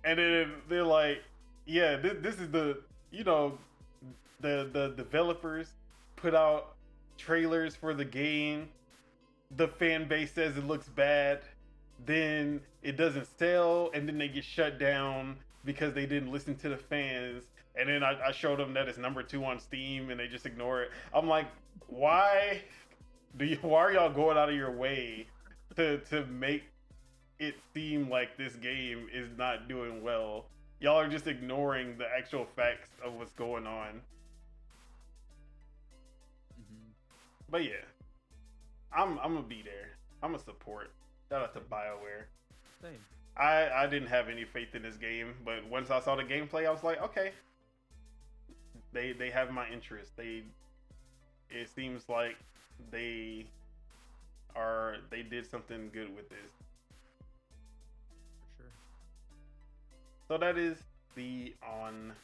[SPEAKER 1] And then they're like, yeah, this is the developers put out trailers for the game. The fan base says it looks bad. Then it doesn't sell, and then they get shut down because they didn't listen to the fans. And then I showed them that it's number 2 on Steam, and they just ignore it. I'm like, why are y'all going out of your way to make it seem like this game is not doing well? Y'all are just ignoring the actual facts of what's going on.
[SPEAKER 2] Mm-hmm.
[SPEAKER 1] But yeah, I'm gonna be there. I'm gonna support. Shout out to BioWare.
[SPEAKER 2] Same.
[SPEAKER 1] I didn't have any faith in this game, but once I saw the gameplay, I was like, okay, they have my interest. It seems like they did something good with this.
[SPEAKER 2] For sure.
[SPEAKER 1] So that is the On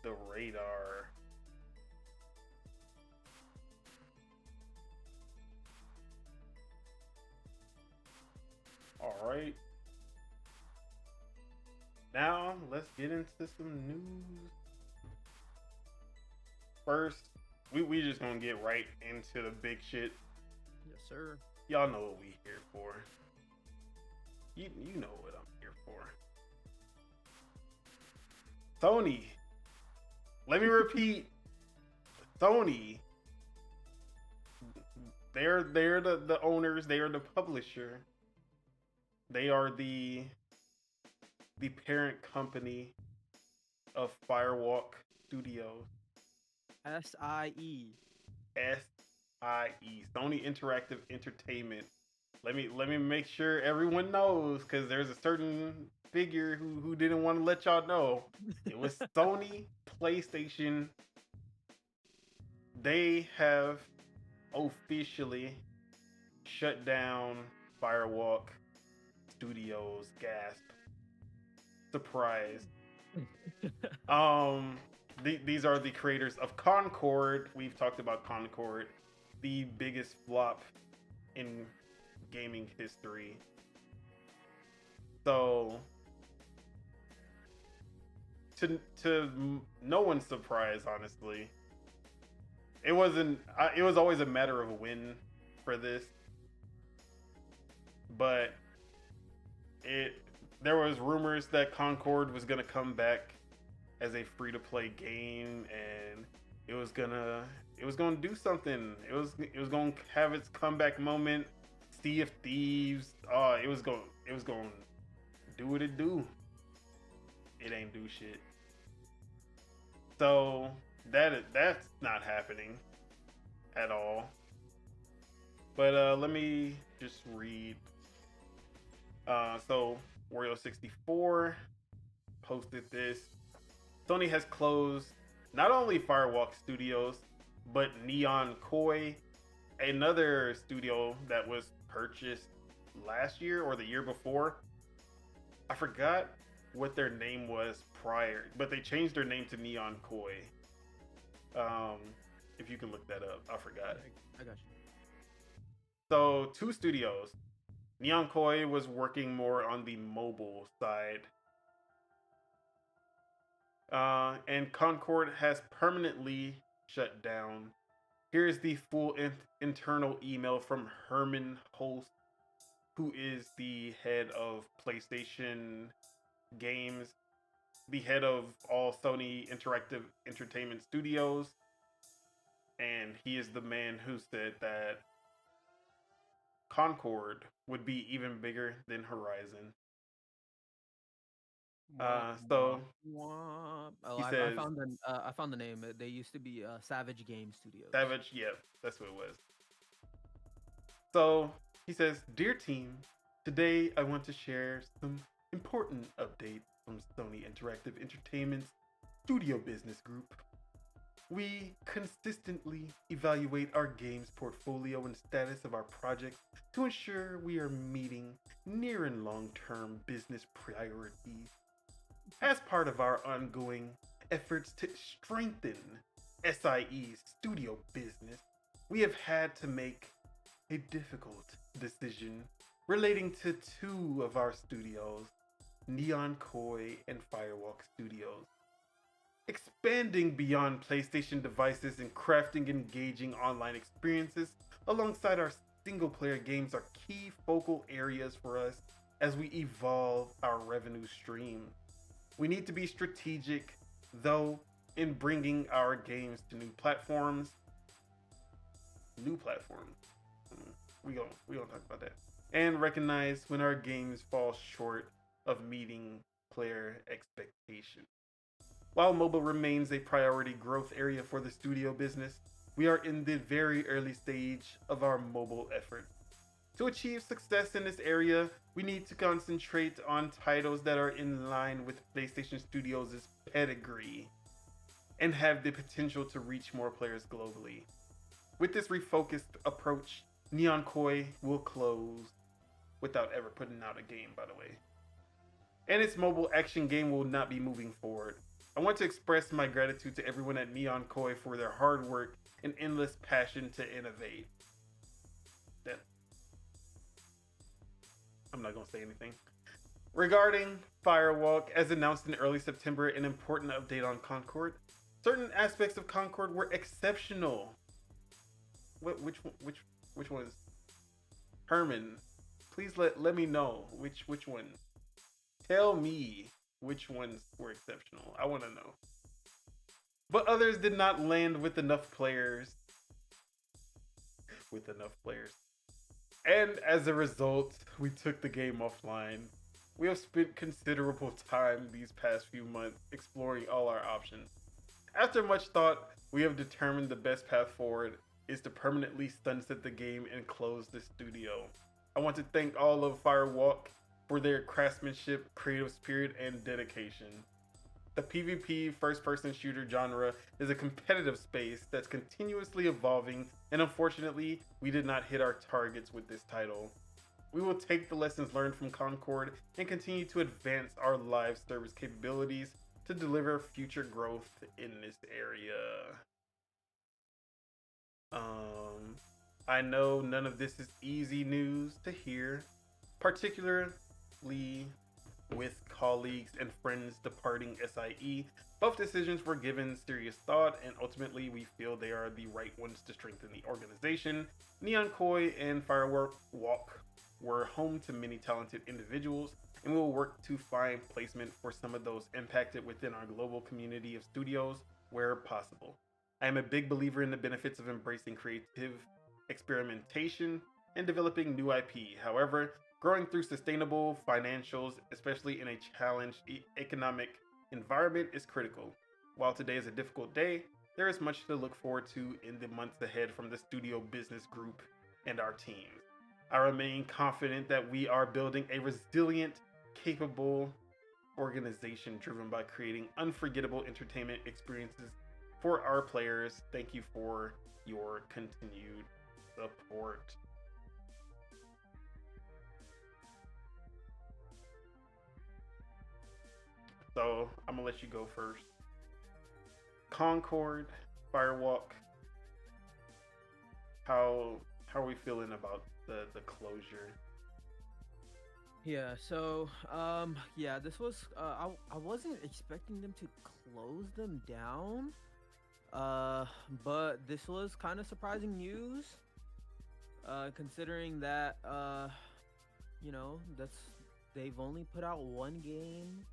[SPEAKER 1] the Radar. All right. Now, let's get into some news. First, we just gonna get right into the big shit.
[SPEAKER 2] Yes, sir.
[SPEAKER 1] Y'all know what we here for. You know what I'm here for. Sony. Let me repeat. Sony. They're the owners. They are the publisher. They are the parent company of Firewalk Studios.
[SPEAKER 2] SIE.
[SPEAKER 1] i.e. Sony Interactive Entertainment. Let me make sure everyone knows, because there's a certain figure who didn't want to let y'all know. It was Sony PlayStation. They have officially shut down Firewalk Studios. Gasp. Surprise. These are the creators of Concord. We've talked about Concord, the biggest flop in gaming history. So, to no one's surprise, honestly, it wasn't. It was always a matter of a win for this, but there was rumors that Concord was gonna come back as a free-to-play game, and it was gonna do something. It was gonna have its comeback moment. Sea of Thieves. Oh, it was going do what it do. It ain't do shit. So that's not happening at all. But let me just read. So Wario64 posted this. Sony has closed not only Firewalk Studios, but Neon Koi, another studio that was purchased last year or the year before. I forgot what their name was prior, but they changed their name to Neon Koi. If you can look that up, I forgot.
[SPEAKER 2] I got you.
[SPEAKER 1] So 2 studios. Neon Koi was working more on the mobile side. And Concord has permanently shut down. Here's the full internal email from Herman Holst, who is the head of PlayStation Games, the head of all Sony Interactive Entertainment Studios, and he is the man who said that Concord would be even bigger than Horizon. So he says,
[SPEAKER 2] I found the name. They used to be Savage Game Studios.
[SPEAKER 1] Savage, yep, that's what it was. So he says, "Dear team, today I want to share some important updates from Sony Interactive Entertainment's Studio Business Group. We consistently evaluate our games portfolio and status of our projects to ensure we are meeting near and long-term business priorities. As part of our ongoing efforts to strengthen SIE's studio business, we have had to make a difficult decision relating to 2 of our studios, Neon Koi and Firewalk Studios. Expanding beyond PlayStation devices and crafting engaging online experiences alongside our single-player games are key focal areas for us as we evolve our revenue stream. We need to be strategic, though, in bringing our games to new platforms. We gonna talk about that. And recognize when our games fall short of meeting player expectations. While mobile remains a priority growth area for the studio business, we are in the very early stage of our mobile effort. To achieve success in this area, we need to concentrate on titles that are in line with PlayStation Studios' pedigree and have the potential to reach more players globally. With this refocused approach, Neon Koi will close without ever putting out a game, by the way. And its mobile action game will not be moving forward. I want to express my gratitude to everyone at Neon Koi for their hard work and endless passion to innovate." Then I'm not going to say anything. Regarding Firewalk, as announced in early September, an important update on Concord. Certain aspects of Concord were exceptional. Which ones? Herman, please let me know which one. Tell me which ones were exceptional. I want to know. But others did not land with enough players. And as a result, we took the game offline. We have spent considerable time these past few months exploring all our options. After much thought, we have determined the best path forward is to permanently sunset the game and close the studio. I want to thank all of Firewalk for their craftsmanship, creative spirit, and dedication. The PvP first-person shooter genre is a competitive space that's continuously evolving, and unfortunately, we did not hit our targets with this title. We will take the lessons learned from Concord and continue to advance our live service capabilities to deliver future growth in this area. I know none of this is easy news to hear, particularly with colleagues and friends departing SIE. Both decisions were given serious thought, and ultimately we feel they are the right ones to strengthen the organization. Neon Koi and Firework Walk were home to many talented individuals, and we will work to find placement for some of those impacted within our global community of studios where possible. I am a big believer in the benefits of embracing creative experimentation and developing new IP. However, growing through sustainable financials, especially in a challenged economic environment, is critical. While today is a difficult day, there is much to look forward to in the months ahead from the studio business group and our teams. I remain confident that we are building a resilient, capable organization driven by creating unforgettable entertainment experiences for our players. Thank you for your continued support. So I'm gonna let you go first. Concord, Firewalk. How are we feeling about the closure?
[SPEAKER 2] Yeah, so yeah, this was I wasn't expecting them to close them down. But this was kind of surprising news. Considering that they've only put out one game,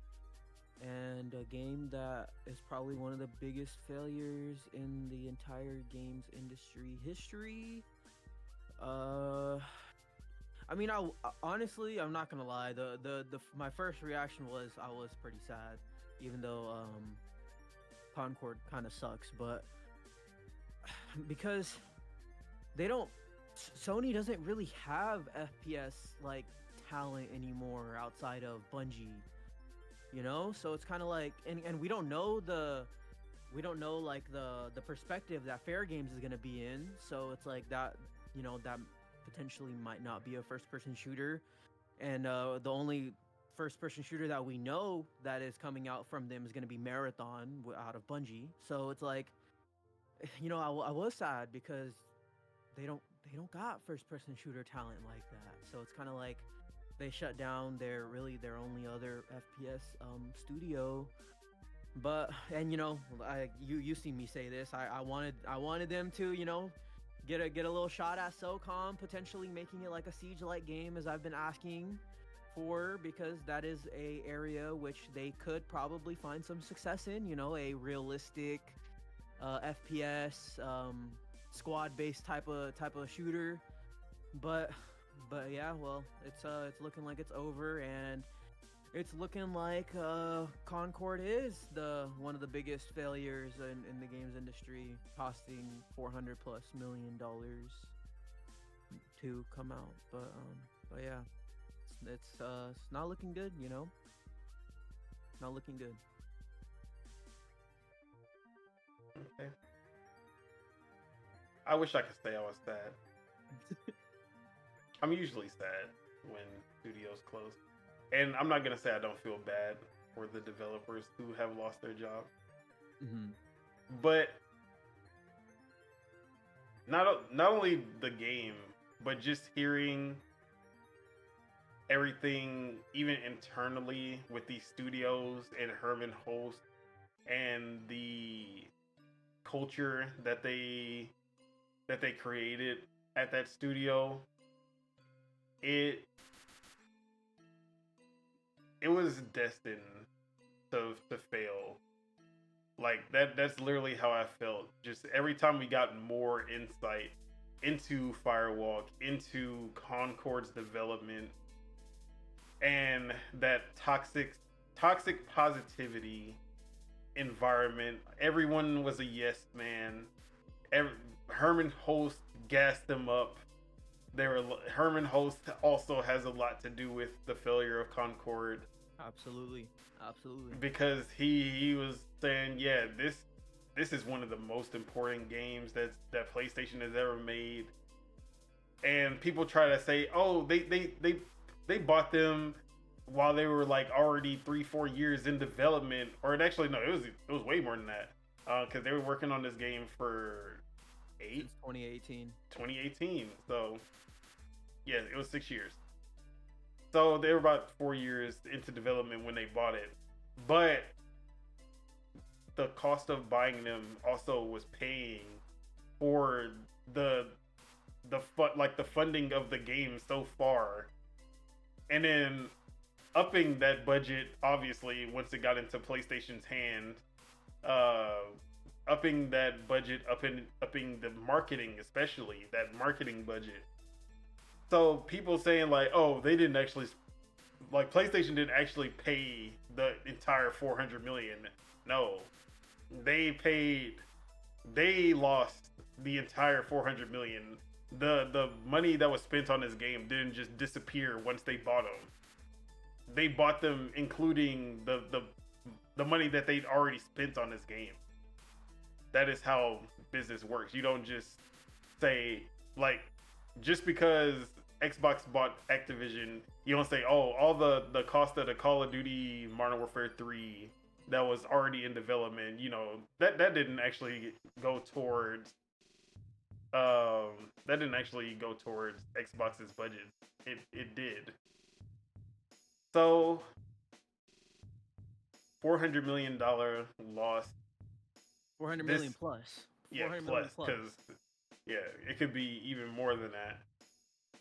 [SPEAKER 2] and a game that is probably one of the biggest failures in the entire games industry history. I mean, I honestly, I'm not gonna lie. My first reaction was I was pretty sad, even though Concord kind of sucks, but because Sony doesn't really have FPS like talent anymore outside of Bungie, so it's kind of like, and we don't know like the perspective that Fair Games is going to be in, so it's like that that potentially might not be a first-person shooter, and the only first-person shooter that we know that is coming out from them is going to be Marathon out of Bungie. So it's like, I was sad because they don't got first-person shooter talent like that. So it's kind of like they shut down their only other FPS studio. But you see me say this. I wanted them to get a little shot at SOCOM, potentially making it like a Siege-like game, as I've been asking for, because that is a area which they could probably find some success in. A realistic FPS squad-based type of shooter. But yeah, well, it's looking like it's over, and it's looking like Concord is one of the biggest failures in the games industry, costing $400+ million to come out. But yeah, it's not looking good, not looking good.
[SPEAKER 1] Okay. I wish I could say I was sad. I'm usually sad when studios close. And I'm not going to say I don't feel bad for the developers who have lost their job.
[SPEAKER 2] Mm-hmm.
[SPEAKER 1] But not only the game, but just hearing everything, even internally with these studios and Herman Holst and the culture that they created at that studio, it was destined to fail. Like that's literally how I felt. Just every time we got more insight into Firewalk, into Concord's development, and that toxic positivity environment. Everyone was a yes man. Herman Host gassed them up. Herman Host also has a lot to do with the failure of Concord.
[SPEAKER 2] Absolutely.
[SPEAKER 1] Because he was saying, yeah, this is one of the most important games that PlayStation has ever made. And people try to say, oh, they bought them while they were like already 3-4 years in development, or it was way more than that, because they were working on this game for
[SPEAKER 2] Since 2018.
[SPEAKER 1] 2018. So yeah, it was 6 years. So they were about 4 years into development when they bought it, but the cost of buying them also was paying for the funding of the game so far, and then upping that budget, obviously, once it got into PlayStation's hand, upping that budget, upping the marketing, especially that marketing budget. So people saying like, oh, they didn't actually, like, PlayStation didn't actually pay the entire 400 million. No, they lost the entire 400 million. The money that was spent on this game didn't just disappear once they bought them. They bought them including the money that they'd already spent on this game. That is how business works. You don't just say, like, just because Xbox bought Activision, you don't say, oh, all the cost of the Call of Duty Modern Warfare 3 that was already in development, you know, that didn't actually go towards Xbox's budget. It did. So $400 million loss.
[SPEAKER 2] 400 million plus.
[SPEAKER 1] Yeah, plus, because yeah, it could be even more than that.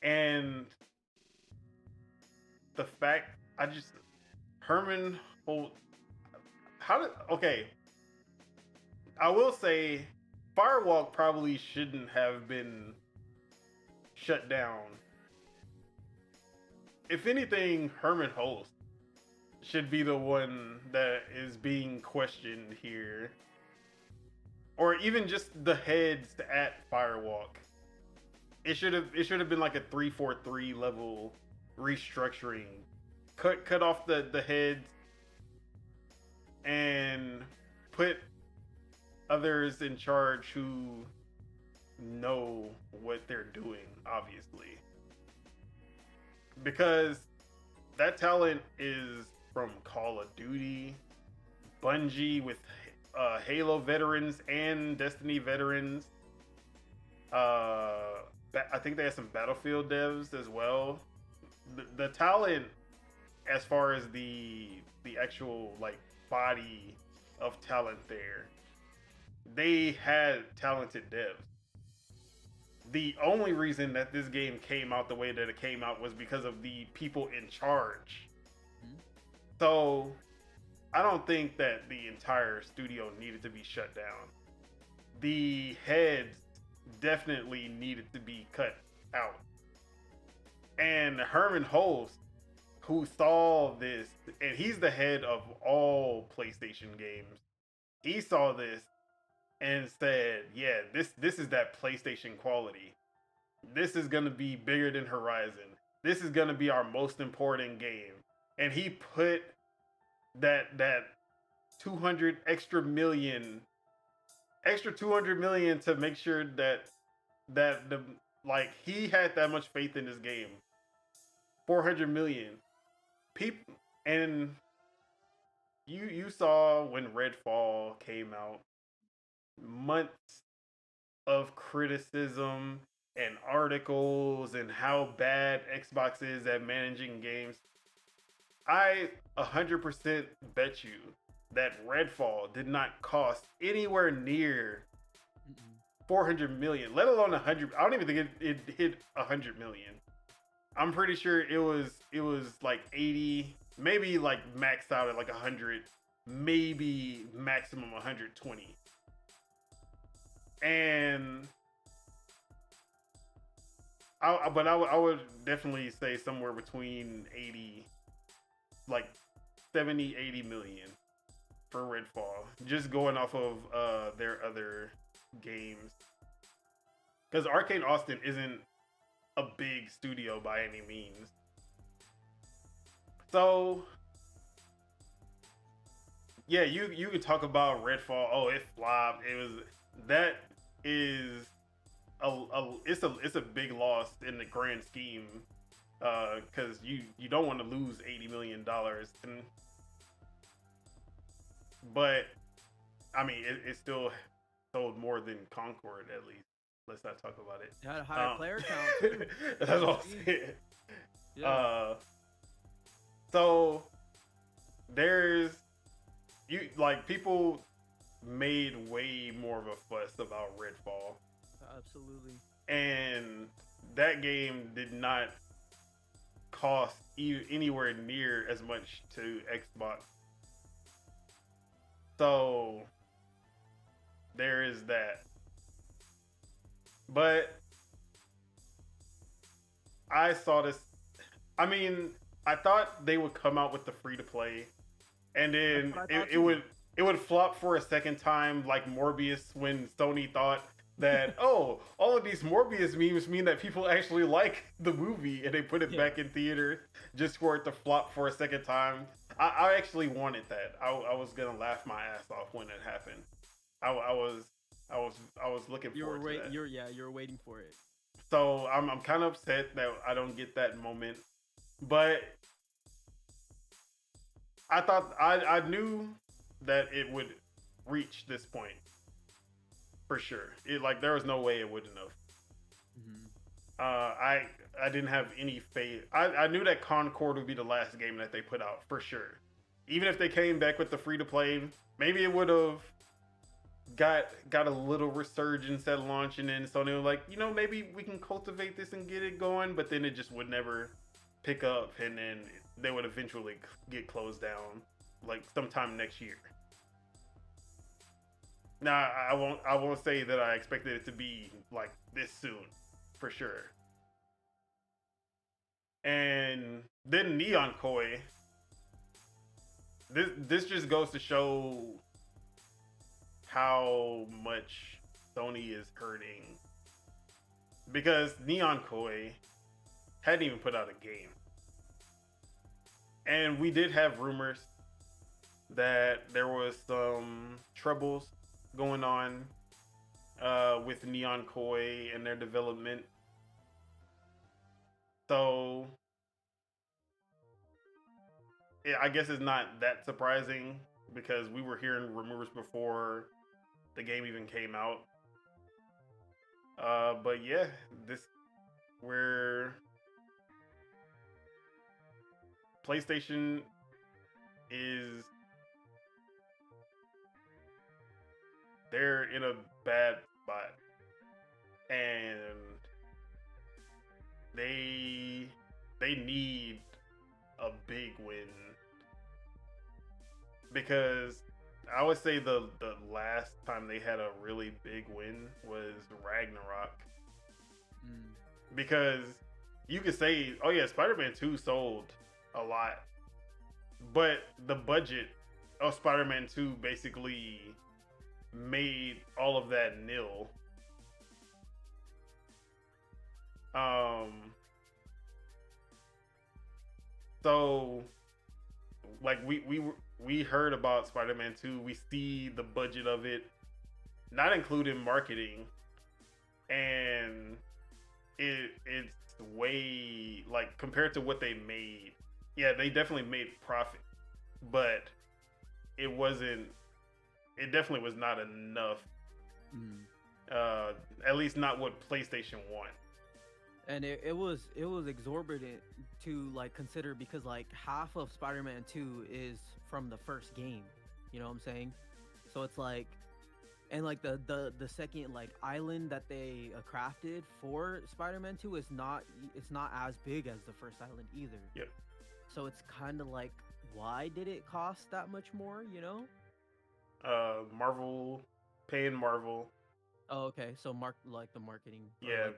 [SPEAKER 1] And the fact, Herman Holt, I will say Firewalk probably shouldn't have been shut down. If anything, Herman Host should be the one that is being questioned here. Or even just the heads at Firewalk. It should have been like a 343 level restructuring. Cut off the heads and put others in charge who know what they're doing, obviously. Because that talent is from Call of Duty, Bungie with Halo veterans and Destiny veterans. I think they have some Battlefield devs as well. The talent, as far as the actual like body of talent there, they had talented devs. The only reason that this game came out the way that it came out was because of the people in charge. Mm-hmm. So I don't think that the entire studio needed to be shut down. The heads definitely needed to be cut out. And Herman Holst, who saw this, and he's the head of all PlayStation games, he saw this and said, yeah, this is that PlayStation quality. This is going to be bigger than Horizon. This is going to be our most important game. And he put that 200 extra million to make sure that the, like, he had that much faith in this game. 400 million people. And you saw when Redfall came out, months of criticism and articles and how bad Xbox is at managing games. I 100% bet you that Redfall did not cost anywhere near 400 million, let alone 100. I don't even think it hit 100 million. I'm pretty sure it was like 80, maybe like maxed out at like 100, maybe maximum 120. And I would definitely say somewhere between 80, like 70, 80 million for Redfall, just going off of their other games. because Arcane Austin isn't a big studio by any means. So yeah, you could talk about Redfall. Oh, it flopped. It was that is it's a big loss in the grand scheme, because you don't want to lose $80 million, but I mean it still sold more than Concord at least. Let's not talk about it.
[SPEAKER 2] It had a higher player count too.
[SPEAKER 1] That's all I'm saying.
[SPEAKER 2] Yeah.
[SPEAKER 1] So there's people made way more of a fuss about Redfall.
[SPEAKER 2] Absolutely.
[SPEAKER 1] And that game did not cost anywhere near as much to Xbox. So there is that. But I saw this. I mean, I thought they would come out with the free to play, and then it would flop for a second time, like Morbius, when Sony thought that all of these Morbius memes mean that people actually like the movie, and they put it back in theater just for it to flop for a second time. I actually wanted that. I was gonna laugh my ass off when it happened. I was looking forward to that.
[SPEAKER 2] You were waiting for it.
[SPEAKER 1] So I'm kind of upset that I don't get that moment, but I thought I knew that it would reach this point for sure. There was no way it wouldn't have. I didn't have any faith. I knew that Concord would be the last game that they put out for sure. Even if they came back with the free to play, maybe it would have got a little resurgence at launch, and then Sony was like, maybe we can cultivate this and get it going, but then it just would never pick up, and then they would eventually get closed down sometime next year. Now I won't say that I expected it to be like this soon, for sure. And then Neon Koi. This just goes to show how much Sony is hurting, because Neon Koi hadn't even put out a game, and we did have rumors that there was some troubles going on with Neon Koi and their development. So I guess it's not that surprising, because we were hearing rumors before the game even came out. But yeah, where PlayStation is, they're in a bad spot, and they need a big win, because I would say the last time they had a really big win was Ragnarok. Because you could say, oh yeah, Spider-Man 2 sold a lot, but the budget of Spider-Man 2 basically made all of that nil. So we heard about Spider-Man 2. We see the budget of it, not including marketing, and it's way, compared to what they made. Yeah, they definitely made profit, but it definitely was not enough. At least not what PlayStation want.
[SPEAKER 2] And it was exorbitant to consider, because half of Spider-Man 2 is from the first game. You know what I'm saying? So it's and the second island that they crafted for Spider-Man 2 it's not as big as the first island either.
[SPEAKER 1] Yep.
[SPEAKER 2] So it's kind of why did it cost that much more?
[SPEAKER 1] Marvel, paying Marvel.
[SPEAKER 2] Oh, okay. So the marketing.
[SPEAKER 1] Yeah,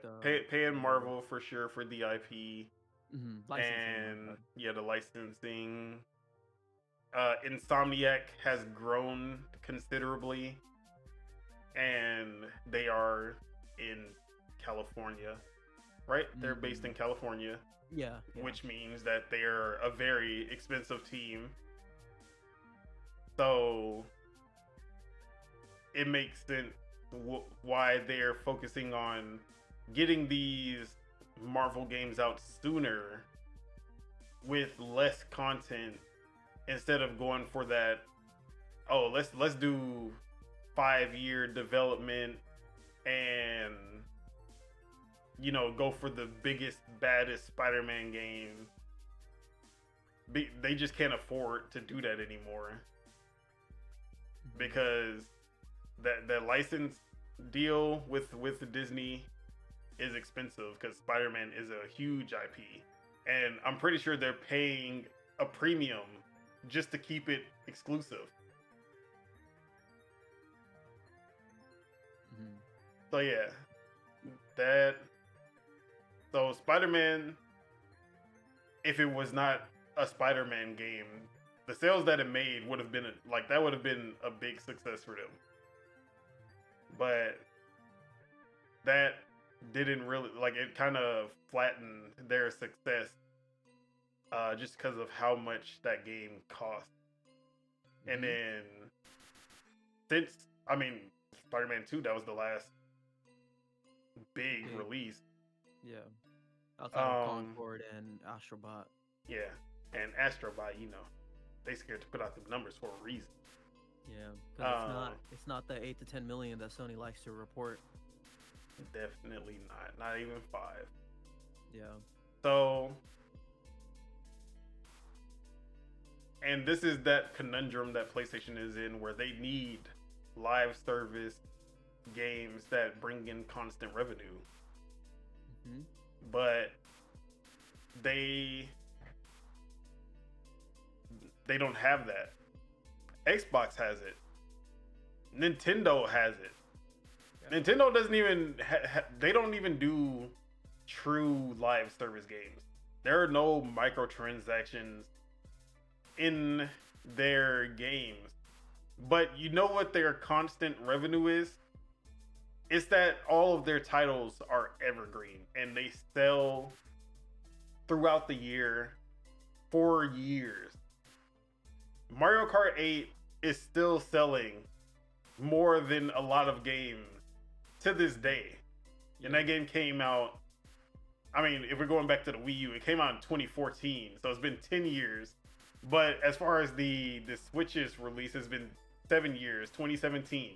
[SPEAKER 1] paying Marvel for sure for the IP. And the licensing. Insomniac has grown considerably, and they are in California, right? They're based in California.
[SPEAKER 2] Yeah.
[SPEAKER 1] Which means that they're a very expensive team. So it makes sense why they're focusing on getting these Marvel games out sooner with less content instead of going for that, oh, let's do 5-year development and, you know, go for the biggest, baddest Spider-Man game. They just can't afford to do that anymore because that license deal with Disney is expensive because Spider-Man is a huge IP, and I'm pretty sure they're paying a premium just to keep it exclusive. So yeah, so Spider-Man, if it was not a Spider-Man game, the sales that it made would have been that would have been a big success for them. But that didn't really, it kind of flattened their success just because of how much that game cost. And then since, Spider-Man 2, that was the last big release.
[SPEAKER 2] Yeah. Outside of Concord and Astrobot.
[SPEAKER 1] Yeah. And Astrobot, they scared to put out the numbers for a reason.
[SPEAKER 2] Yeah, because it's not the 8 to 10 million that Sony likes to report.
[SPEAKER 1] Definitely not even 5.
[SPEAKER 2] Yeah.
[SPEAKER 1] So, and this is that conundrum that PlayStation is in, where they need live service games that bring in constant revenue. But they don't have that. Xbox has it. Nintendo has it. Yeah. Nintendo doesn't even they don't even do true live service games. There are no microtransactions in their games. But you know what their constant revenue is? It's that all of their titles are evergreen and they sell throughout the year for years. Mario Kart 8 is still selling more than a lot of games to this day. And that game came out, if we're going back to the Wii U, it came out in 2014. So it's been 10 years. But as far as the Switch's release, it's been 7 years, 2017.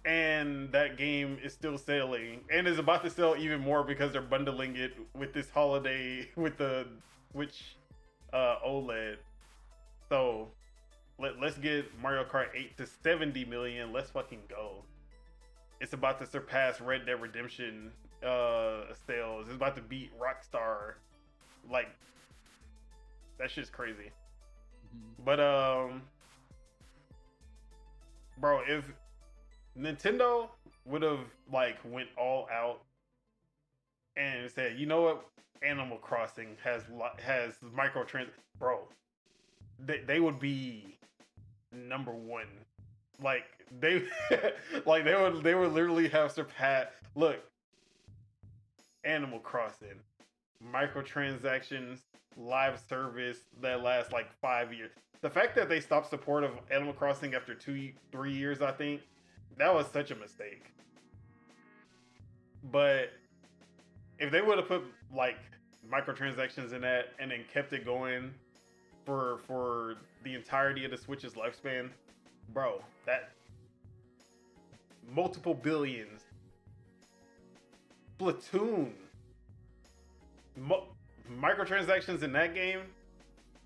[SPEAKER 1] And that game is still selling and is about to sell even more because they're bundling it with this holiday with the Switch OLED. So let's get Mario Kart 8 to 70 million. Let's fucking go. It's about to surpass Red Dead Redemption sales. It's about to beat Rockstar. That shit's crazy. But bro, if Nintendo would have went all out and said, you know what, Animal Crossing has microtrans, bro, they would be number one. They they would literally have surpassed. Look, Animal Crossing, microtransactions, live service that lasts 5 years. The fact that they stopped support of Animal Crossing after 2-3 years, I think that was such a mistake. But if they would have put microtransactions in that and then kept it going for the entirety of the Switch's lifespan, bro, that multiple billions. Splatoon, microtransactions in that game.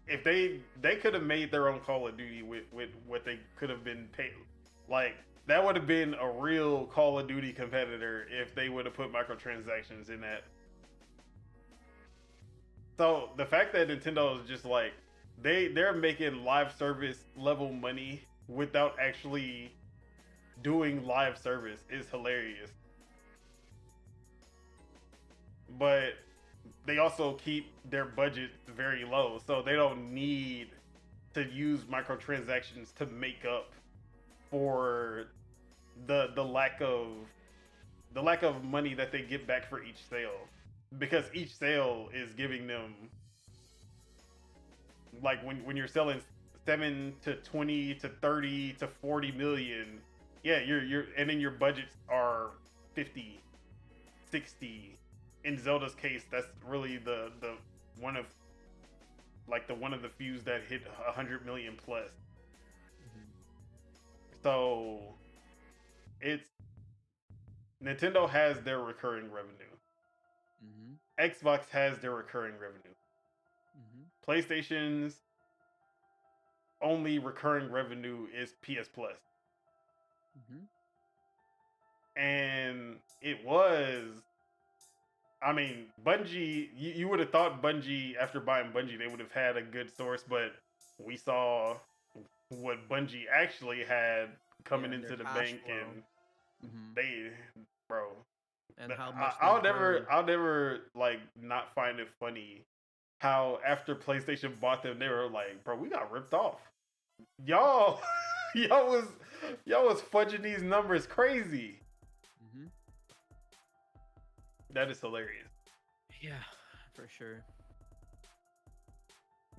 [SPEAKER 1] If they could have made their own Call of Duty with what they could have been paid, that would have been a real Call of Duty competitor if they would have put microtransactions in that. So the fact that Nintendo is just they're making live service level money without actually doing live service is hilarious. But they also keep their budget very low, so they don't need to use microtransactions to make up for the lack of the lack of money that they get back for each sale, because each sale is giving them, like, when you're selling 7 to 20 to 30 to 40 million, yeah, you're and then your budgets are 50, 60. In Zelda's case, that's really the one of the few that hit 100 million plus. So it's Nintendo has their recurring revenue. Xbox has their recurring revenue. PlayStation's only recurring revenue is PS Plus. And it was, I mean, Bungie, you would have thought Bungie, after buying Bungie, they would have had a good source, but we saw what Bungie actually had coming into the bank,
[SPEAKER 2] flow.
[SPEAKER 1] And they, bro.
[SPEAKER 2] And how much
[SPEAKER 1] I'll never like not find it funny how after PlayStation bought them, they were like, bro, we got ripped off. Y'all was fudging these numbers crazy. That is hilarious.
[SPEAKER 2] Yeah, for sure.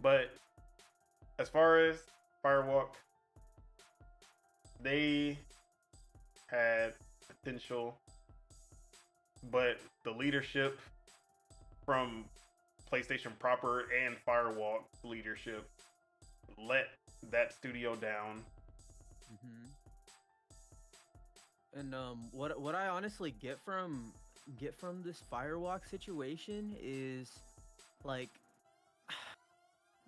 [SPEAKER 1] But as far as Firewalk, they had potential, but the leadership from PlayStation proper and Firewalk leadership let that studio down.
[SPEAKER 2] And what I honestly get from this Firewalk situation is, like,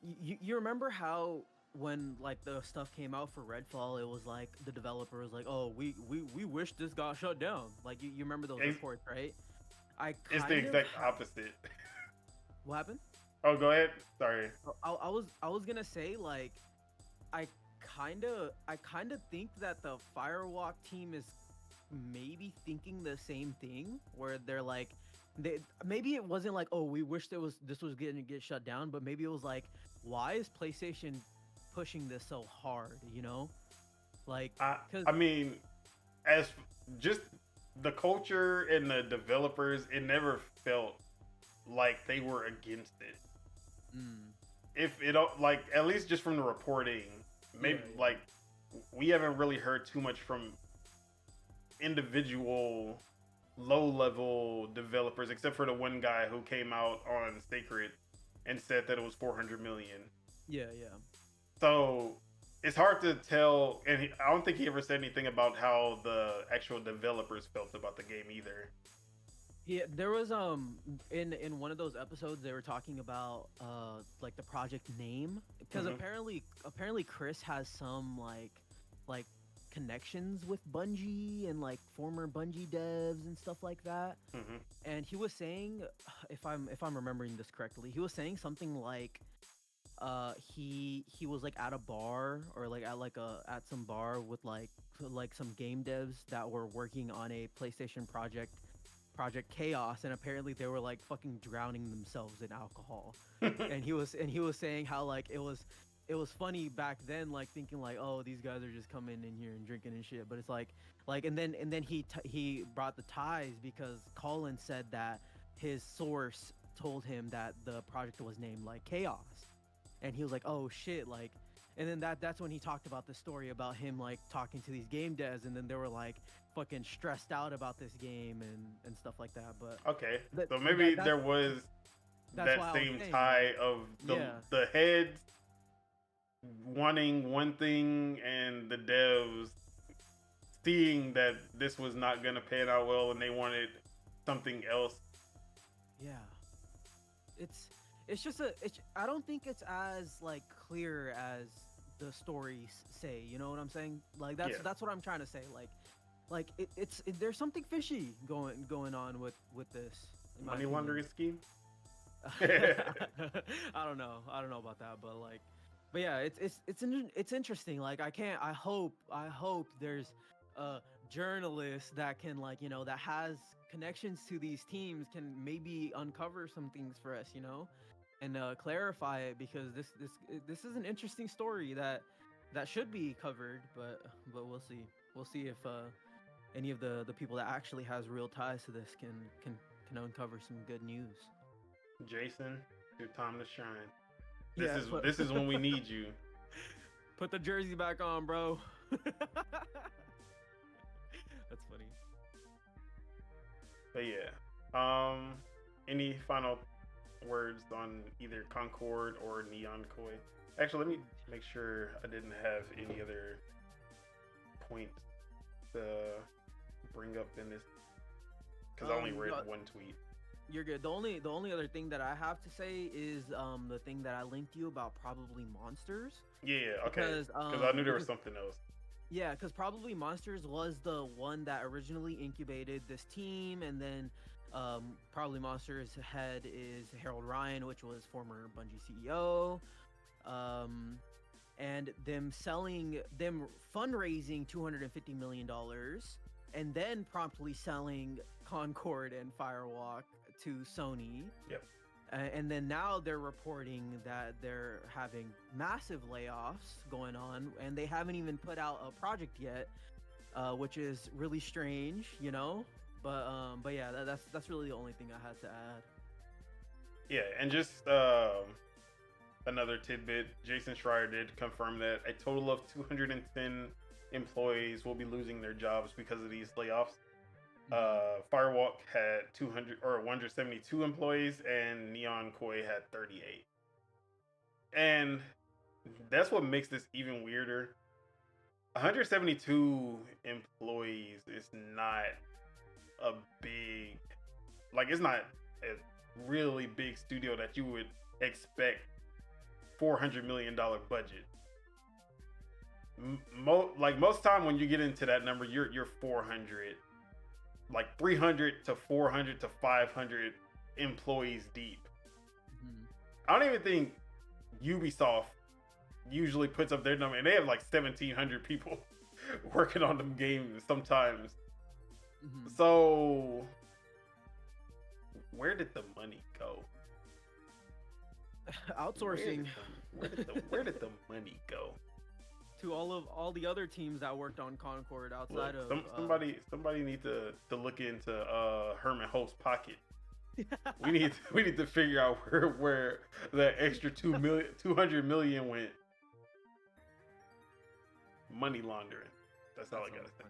[SPEAKER 2] you remember how when, like, the stuff came out for Redfall, it was like the developer was like, oh, we wish this got shut down. Like, you remember those reports, right?
[SPEAKER 1] It's the exact opposite.
[SPEAKER 2] What happened?
[SPEAKER 1] Oh, go ahead. Sorry.
[SPEAKER 2] I was gonna say, like, I kind of think that the Firewalk team is maybe thinking the same thing, where they're like, maybe it wasn't like, oh, we wish this was going to get shut down, but maybe it was like, why is PlayStation pushing this so hard, you know? Like,
[SPEAKER 1] I mean, as just the culture and the developers, it never felt like they were against it. If it, like, at least just from the reporting, maybe like we haven't really heard too much from individual low-level developers, except for the one guy who came out on Sacred and said that it was 400 million.
[SPEAKER 2] Yeah.
[SPEAKER 1] So it's hard to tell, and I don't think he ever said anything about how the actual developers felt about the game either.
[SPEAKER 2] Yeah, there was in one of those episodes they were talking about like the project name, because apparently Chris has some like connections with Bungie and like former Bungie devs and stuff like that. And he was saying, if I'm remembering this correctly, he was saying something like he was like at a bar, or like at some bar with like some game devs that were working on a PlayStation Project Chaos, and apparently they were like fucking drowning themselves in alcohol. and he was saying how like it was funny back then, like thinking like, oh, these guys are just coming in here and drinking and shit, but it's like and then he brought the ties because Colin said that his source told him that the project was named like Chaos, and he was like, oh shit, like, and then that's when he talked about the story about him like talking to these game devs, and then they were like fucking stressed out about this game and stuff like that. But
[SPEAKER 1] okay, so maybe there was that same tie of the heads wanting one thing and the devs seeing that this was not going to pan out well and they wanted something else.
[SPEAKER 2] Yeah, it's just I don't think it's as like clear as the stories say, you know what I'm saying? Like that's what I'm trying to say. Like there's something fishy going on with this
[SPEAKER 1] money laundering scheme.
[SPEAKER 2] I don't know about that, but yeah, it's interesting. Like I hope there's a journalist that can, like, you know, that has connections to these teams, can maybe uncover some things for us, you know, and clarify it, because this is an interesting story that should be covered, but we'll see any of the people that actually has real ties to this can uncover some good news.
[SPEAKER 1] Jason, your time to shine.
[SPEAKER 2] Yeah,
[SPEAKER 1] This is when we need you.
[SPEAKER 2] Put the jersey back on, bro. That's funny.
[SPEAKER 1] But yeah, any final words on either Concord or Neon Koi? Actually, let me make sure I didn't have any other point to bring up in this, because I only read one tweet.
[SPEAKER 2] You're good. The only other thing that I have to say is the thing that I linked you about Probably Monsters.
[SPEAKER 1] Yeah, okay. Because I knew there was something else.
[SPEAKER 2] Yeah, because Probably Monsters was the one that originally incubated this team, and then Probably Monsters head is Harold Ryan, which was former Bungie CEO. And them fundraising $250 million, and then promptly selling Concord and Firewalk to Sony.
[SPEAKER 1] Yep.
[SPEAKER 2] And then now they're reporting that they're having massive layoffs going on, and they haven't even put out a project yet, which is really strange, you know. But yeah, that's really the only thing I had to add.
[SPEAKER 1] Yeah, and just another tidbit: Jason Schreier did confirm that a total of 210 employees will be losing their jobs because of these layoffs. Firewalk had 172 employees, and Neon Koi had 38. And that's what makes this even weirder. 172 employees is not a big, like, it's not a really big studio that you would expect $400 million budget. Most time when you get into that number, you're 400, like 300 to 400 to 500 employees deep. Mm-hmm. I don't even think Ubisoft usually puts up their number, and they have like 1,700 people working on them games sometimes. Mm-hmm. So where did the money go?
[SPEAKER 2] Outsourcing.
[SPEAKER 1] Where did the money go?
[SPEAKER 2] To all the other teams that worked on Concord outside of
[SPEAKER 1] somebody need to look into Herman Holtz's pocket. we need to figure out where that extra 200 million went. Money laundering. That's all I gotta say.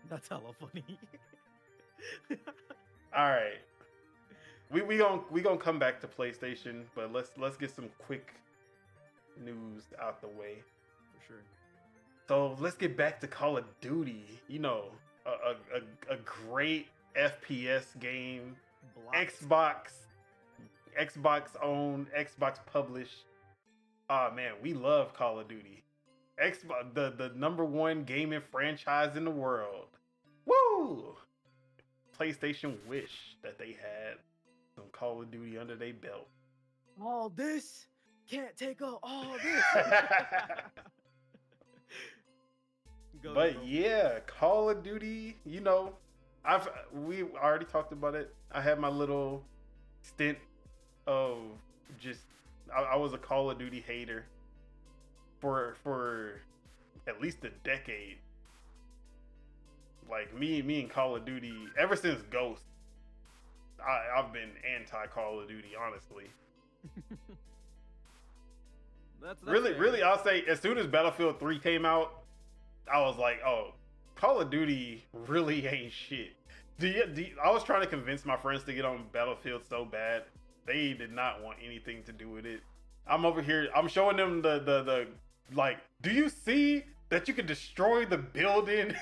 [SPEAKER 2] That's hella funny.
[SPEAKER 1] All right, we gonna come back to PlayStation, but let's get some quick news out the way.
[SPEAKER 2] For sure.
[SPEAKER 1] So let's get back to Call of Duty. You know, a great FPS game. Xbox owned, Xbox published. Oh man, we love Call of Duty. Xbox, the number one gaming franchise in the world. Woo! PlayStation wish that they had some Call of Duty under their belt.
[SPEAKER 2] All this can't take up all this.
[SPEAKER 1] Yeah, Call of Duty, you know, we already talked about it. I had my little stint of just I was a Call of Duty hater for at least a decade. Like me and Call of Duty ever since Ghost. I've been anti Call of Duty, honestly. that's really, I'll say as soon as Battlefield 3 came out, I was like, oh, Call of Duty really ain't shit. I was trying to convince my friends to get on Battlefield so bad. They did not want anything to do with it. I'm over here, I'm showing them the like, do you see that you can destroy the building?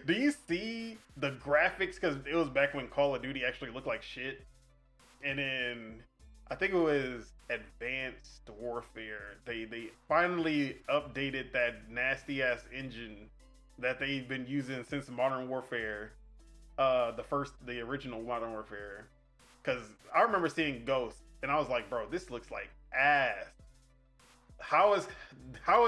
[SPEAKER 1] Do you see the graphics? Because it was back when Call of Duty actually looked like shit. And then I think it was Advanced Warfare. They finally updated that nasty ass engine that they've been using since Modern Warfare, the original Modern Warfare. Because I remember seeing Ghost, and I was like, bro, this looks like ass. How is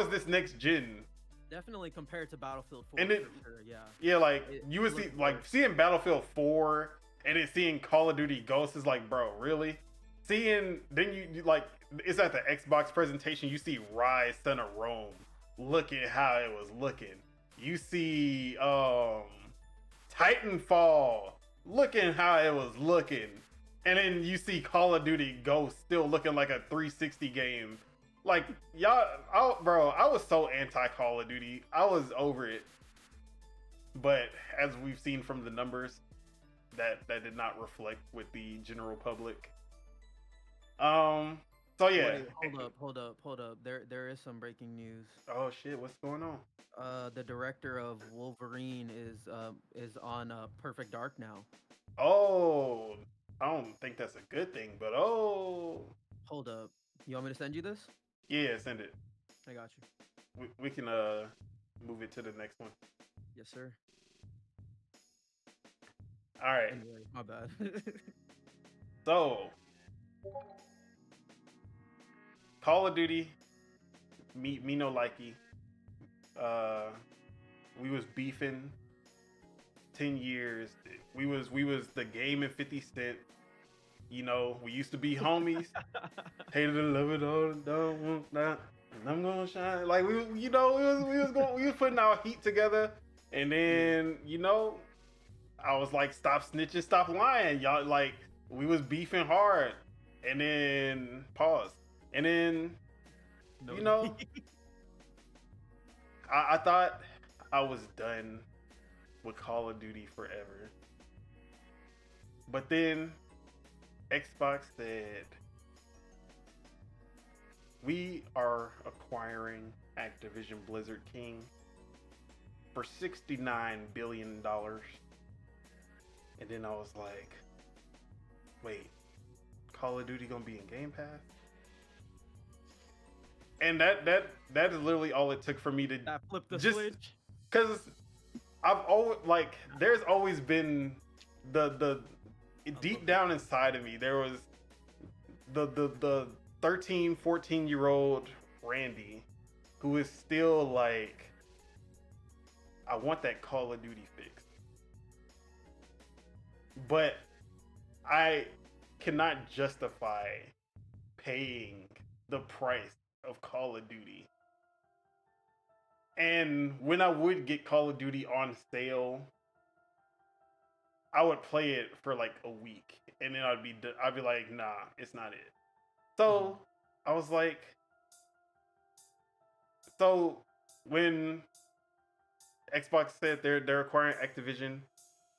[SPEAKER 1] this next gen?
[SPEAKER 2] Definitely compared to Battlefield 4.
[SPEAKER 1] And it,
[SPEAKER 2] for sure,
[SPEAKER 1] yeah, like you would see, like seeing Battlefield 4 and then seeing Call of Duty Ghost is like, bro, really? Then you like, it's at the Xbox presentation. You see Rise, Son of Rome. Look at how it was looking. You see Titanfall, looking how it was looking. And then you see Call of Duty Ghost still looking like a 360 game. Like, y'all, bro, I was so anti Call of Duty. I was over it. But as we've seen from the numbers, that did not reflect with the general public. So yeah.
[SPEAKER 2] Wait, hold up. There is some breaking news.
[SPEAKER 1] Oh shit, what's going on?
[SPEAKER 2] The director of Wolverine is on Perfect Dark now.
[SPEAKER 1] Oh, I don't think that's a good thing, but oh.
[SPEAKER 2] Hold up. You want me to send you this?
[SPEAKER 1] Yeah, send it.
[SPEAKER 2] I got you.
[SPEAKER 1] We can move it to the next one.
[SPEAKER 2] Yes, sir.
[SPEAKER 1] All right.
[SPEAKER 2] Anyway, my bad.
[SPEAKER 1] So, Call of Duty, me no likey. We was beefing 10 years. We was the game and 50 Cent. You know, we used to be homies. Hated to love it all, don't want that. And I'm gonna shine. Like we was putting our heat together. And then, you know, I was like, stop snitching, stop lying. Y'all, like, we was beefing hard. And then pause. And then, you know, I thought I was done with Call of Duty forever. But then Xbox said, we are acquiring Activision Blizzard King for $69 billion. And then I was like, wait, Call of Duty gonna be in Game Pass? And that is literally all it took for me to
[SPEAKER 2] flip the
[SPEAKER 1] just
[SPEAKER 2] switch.
[SPEAKER 1] Because I've always, like, there's always been the deep down inside of me, there was the 13, 14-year-old Randy who is still like, I want that Call of Duty fix. But I cannot justify paying the price of Call of Duty. And when I would get Call of Duty on sale, I would play it for like a week, and then I'd be like, nah, it's not it. So I was like, so when Xbox said they're acquiring Activision,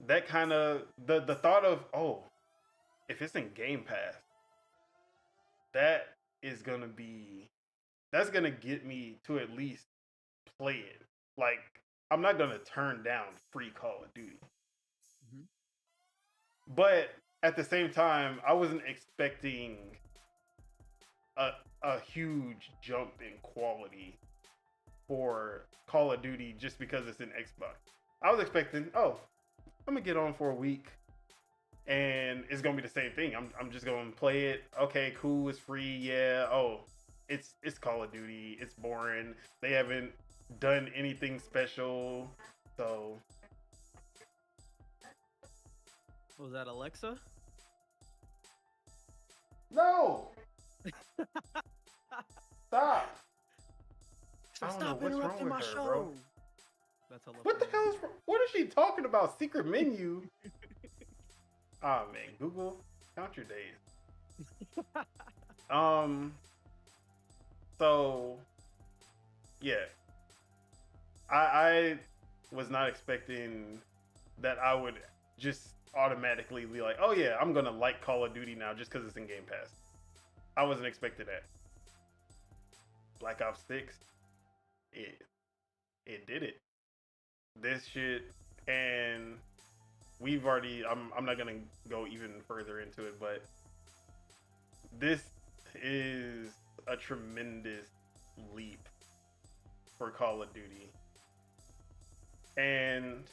[SPEAKER 1] that kind of the thought of, oh, if it's in Game Pass, that's gonna get me to at least play it. Like, I'm not gonna turn down free Call of Duty. But at the same time, I wasn't expecting a huge jump in quality for Call of Duty just because it's an Xbox. I was expecting, oh, I'm gonna get on for a week and it's gonna be the same thing. I'm just gonna play it. Okay, cool, it's free, yeah. Oh, it's Call of Duty. It's boring. They haven't done anything special, so.
[SPEAKER 2] Was that Alexa?
[SPEAKER 1] No! Stop!
[SPEAKER 2] Stop interrupting my show.
[SPEAKER 1] Bro.
[SPEAKER 2] That's
[SPEAKER 1] what the hell is? What is she talking about? Secret menu? Ah, man, Google, count your days. So, yeah, I was not expecting that I would just automatically be like, oh yeah, I'm gonna like Call of Duty now just because it's in Game Pass. I wasn't expecting that. Black Ops 6, it did it. This shit, and we've already, I'm not gonna go even further into it, but this is a tremendous leap for Call of Duty. And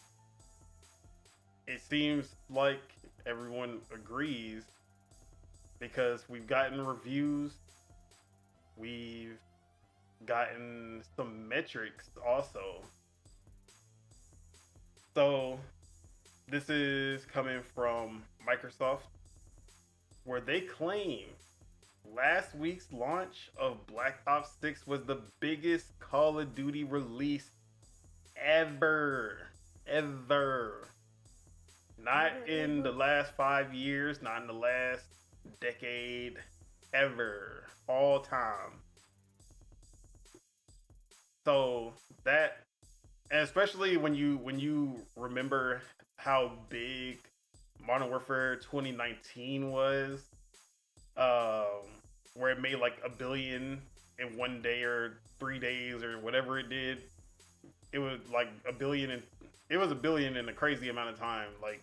[SPEAKER 1] it seems like everyone agrees because we've gotten reviews, we've gotten some metrics also. So this is coming from Microsoft, where they claim last week's launch of Black Ops 6 was the biggest Call of Duty release ever. Not in the last 5 years, not in the last decade, ever, all time. So that, and especially when you remember how big Modern Warfare 2019 was, um, where it made like a billion in 1 day or 3 days or whatever it did. It was like a billion, and it was a billion in a crazy amount of time. Like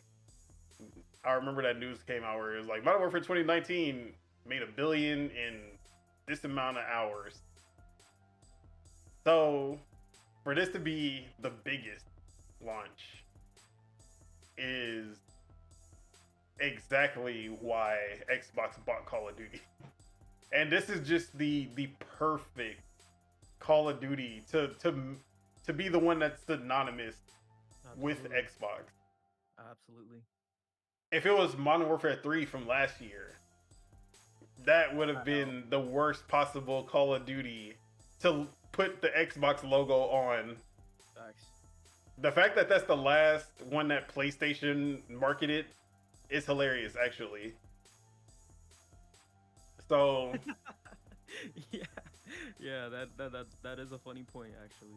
[SPEAKER 1] I remember that news came out where it was like Modern Warfare 2019 made a billion in this amount of hours. So for this to be the biggest launch is exactly why Xbox bought Call of Duty. And this is just the perfect Call of Duty to be the one that's synonymous with Xbox.
[SPEAKER 2] Absolutely.
[SPEAKER 1] If it was Modern Warfare 3 from last year, that would have been the worst possible Call of Duty to put the Xbox logo on.
[SPEAKER 2] Facts.
[SPEAKER 1] The fact that that's the last one that PlayStation marketed is hilarious, actually. So
[SPEAKER 2] yeah, that is a funny point, actually.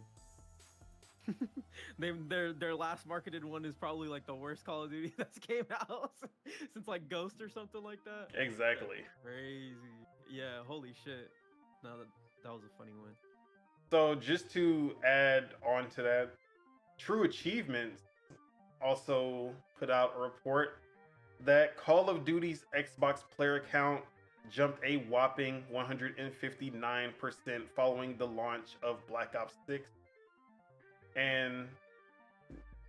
[SPEAKER 2] Their last marketed one is probably like the worst Call of Duty that's came out since like Ghost or something like that.
[SPEAKER 1] Exactly.
[SPEAKER 2] That's crazy. Yeah, holy shit. No, that was a funny one.
[SPEAKER 1] So just to add on to that, True Achievements also put out a report that Call of Duty's Xbox player count jumped a whopping 159% following the launch of Black Ops 6. And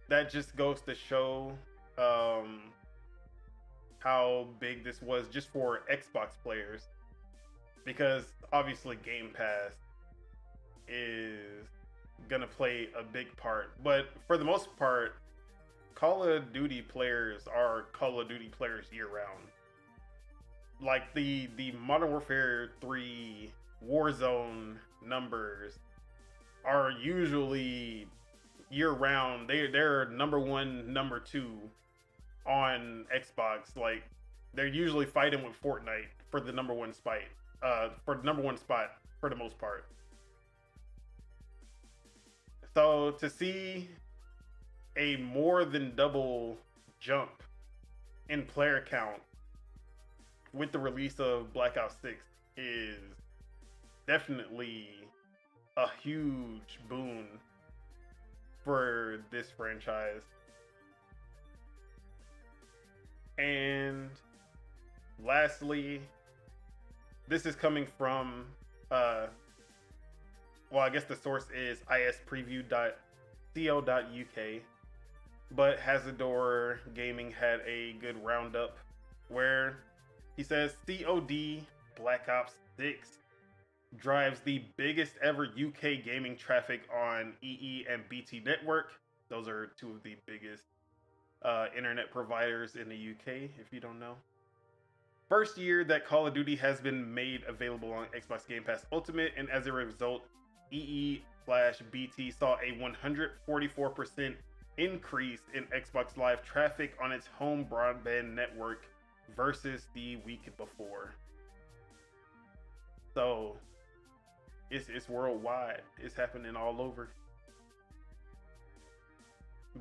[SPEAKER 1] that just goes to show how big this was just for Xbox players. Because obviously Game Pass is gonna play a big part. But for the most part, Call of Duty players are Call of Duty players year round. Like the Modern Warfare 3 Warzone numbers are usually year round. They're number one, number two on Xbox. Like they're usually fighting with Fortnite for the number one spot. For the number one spot for the most part. So to see a more than double jump in player count with the release of Black Ops 6 is definitely a huge boon for this franchise. And lastly, this is coming from well, I guess the source is ispreview.co.uk, but Hazardor Gaming had a good roundup where he says COD Black Ops 6 drives the biggest ever UK gaming traffic on EE and BT Network. Those are two of the biggest internet providers in the UK, if you don't know. First year that Call of Duty has been made available on Xbox Game Pass Ultimate, and as a result, EE/BT saw a 144% increase in Xbox Live traffic on its home broadband network versus the week before. So it's worldwide. It's happening all over.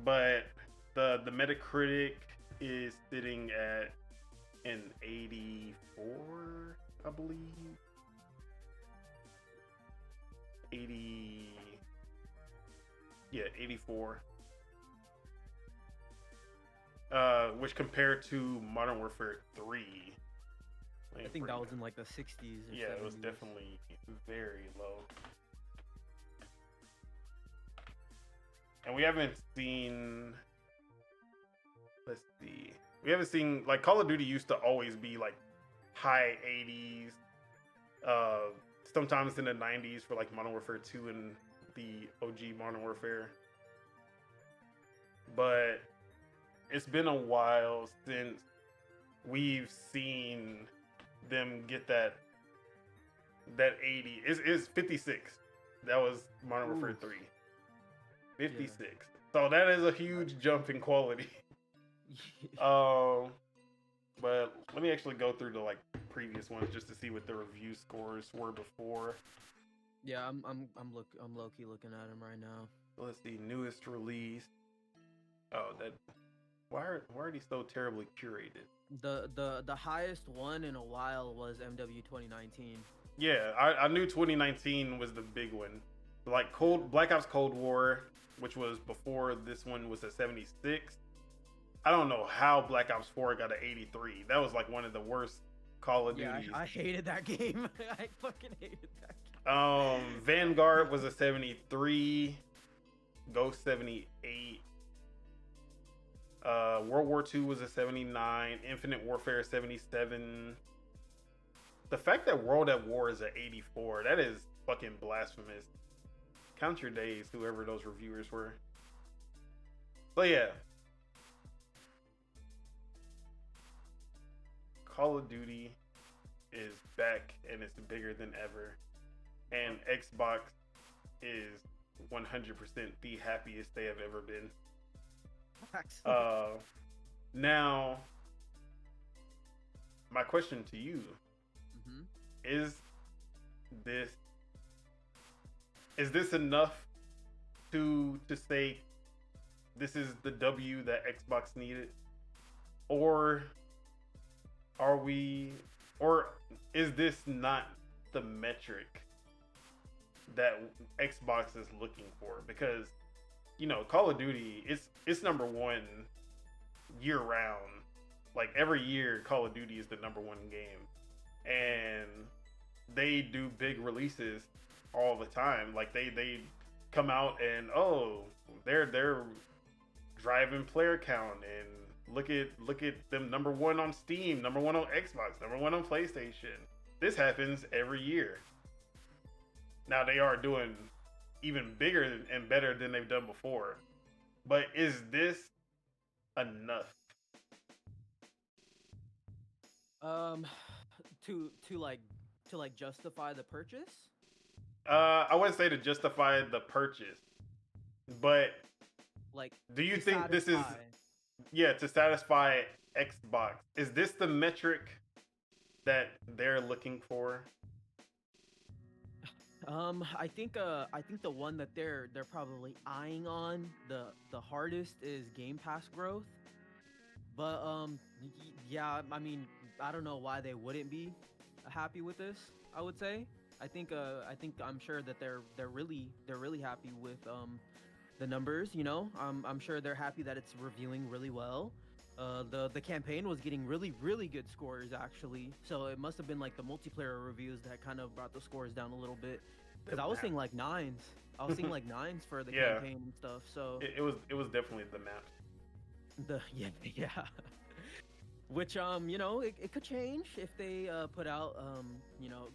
[SPEAKER 1] But the Metacritic is sitting at an 84, I believe. 84. Which compared to Modern Warfare 3,
[SPEAKER 2] I think that was in like the 60s. Or
[SPEAKER 1] yeah,
[SPEAKER 2] 70s.
[SPEAKER 1] It was definitely very low. And we haven't seen. Let's see. We haven't seen, like, Call of Duty used to always be like high 80s. Sometimes in the 90s for like Modern Warfare 2 and the OG Modern Warfare. But it's been a while since we've seen them get that 80. It's 56. That was Modern Warfare 3. 56. Yeah. So that is a huge jump in quality. But let me actually go through the like previous ones just to see what the review scores were before.
[SPEAKER 2] Yeah, I'm low key looking at him right now.
[SPEAKER 1] Let's see, newest release. Oh, that why are these so terribly curated?
[SPEAKER 2] The highest one in a while was MW 2019.
[SPEAKER 1] Yeah, I knew 2019 was the big one. Like Black Ops Cold War, which was before this one, was a 76. I don't know how Black Ops 4 got an 83. That was like one of the worst Call of Duties.
[SPEAKER 2] I hated that game. I fucking hated that
[SPEAKER 1] game. Vanguard was a 73. Ghost 78. World War II was a 79. Infinite Warfare 77. The fact that World at War is a 84, that is fucking blasphemous. Count your days, whoever those reviewers were. So yeah. Call of Duty is back and it's bigger than ever. And Xbox is 100% the happiest they have ever been. Now, my question to you is this enough to say this is the W that Xbox needed, or is this not the metric that Xbox is looking for? Because Call of Duty, it's number one year round. Like every year, Call of Duty is the number one game, and they do big releases all the time. Like they come out and they're driving player count, and look at them number one on Steam, number one on Xbox, number one on PlayStation. This happens every year. Now they are doing even bigger and better than they've done before. But is this enough?
[SPEAKER 2] To justify the purchase?
[SPEAKER 1] I wouldn't say to justify the purchase, but
[SPEAKER 2] like,
[SPEAKER 1] do you think this is to satisfy Xbox? Is this the metric that they're looking for?
[SPEAKER 2] I think the one that they're probably eyeing on the hardest is Game Pass growth. But yeah, I mean, I don't know why they wouldn't be happy with this. I would say I'm sure that they're really happy with the numbers. I'm sure they're happy that it's reviewing really well. The campaign was getting really good scores actually, so it must have been like the multiplayer reviews that kind of brought the scores down a little bit, because I was seeing like 9s. I was seeing like 9s for the campaign and stuff. So
[SPEAKER 1] it was definitely the map.
[SPEAKER 2] Yeah. Which it could change if they put out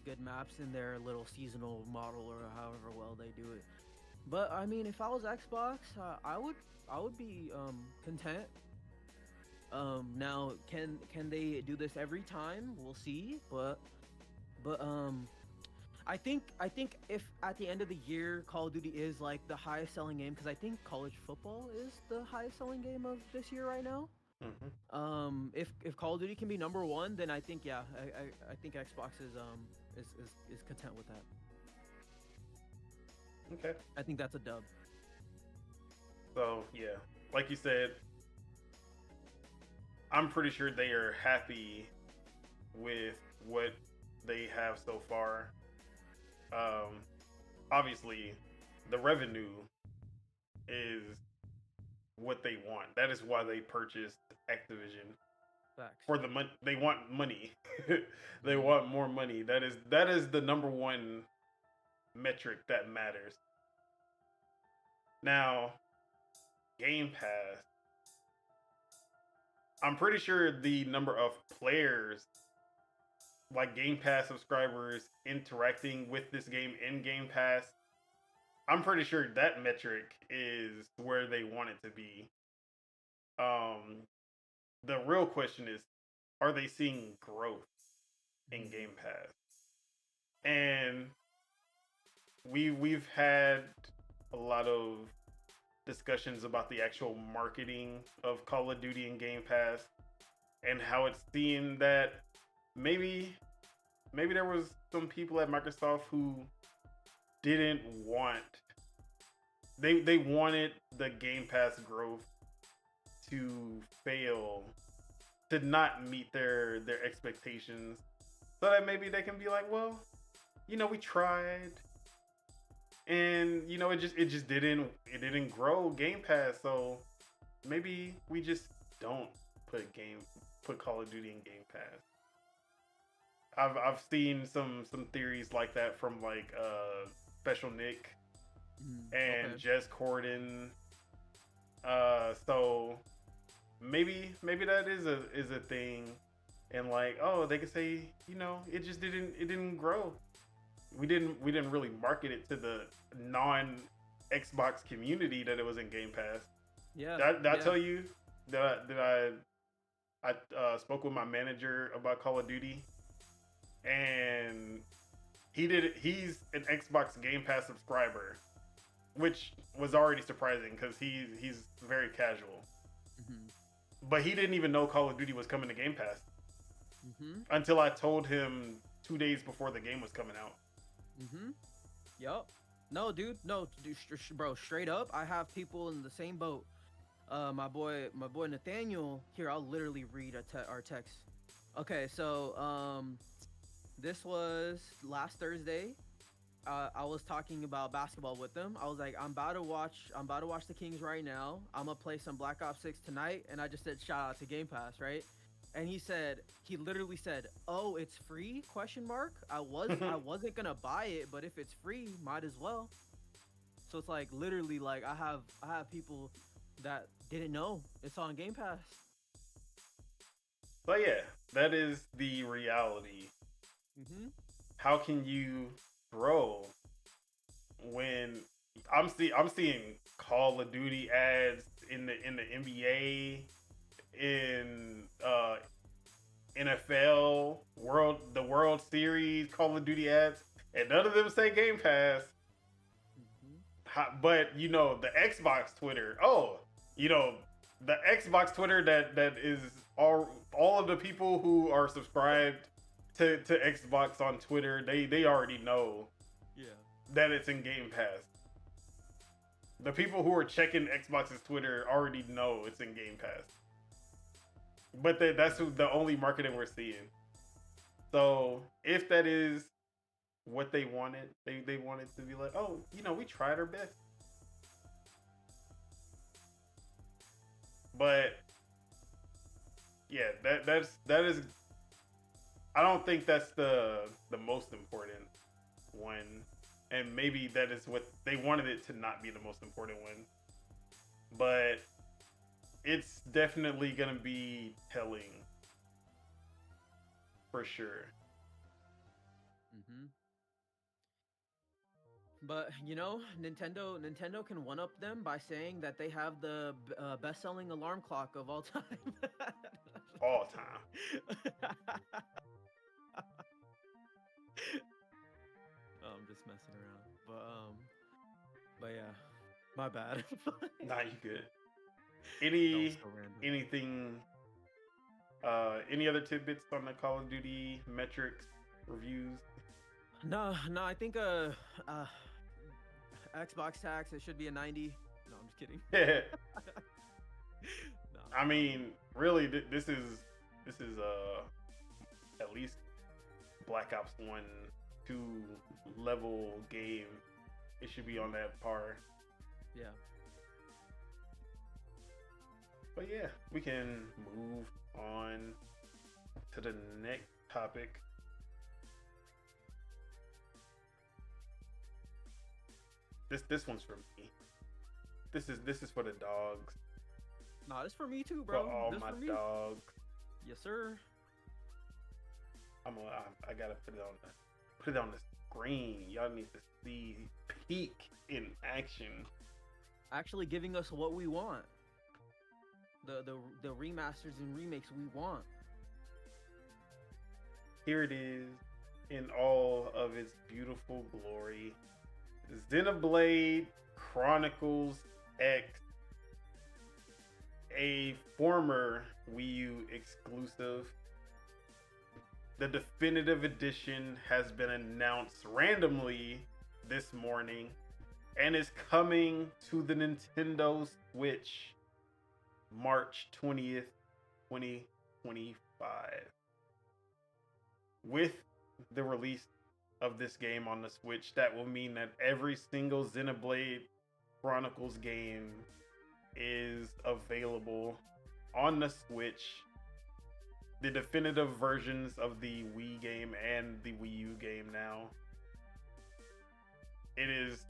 [SPEAKER 2] good maps in their little seasonal model, or however well they do it. But I mean, if I was Xbox, I would be content. Now can they do this every time? We'll see. But I think if at the end of the year Call of Duty is like the highest selling game, because I think college football is the highest selling game of this year right now.
[SPEAKER 1] Mm-hmm.
[SPEAKER 2] If Call of Duty can be number one, then I think I think Xbox is content with that.
[SPEAKER 1] Okay.
[SPEAKER 2] I think that's a dub.
[SPEAKER 1] So yeah, like you said, I'm pretty sure they are happy with what they have so far. Obviously, the revenue is what they want. That is why they purchased Activision.
[SPEAKER 2] Facts.
[SPEAKER 1] For the money, they want money. They want more money. That is the number one metric that matters. Now, Game Pass. I'm pretty sure the number of players, like Game Pass subscribers interacting with this game in Game Pass, I'm pretty sure that metric is where they want it to be. The real question is, are they seeing growth in Game Pass? And we've had a lot of discussions about the actual marketing of Call of Duty and Game Pass, and how it seemed that maybe there was some people at Microsoft who didn't want they wanted the Game Pass growth to fail, to not meet their expectations, so that maybe they can be like, well, we tried, and it just didn't grow Game Pass, so maybe we just don't put Call of Duty in Game Pass. I've seen some theories like that from like Special Nick and Jess Corden. So maybe that is a thing, and like, oh, they could say, it just didn't grow. We didn't really market it to the non Xbox community that it was in Game Pass.
[SPEAKER 2] Yeah.
[SPEAKER 1] Did I tell you that I spoke with my manager about Call of Duty, and he's an Xbox Game Pass subscriber, which was already surprising because he's very casual. But he didn't even know Call of Duty was coming to Game Pass until I told him 2 days before the game was coming out.
[SPEAKER 2] Yup. No, dude. No, bro. Straight up, I have people in the same boat. My boy Nathaniel. Here, I'll literally read our text. Okay, so this was last Thursday. I was talking about basketball with him. I was like, I'm about to watch the Kings right now. I'm gonna play some Black Ops 6 tonight, and I just said shout out to Game Pass, right? And he literally said, "Oh, it's free?" ? I wasn't gonna buy it, but if it's free, might as well. So it's like literally like I have people that didn't know it's on Game Pass.
[SPEAKER 1] So yeah, that is the reality. How can you grow when I'm seeing Call of Duty ads in the NBA, in NFL, the World Series, Call of Duty ads, and none of them say Game Pass. But the Xbox Twitter, the Xbox Twitter that is all of the people who are subscribed to Xbox on Twitter, they already know that it's in Game Pass. The people who are checking Xbox's Twitter already know it's in Game Pass. But that's the only marketing we're seeing. So if that is what they wanted, they wanted to be like, oh, we tried our best. But yeah, that is. I don't think that's the most important one, and maybe that is what they wanted it to not be the most important one. But it's definitely gonna be telling, for sure.
[SPEAKER 2] But Nintendo can one up them by saying that they have the best-selling alarm clock of all time.
[SPEAKER 1] All time.
[SPEAKER 2] I'm just messing around, but yeah, my bad.
[SPEAKER 1] Nah, you good. Anything? Any other tidbits on the Call of Duty metrics, reviews?
[SPEAKER 2] No, I think Xbox tax, it should be a 90. No, I'm just kidding. No.
[SPEAKER 1] I mean, really, this is at least Black Ops 1, 2 level game. It should be on that par.
[SPEAKER 2] Yeah.
[SPEAKER 1] But yeah, we can move on to the next topic. This one's for me. This is for the dogs.
[SPEAKER 2] Nah, this for me too, bro.
[SPEAKER 1] For all
[SPEAKER 2] this
[SPEAKER 1] my
[SPEAKER 2] for me.
[SPEAKER 1] dogs.
[SPEAKER 2] Yes, sir.
[SPEAKER 1] I gotta put it on the screen. Y'all need to see Peak in action.
[SPEAKER 2] Actually giving us what we want. The remasters and remakes we want.
[SPEAKER 1] Here it is in all of its beautiful glory. Xenoblade Chronicles X, a former Wii U exclusive. The definitive edition has been announced randomly this morning and is coming to the Nintendo Switch March 20th, 2025. With the release of this game on the Switch, that will mean that every single Xenoblade Chronicles game is available on the Switch. The definitive versions of the Wii game and the Wii U game now. It's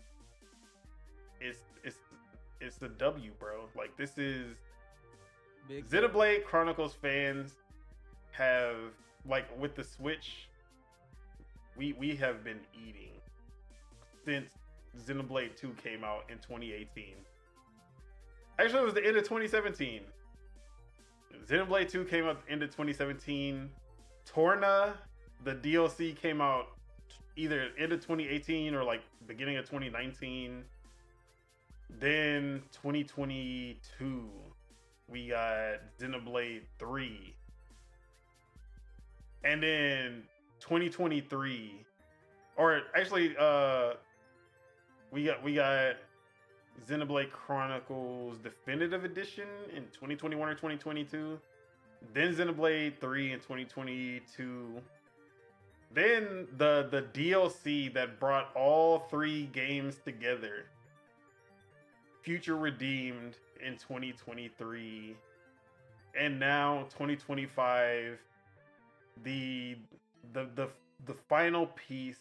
[SPEAKER 1] the W, bro. Like, this is
[SPEAKER 2] Big
[SPEAKER 1] Xenoblade Chronicles fans have, like, with the Switch, we have been eating since Xenoblade 2 came out in 2018. Actually, it was the end of 2017. Xenoblade 2 came out end of 2017. Torna, the DLC, came out either end of 2018 or like beginning of 2019. Then 2022, we got Xenoblade 3. And then 2023, or actually, we got Xenoblade Chronicles Definitive Edition in 2021 or 2022. Then Xenoblade 3 in 2022. Then the DLC that brought all three games together, Future Redeemed in 2023. And now 2025, the final piece,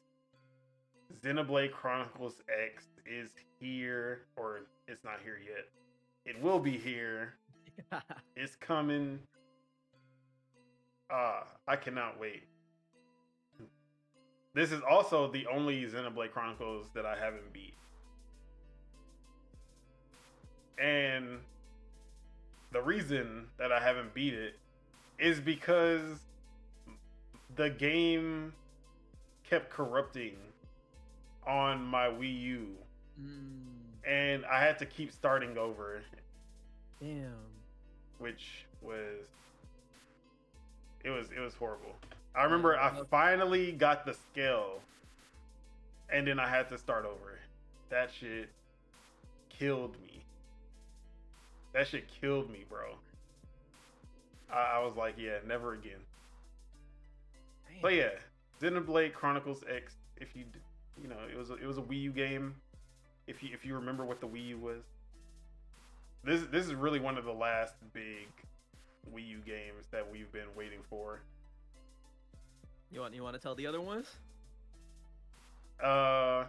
[SPEAKER 1] Xenoblade Chronicles X, is here, or it's not here yet. It will be here. It's coming. I cannot wait. This is also the only Xenoblade Chronicles that I haven't beat. And the reason that I haven't beat it is because the game kept corrupting on my Wii U. And I had to keep starting over.
[SPEAKER 2] Damn.
[SPEAKER 1] Which was it was horrible. I remember I finally got the skill and then I had to start over. That shit killed me. That shit killed me, bro. I was like, yeah, never again. Damn. But yeah, Xenoblade Chronicles X, if you know, it was a Wii U game. If you remember what the Wii U was. This is really one of the last big Wii U games that we've been waiting for.
[SPEAKER 2] You want to tell the other ones?
[SPEAKER 1] Well,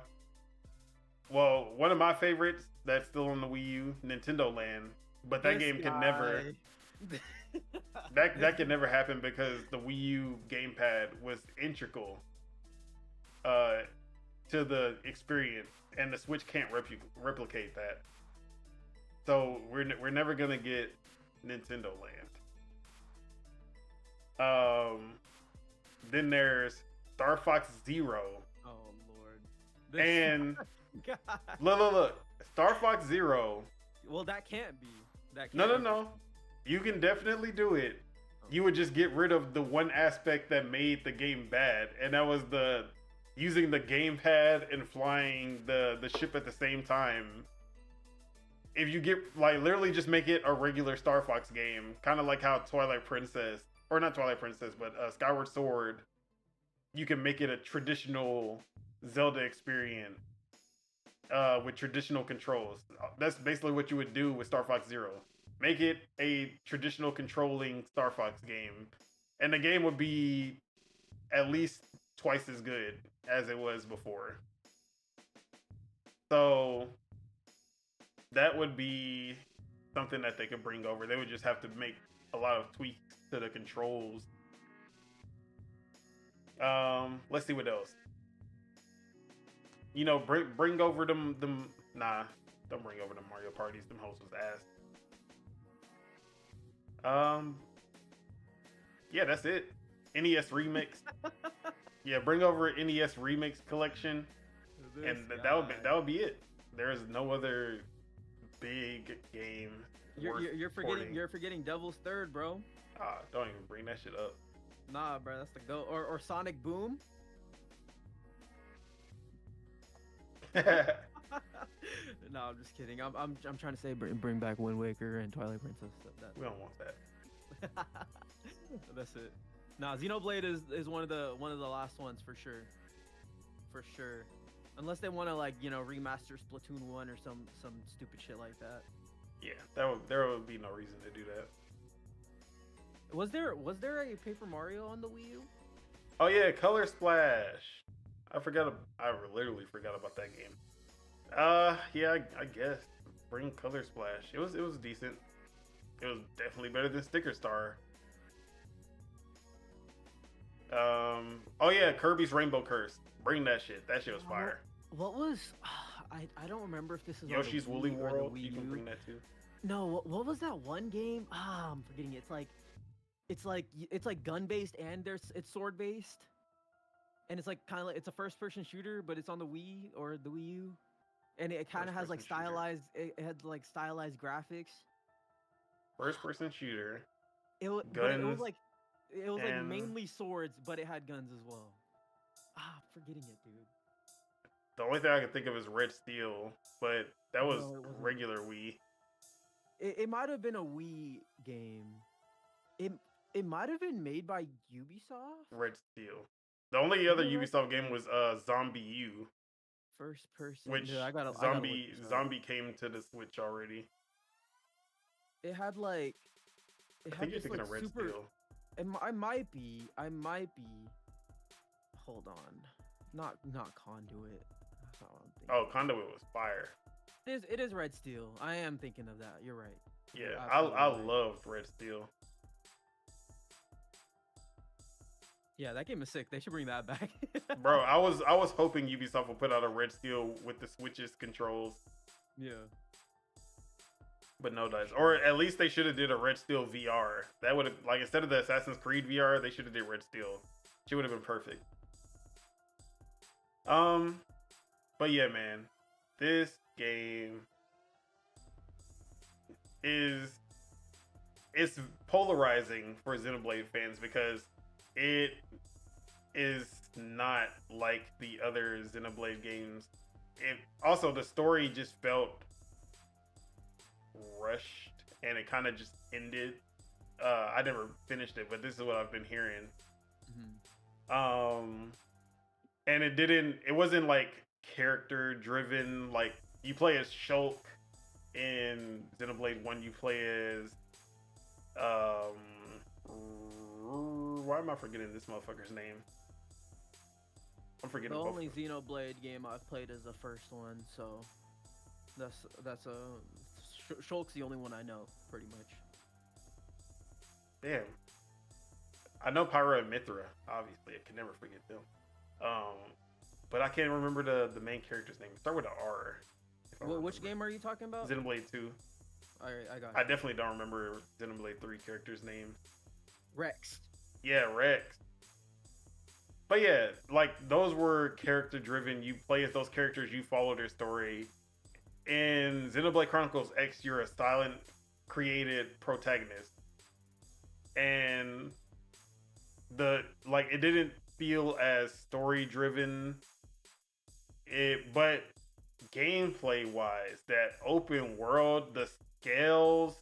[SPEAKER 1] one of my favorites that's still on the Wii U, Nintendo Land, but that game can never that can never happen because the Wii U gamepad was integral to the experience, and the Switch can't replicate that. So we're never gonna get Nintendo Land. Then there's Star Fox Zero.
[SPEAKER 2] Oh Lord.
[SPEAKER 1] And look, Star Fox Zero.
[SPEAKER 2] Well, that can't be. That can't
[SPEAKER 1] No. You can definitely do it. You would just get rid of the one aspect that made the game bad, and that was the using the gamepad and flying the ship at the same time. If you get, like, literally just make it a regular Star Fox game, kind of like how Twilight Princess, or not Twilight Princess, but Skyward Sword, you can make it a traditional Zelda experience with traditional controls. That's basically what you would do with Star Fox Zero. Make it a traditional controlling Star Fox game, and the game would be at least twice as good as it was before. So that would be something that they could bring over. They would just have to make a lot of tweaks to the controls. Let's see what else. You know, bring over them. Nah, don't bring over the Mario parties. Them hosts was ass. Yeah, that's it. NES Remix. Yeah, bring over NES Remix collection, and that would be it. There is no other big game.
[SPEAKER 2] You're forgetting Devil's Third, bro.
[SPEAKER 1] Don't even bring that shit up.
[SPEAKER 2] Nah, bro, that's the go. Or Sonic Boom. No, I'm just kidding. I'm trying to say bring back Wind Waker and Twilight Princess.
[SPEAKER 1] We don't want that.
[SPEAKER 2] That's it. Nah, Xenoblade is one of the last ones for sure. For sure. Unless they want to like, you know, remaster Splatoon 1 or some stupid shit like that.
[SPEAKER 1] Yeah, there would be no reason to do that.
[SPEAKER 2] Was there a Paper Mario on the Wii U?
[SPEAKER 1] Oh yeah, Color Splash. I literally forgot about that game. Yeah, I guess bring Color Splash. It was decent. It was definitely better than Sticker Star. Oh yeah, Kirby's Rainbow Curse. Bring that shit. That shit was fire.
[SPEAKER 2] What was? I don't remember if this is
[SPEAKER 1] Yoshi's Woolly World.
[SPEAKER 2] Wii
[SPEAKER 1] You can bring that too.
[SPEAKER 2] No, what was that one game? I'm forgetting it. It's like gun based and it's sword based, and it's like kind of like it's a first person shooter, but it's on the Wii or the Wii U, and it kind of has like stylized. It had like stylized graphics.
[SPEAKER 1] First person shooter.
[SPEAKER 2] It was like mainly swords, but it had guns as well. I'm forgetting it, dude.
[SPEAKER 1] The only thing I can think of is Red Steel, but that was regular Wii.
[SPEAKER 2] It might have been a Wii game. It might have been made by Ubisoft.
[SPEAKER 1] Red Steel. The only other Ubisoft game was Zombie U.
[SPEAKER 2] First person.
[SPEAKER 1] Which Zombie came to the Switch already.
[SPEAKER 2] It had like.
[SPEAKER 1] I think you're thinking of Red Steel.
[SPEAKER 2] I might be. Hold on. Not Conduit. That's not what I'm thinking.
[SPEAKER 1] Oh, Conduit was fire.
[SPEAKER 2] It is Red Steel. I am thinking of that. You're right.
[SPEAKER 1] Yeah, I loved Red Steel.
[SPEAKER 2] Yeah, that game is sick. They should bring that back.
[SPEAKER 1] Bro, I was hoping Ubisoft would put out a Red Steel with the Switch's controls.
[SPEAKER 2] Yeah.
[SPEAKER 1] But no dice. Or at least they should have did a Red Steel VR. That would have, like, instead of the Assassin's Creed VR, they should have did Red Steel. She would have been perfect. But yeah, man, this game it's polarizing for Xenoblade fans because it is not like the other Xenoblade games. Also, the story just felt rushed and it kind of just ended. I never finished it, but this is what I've been hearing. Mm-hmm. And it wasn't like character driven. Like, you play as Shulk in Xenoblade 1, you play as why am I forgetting this motherfucker's name? I'm forgetting
[SPEAKER 2] the only Xenoblade game I've played is the first one, so that's Shulk's the only one I know, pretty much.
[SPEAKER 1] Damn. I know Pyra and Mithra, obviously. I can never forget them. But I can't remember the main character's name. Start with an R.
[SPEAKER 2] Which game are you talking about?
[SPEAKER 1] Xenoblade 2.
[SPEAKER 2] Alright, I got it.
[SPEAKER 1] I definitely don't remember Xenoblade 3 character's name.
[SPEAKER 2] Rex.
[SPEAKER 1] Yeah, Rex. But yeah, like, those were character driven. You play as those characters, you follow their story. In Xenoblade Chronicles X, you're a silent created protagonist. And it didn't feel as story driven. But gameplay wise, that open world, the scales,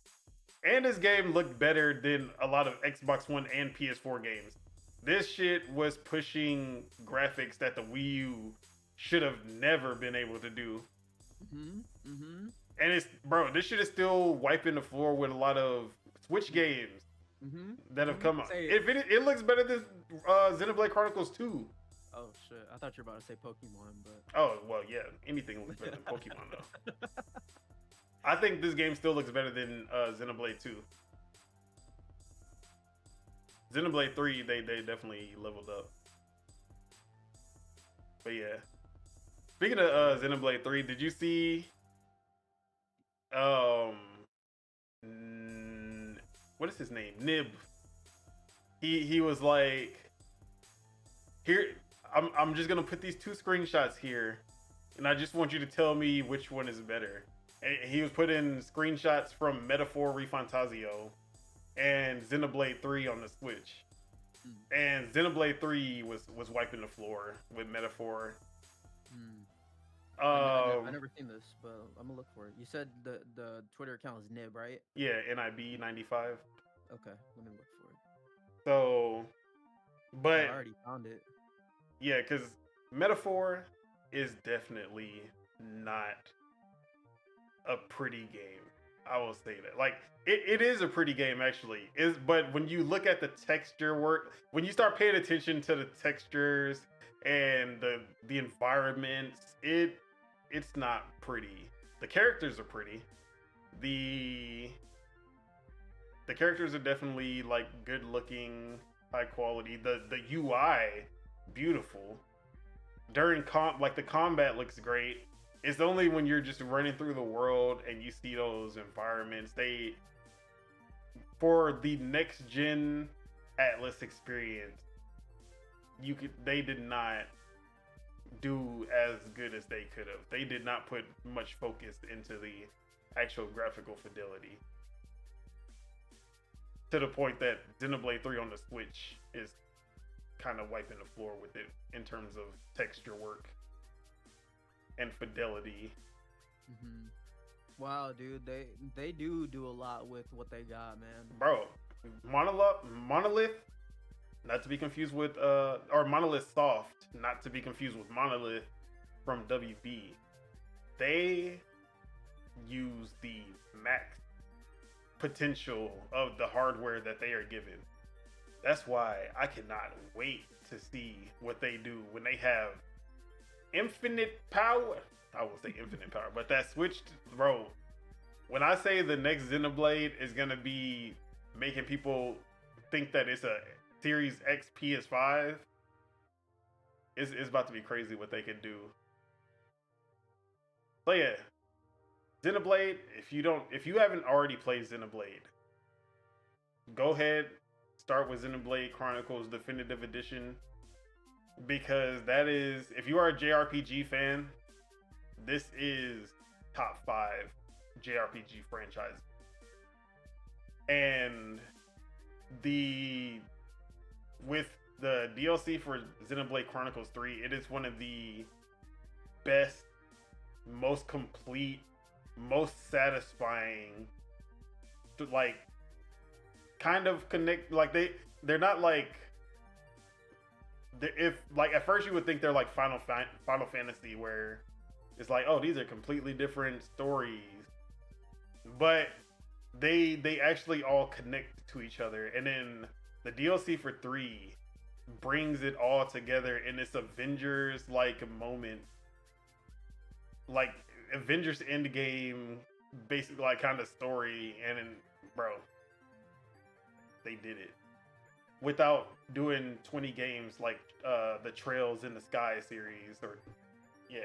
[SPEAKER 1] and this game looked better than a lot of Xbox One and PS4 games. This shit was pushing graphics that the Wii U should have never been able to do. Mm-hmm. Mm-hmm. And this shit is still wiping the floor with a lot of Switch games that have come out. It looks better than Xenoblade Chronicles 2.
[SPEAKER 2] Oh shit! I thought you were about to say Pokemon, but
[SPEAKER 1] oh well, yeah. Anything looks better than Pokemon though. I think this game still looks better than Xenoblade 2. Xenoblade 3, they definitely leveled up. But yeah. Speaking of Xenoblade 3, did you see what is his name? Nib. He was like, here, I'm just gonna put these two screenshots here, and I just want you to tell me which one is better. He was putting screenshots from Metaphor Refantasio and Xenoblade 3 on the Switch. And Xenoblade 3 was wiping the floor with Metaphor.
[SPEAKER 2] I never seen this, but I'm gonna look for it. You said the Twitter account is Nib, right?
[SPEAKER 1] Yeah, NIB95.
[SPEAKER 2] Okay, let me look for it.
[SPEAKER 1] So, but
[SPEAKER 2] I already found it.
[SPEAKER 1] Yeah, because Metaphor is definitely not a pretty game. I will say that. Like, it is a pretty game actually. But when you look at the texture work, when you start paying attention to the textures and the environments, it's not pretty. The characters are pretty. The characters are definitely like good looking, high quality. The UI, beautiful. During the combat looks great. It's only when you're just running through the world and you see those environments. For the next gen Atlas experience, they did not do as good as they could have. They did not put much focus into the actual graphical fidelity. To the point that Xenoblade 3 on the Switch is kind of wiping the floor with it in terms of texture work and fidelity.
[SPEAKER 2] Wow, dude, they do a lot with what they got, man.
[SPEAKER 1] Bro, Monolith, not to be confused with or Monolith Soft, not to be confused with Monolith from WB. They use the max potential of the hardware that they are given. That's why I cannot wait to see what they do when they have infinite power. I will say infinite power, but that switched, bro. When I say the next Xenoblade is gonna be making people think that it's a Series X PS5, it's about to be crazy what they can do. So yeah, Xenoblade. If you haven't already played Xenoblade, go ahead, start with Xenoblade Chronicles Definitive Edition, because that is, if you are a JRPG fan, this is top 5 JRPG franchise. And with the DLC for Xenoblade Chronicles 3, it is one of the best, most complete, most satisfying to like kind of connect. Like they're not like, if like at first you would think they're like Final Fantasy, where it's like, oh, these are completely different stories, but they actually all connect to each other. And then the DLC for 3 brings it all together in this Avengers like moment, like Avengers Endgame, basically like kind of story. And then, bro, they did it without doing 20 games like the Trails in the Sky series, or yeah.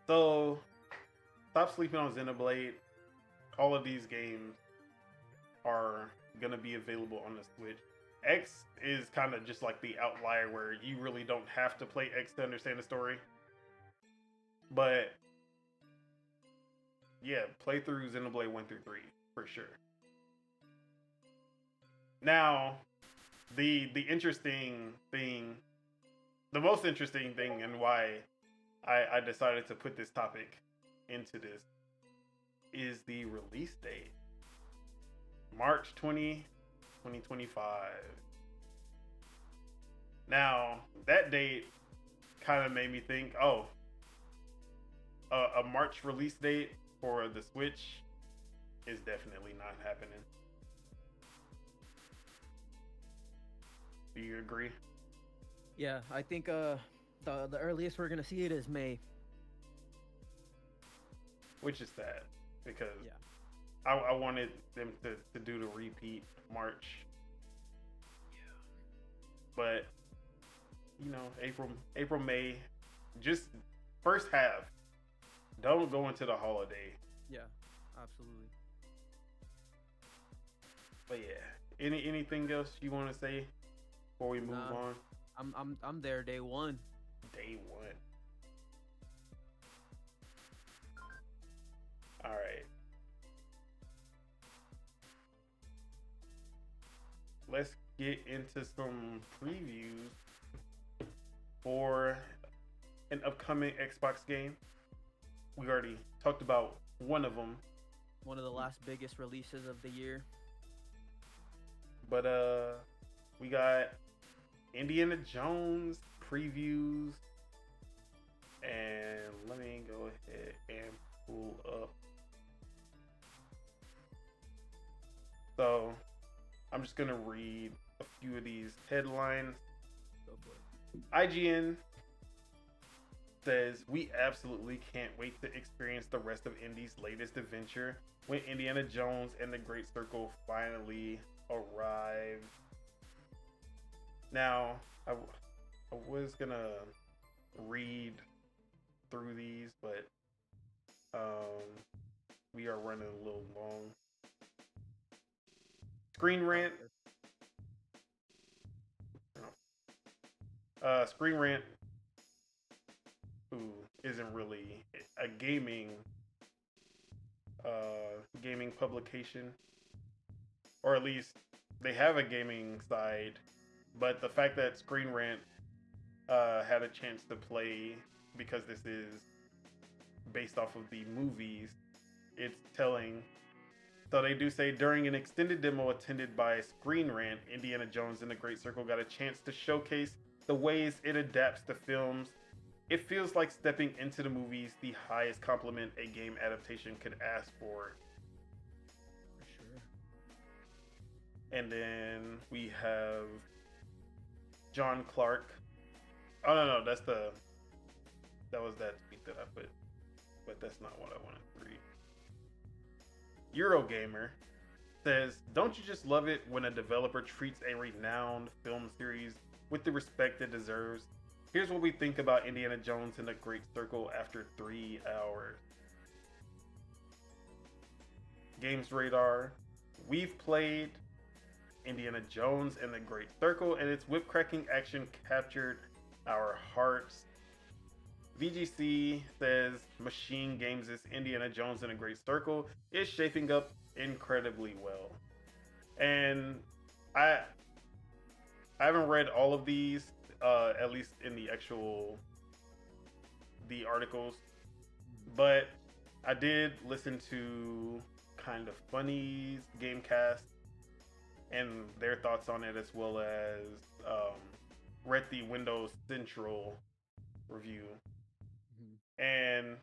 [SPEAKER 1] So stop sleeping on Xenoblade. All of these games are gonna be available on the Switch. X is kind of just like the outlier where you really don't have to play X to understand the story. But yeah, play through Xenoblade 1 through 3 for sure. Now, the interesting thing, the most interesting thing, and why I decided to put this topic into this, is the release date. March 20, 2025. Now, that date kind of made me think, oh, a March release date for the Switch is definitely not happening. Do you agree?
[SPEAKER 2] Yeah, I think the earliest we're gonna see it is May.
[SPEAKER 1] Which is sad, because
[SPEAKER 2] yeah,
[SPEAKER 1] I wanted them to do the repeat March.
[SPEAKER 2] Yeah.
[SPEAKER 1] But you know, April, May, just first half. Don't go into the holiday.
[SPEAKER 2] Yeah, absolutely.
[SPEAKER 1] But yeah, anything else you want to say before we move on?
[SPEAKER 2] I'm there day one.
[SPEAKER 1] Day one. let's get into some previews for an upcoming Xbox game. We already talked about one of them.
[SPEAKER 2] One of the last biggest releases of the year.
[SPEAKER 1] But we got Indiana Jones previews. And let me go ahead and pull up. So I'm just gonna read a few of these headlines.
[SPEAKER 2] Go for it.
[SPEAKER 1] IGN says, we absolutely can't wait to experience the rest of Indy's latest adventure when Indiana Jones and the Great Circle finally arrive. Now, I was gonna read through these, but we are running a little long. Screen Rant. Screen Rant, who isn't really a gaming publication, or at least they have a gaming side, but the fact that Screen Rant had a chance to play, because this is based off of the movies, it's telling. So they do say, during an extended demo attended by Screen Rant, Indiana Jones and the Great Circle got a chance to showcase the ways it adapts to films. It feels like stepping into the movies, the highest compliment a game adaptation could ask for.
[SPEAKER 2] For sure.
[SPEAKER 1] And then we have John Clark. Oh no, that was that tweet that I put, but that's not what I wanted to read. Eurogamer says, don't you just love it when a developer treats a renowned film series with the respect it deserves? Here's what we think about Indiana Jones and the Great Circle after 3 hours. Games Radar, we've played Indiana Jones and the Great Circle, and its whip-cracking action captured our hearts. VGC says Machine Games' Indiana Jones and the Great Circle is shaping up incredibly well. And I haven't read all of these, at least in the articles, but I did listen to Kind of Funny's Gamecast and their thoughts on it, as well as read the Windows Central review. And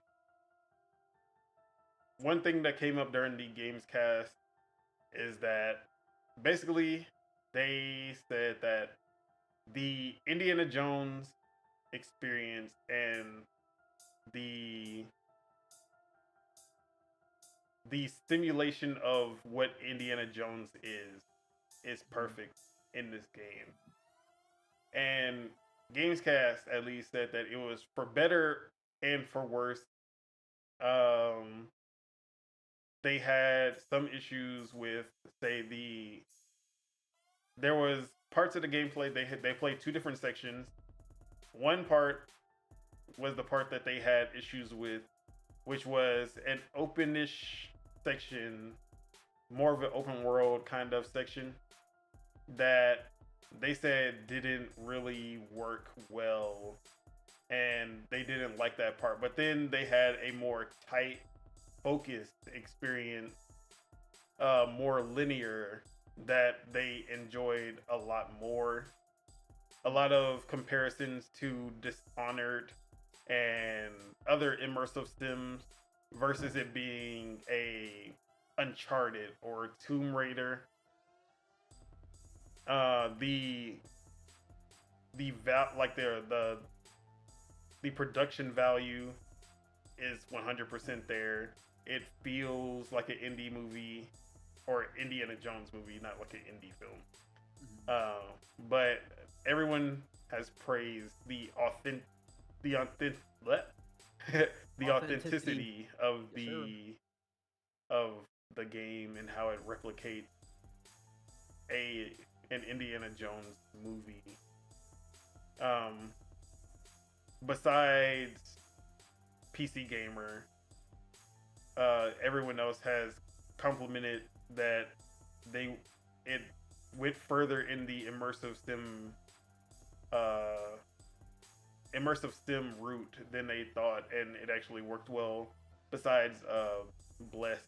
[SPEAKER 1] one thing that came up during the Gamescast is that basically they said that the Indiana Jones experience and the stimulation of what Indiana Jones is perfect in this game. And Gamescast at least said that it was for better and for worse. They had some issues with, say, there was parts of the gameplay they played two different sections. One part was the part that they had issues with, which was an openish section, more of an open world kind of section that they said didn't really work well, and they didn't like that part. But then they had a more tight, focused experience, more linear, that they enjoyed a lot more. A lot of comparisons to Dishonored and other immersive sims versus it being a Uncharted or Tomb Raider. The production value is 100% there. It feels like an indie movie, or Indiana Jones movie, not like an indie film. But everyone has praised the authenticity of the game and how it replicates an Indiana Jones movie. Besides PC Gamer, everyone else has complimented that went further in the uh, immersive sim route than they thought, and it actually worked well. Besides Bless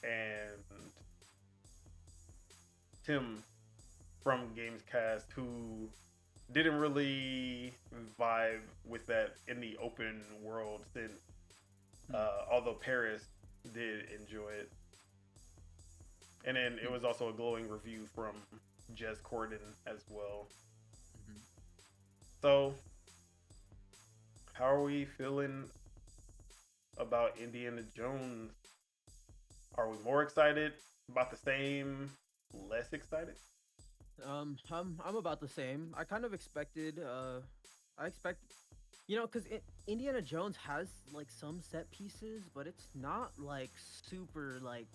[SPEAKER 1] and Tim from Gamescast, who didn't really vibe with that in the open world, since although Paris did enjoy it. And then it was also a glowing review from Jez Corden as well.
[SPEAKER 2] Mm-hmm.
[SPEAKER 1] So, how are we feeling about Indiana Jones? Are we more excited? About the same? Less excited?
[SPEAKER 2] I'm about the same. I kind of expected. I expect, because Indiana Jones has like some set pieces, but it's not like super like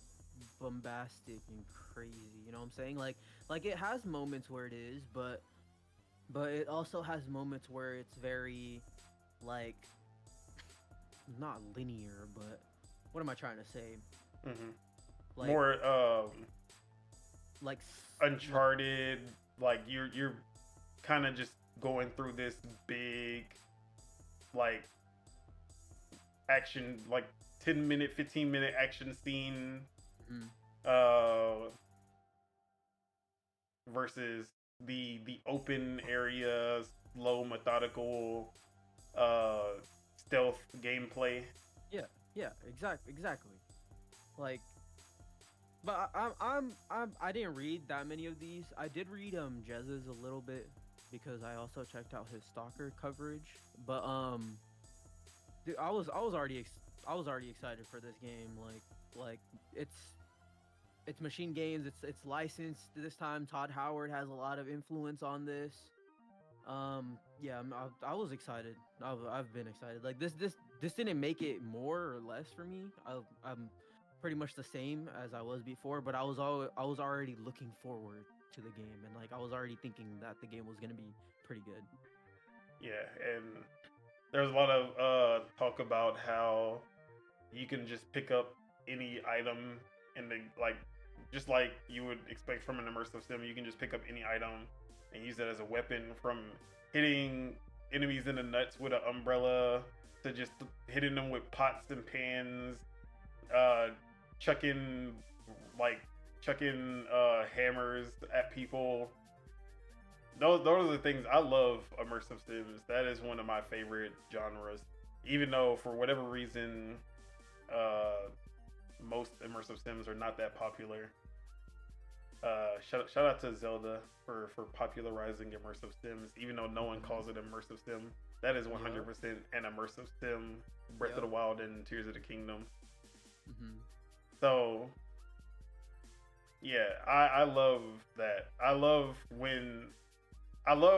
[SPEAKER 2] bombastic and crazy. You know what I'm saying? Like it has moments where it is, but it also has moments where it's very like not linear. But what am I trying to say?
[SPEAKER 1] Mm-hmm.
[SPEAKER 2] Like
[SPEAKER 1] More
[SPEAKER 2] like
[SPEAKER 1] Uncharted. Like you're kind of just going through this big like action, like 10-minute, 15-minute action scene. Versus the open area, slow, methodical, stealth gameplay.
[SPEAKER 2] yeah, exactly. Like, but I didn't read that many of these. I did read Jez's a little bit because I also checked out his Stalker coverage. But dude, I was already excited for this game. Like it's Machine Games. It's licensed this time. Todd Howard has a lot of influence on this. Yeah, I was excited. I've been excited. Like this didn't make it more or less for me. I'm pretty much the same as I was before, but I was already looking forward to the game, and like I was already thinking that the game was gonna be pretty good.
[SPEAKER 1] Yeah, and there was a lot of talk about how you can just pick up any item in the just like you would expect from an immersive sim. You can just pick up any item and use it as a weapon, from hitting enemies in the nuts with an umbrella to just hitting them with pots and pans, chucking hammers at people. Those are the things I love. Immersive sims, that is one of my favorite genres, even though for whatever reason most immersive sims are not that popular. Shout out to Zelda for popularizing immersive sims, even though no one calls it immersive sim. That is 100% an immersive sim. Breath of the Wild and Tears of the Kingdom.
[SPEAKER 2] Mm-hmm.
[SPEAKER 1] So yeah, I love that. I love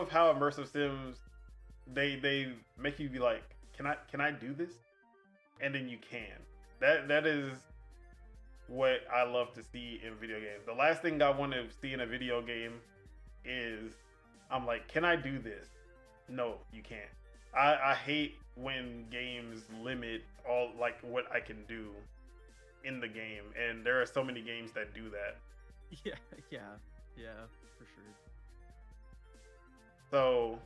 [SPEAKER 1] how immersive sims, they make you be like, can I do this? And then you can. That is what I love to see in video games. The last thing I want to see in a video game is, I'm like, can I do this? No, you can't. I hate when games limit all like what I can do in the game, and there are so many games that do that.
[SPEAKER 2] Yeah, for sure.
[SPEAKER 1] So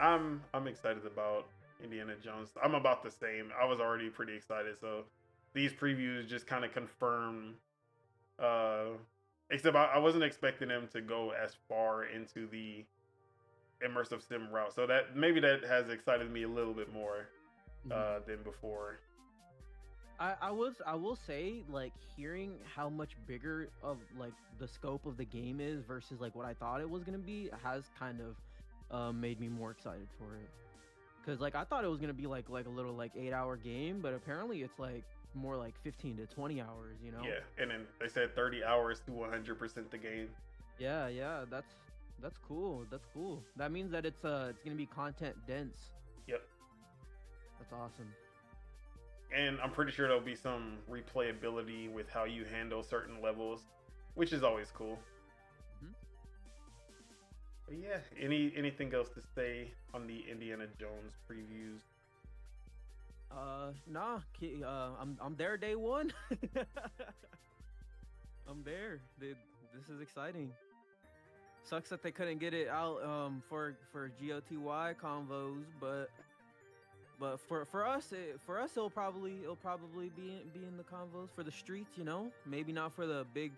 [SPEAKER 1] I'm excited about Indiana Jones. I'm about the same. I was already pretty excited, so these previews just kind of confirm. Except I wasn't expecting them to go as far into the immersive sim route, so that maybe that has excited me a little bit more than before.
[SPEAKER 2] I will say, like, hearing how much bigger of like the scope of the game is versus like what I thought it was gonna be has kind of made me more excited for it. Cause like I thought it was gonna be like a little like 8-hour game, but apparently it's like more like 15 to 20 hours.
[SPEAKER 1] Yeah, and then they said 30 hours to 100% the game.
[SPEAKER 2] Yeah, that's cool. That's cool. That means that it's gonna be content dense.
[SPEAKER 1] Yep.
[SPEAKER 2] That's awesome.
[SPEAKER 1] And I'm pretty sure there'll be some replayability with how you handle certain levels, which is always cool.
[SPEAKER 2] Mm-hmm.
[SPEAKER 1] But yeah, anything else to say on the Indiana Jones previews?
[SPEAKER 2] Nah. I'm there day one. I'm there. This is exciting. Sucks that they couldn't get it out for GOTY convos, but for us it'll probably be in the convos for the streets, you know. Maybe not for the big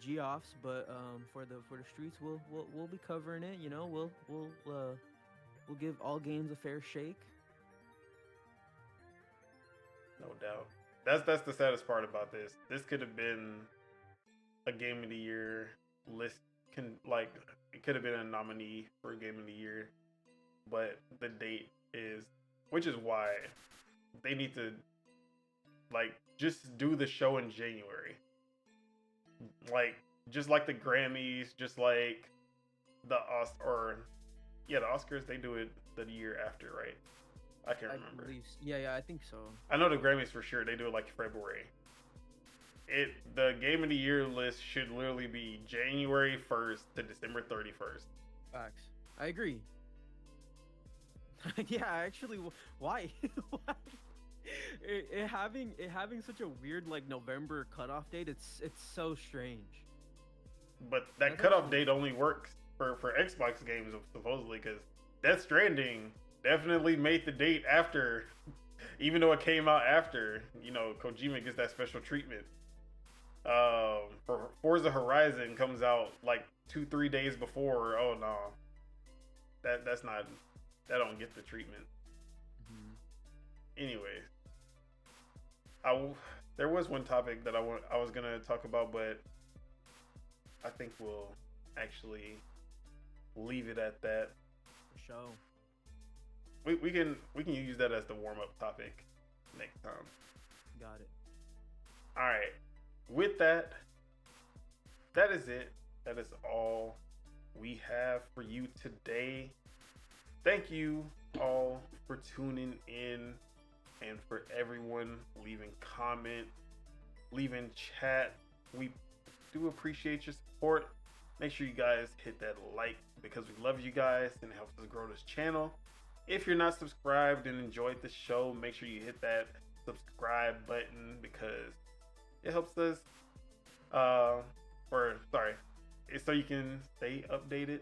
[SPEAKER 2] G offs, but for the streets we'll be covering it. You know, we'll give all games a fair shake.
[SPEAKER 1] No doubt. That's the saddest part about this. This could have been a game of the year list. Can like it could have been a nominee for game of the year, but the date is, which is why they need to like just do the show in January. Like just like the Grammys, just like the Oscars, they do it the year after, right? I can't remember.
[SPEAKER 2] Yeah, I think so.
[SPEAKER 1] I know the Grammys for sure. They do it like February. The game of the year list should literally be January 1st to December 31st.
[SPEAKER 2] Facts. I agree. Yeah, actually, why? Why? It having such a weird like November cutoff date. It's so strange.
[SPEAKER 1] But that cutoff date only works for Xbox games supposedly because Death Stranding definitely made the date after, even though it came out after. You know, Kojima gets that special treatment. For Forza Horizon comes out like 2-3 days before. Oh no, that's not, that don't get the treatment. Anyways, there was one topic that I was gonna talk about, but I think we'll actually leave it at that.
[SPEAKER 2] For sure.
[SPEAKER 1] We can use that as the warm up topic next time.
[SPEAKER 2] Got it.
[SPEAKER 1] All right. With that, that is it. That is all we have for you today. Thank you all for tuning in and for everyone leaving comment, leaving chat. We do appreciate your support. Make sure you guys hit that like because we love you guys and it helps us grow this channel. If you're not subscribed and enjoyed the show, make sure you hit that subscribe button because it helps us, so you can stay updated.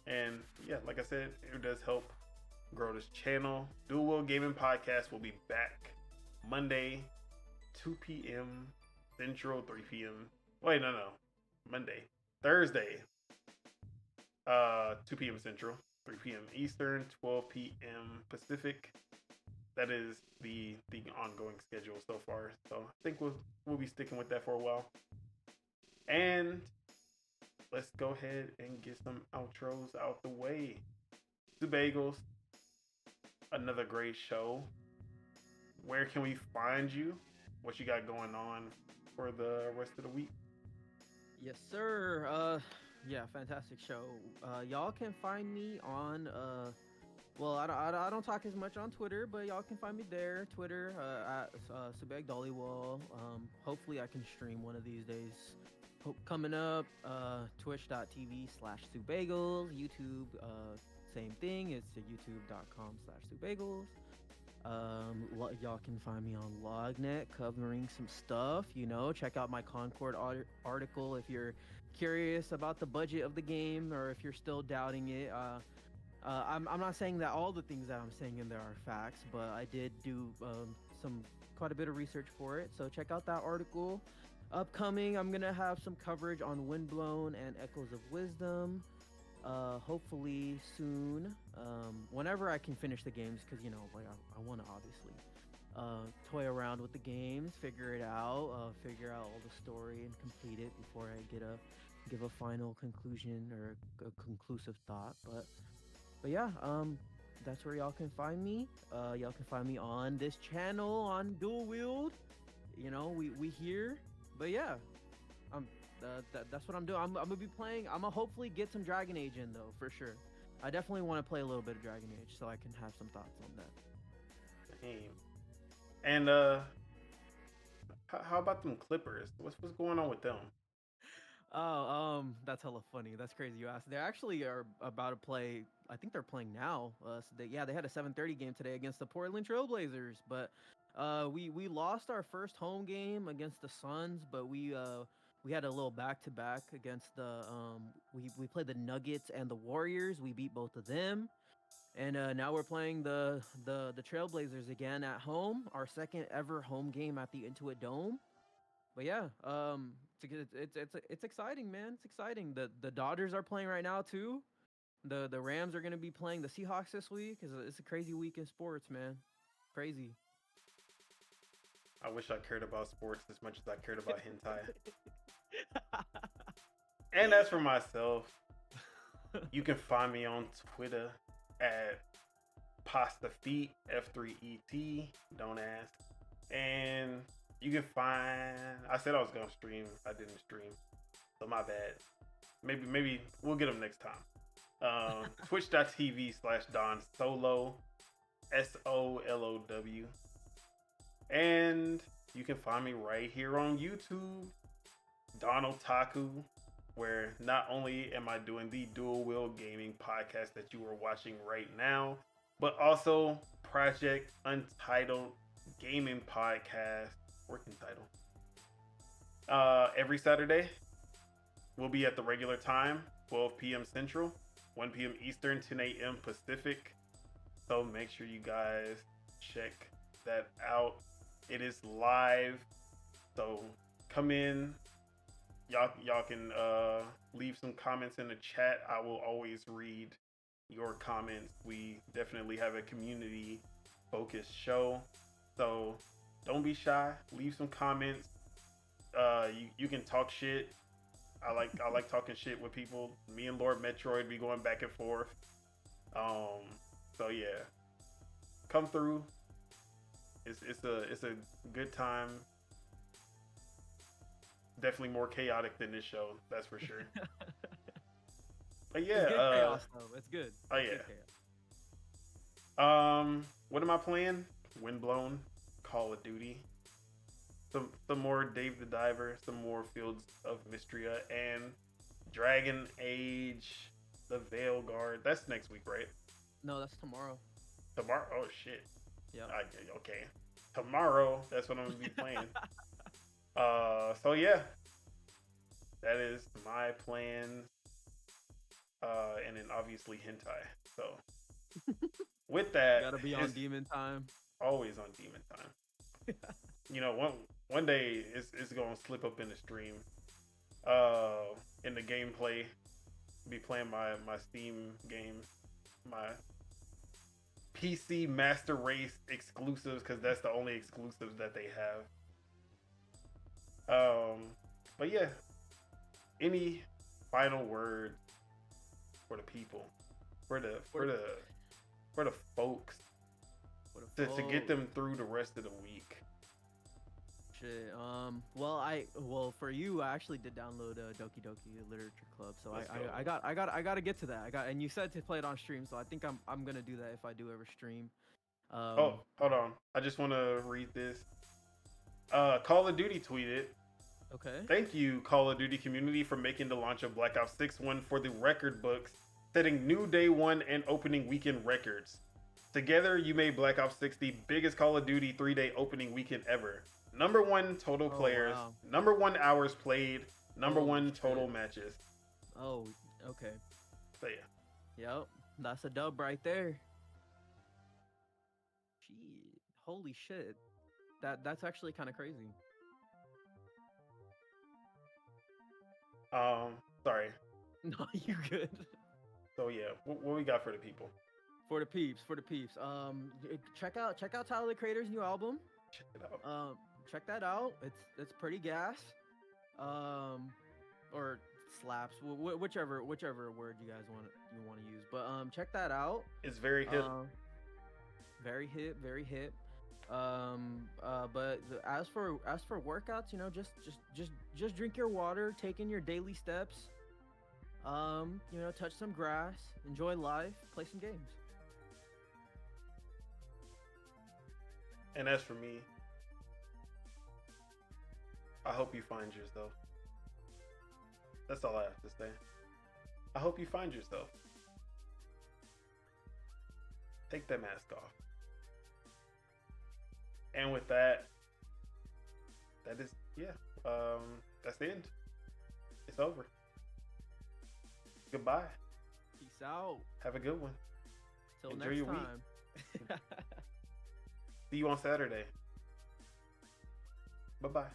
[SPEAKER 1] And yeah, like I said, it does help grow this channel. Dual-Wield Gaming Podcast will be back Monday, 2 p.m. Central, 3 p.m. Wait, no. Thursday, 2 p.m. Central, 3 p.m. Eastern, 12 p.m. Pacific. That is the ongoing schedule so far. So I think we'll be sticking with that for a while. And let's go ahead and get some outros out the way. Subegles, another great show. Where can we find you? What you got going on for the rest of the week?
[SPEAKER 2] Yes, sir. Yeah, fantastic show. Y'all can find me on well, I don't talk as much on Twitter, but y'all can find me there. Twitter at Subeg Dollywall. Hopefully I can stream one of these days. Coming up, twitch.tv/Subagels. YouTube, same thing. It's youtube.com/Subagels. Y'all can find me on Lognet covering some stuff. You know, check out my Concord article if you're curious about the budget of the game or if you're still doubting it. I'm not saying that all the things that I'm saying in there are facts, but I did do quite a bit of research for it. So check out that article. Upcoming, I'm gonna have some coverage on Windblown and Echoes of Wisdom. Hopefully soon. Whenever I can finish the games, because you know, like I want to obviously toy around with the games, figure it out, figure out all the story and complete it before I give a final conclusion or a conclusive thought. But yeah, that's where y'all can find me. Y'all can find me on this channel on Dual-Wield. You know, we here. But yeah, that's what I'm doing. I'm gonna be playing. I'm gonna hopefully get some Dragon Age in though, for sure. I definitely want to play a little bit of Dragon Age so I can have some thoughts on that.
[SPEAKER 1] Damn. And how about them Clippers? What's going on with them?
[SPEAKER 2] Oh, that's hella funny. That's crazy you asked. They actually are about to play. I think they're playing now. So they had a 7:30 game today against the Portland Trailblazers. But we lost our first home game against the Suns. But we we had a little back to back against the we played the Nuggets and the Warriors. We beat both of them. And now we're playing the Trailblazers again at home. Our second ever home game at the Intuit Dome. But yeah, it's exciting, man. It's exciting. The Dodgers are playing right now too. The Rams are gonna be playing the Seahawks this week. It's a crazy week in sports, man. Crazy.
[SPEAKER 1] I wish I cared about sports as much as I cared about hentai. And as for myself, you can find me on Twitter at Pasta Feet F3ET. Don't ask. And you can find. I said I was gonna stream. I didn't stream, so my bad. Maybe we'll get them next time. Twitch.tv/Don Solo, SOLOW. And you can find me right here on YouTube, Don Otaku, where not only am I doing the Dual-Wield Gaming Podcast that you are watching right now, but also Project Untitled Gaming Podcast, working title. Every Saturday, we'll be at the regular time, 12 p.m. Central, 1 p.m. Eastern, 10 a.m. Pacific. So make sure you guys check that out. It is live, so come in. Y'all can leave some comments in the chat. I will always read your comments. We definitely have a community focused show, so don't be shy. Leave some comments. You can talk shit. I like talking shit with people. Me and Lord Metroid be going back and forth. So yeah, come through. It's a good time. Definitely more chaotic than this show, that's for sure. But yeah,
[SPEAKER 2] it's good chaos though. It's good.
[SPEAKER 1] Oh
[SPEAKER 2] It's
[SPEAKER 1] yeah.
[SPEAKER 2] good chaos.
[SPEAKER 1] What am I playing? Windblown, Call of Duty. Some more Dave the Diver, some more Fields of Mistria, and Dragon Age, the Veilguard. That's next week, right?
[SPEAKER 2] No, that's tomorrow.
[SPEAKER 1] Tomorrow? Oh shit.
[SPEAKER 2] Yeah.
[SPEAKER 1] Okay. Tomorrow, that's what I'm gonna be playing. So yeah, that is my plan. And then obviously hentai. So with that,
[SPEAKER 2] Gotta be on demon time.
[SPEAKER 1] Always on demon time. You know, one day it's gonna slip up in the stream. In the gameplay, be playing my Steam game, my PC Master Race exclusives, because that's the only exclusives that they have. But yeah, any final words for the people, for the folks, to get them through the rest of the week?
[SPEAKER 2] Shit. Well, for you, I actually did download Doki Doki Literature Club, so I gotta get to that. And you said to play it on stream, so I think I'm gonna do that if I do ever stream.
[SPEAKER 1] Oh, hold on. I just want to read this. Call of Duty tweeted.
[SPEAKER 2] Okay.
[SPEAKER 1] Thank you, Call of Duty community, for making the launch of Black Ops 6 one for the record books, setting new day one and opening weekend records. Together, you made Black Ops 6 the biggest Call of Duty 3-day opening weekend ever. Number one total players,
[SPEAKER 2] wow.
[SPEAKER 1] Number one hours played, number
[SPEAKER 2] Holy
[SPEAKER 1] one
[SPEAKER 2] shit.
[SPEAKER 1] total matches.
[SPEAKER 2] Oh, okay.
[SPEAKER 1] So yeah.
[SPEAKER 2] Yep, that's a dub right there. Gee, holy shit. That's actually kind of crazy.
[SPEAKER 1] Sorry.
[SPEAKER 2] No, you good.
[SPEAKER 1] So yeah, what we got for the people?
[SPEAKER 2] For the peeps. Check out Tyler the Creator's new album.
[SPEAKER 1] Check it out.
[SPEAKER 2] Check that out. It's pretty gas. Or slaps, whichever word you guys want to use. But check that out.
[SPEAKER 1] It's very hip.
[SPEAKER 2] Very hip. But as for workouts, you know, just drink your water, take in your daily steps. You know, touch some grass, enjoy life, play some games.
[SPEAKER 1] And as for me, I hope you find yourself. That's all I have to say. I hope you find yourself. Take that mask off. And with that, that's the end. it's over. Goodbye.
[SPEAKER 2] Peace out.
[SPEAKER 1] Have a good one.
[SPEAKER 2] Till
[SPEAKER 1] Enjoy
[SPEAKER 2] next
[SPEAKER 1] your week.
[SPEAKER 2] time.
[SPEAKER 1] See you on Saturday. Bye-bye.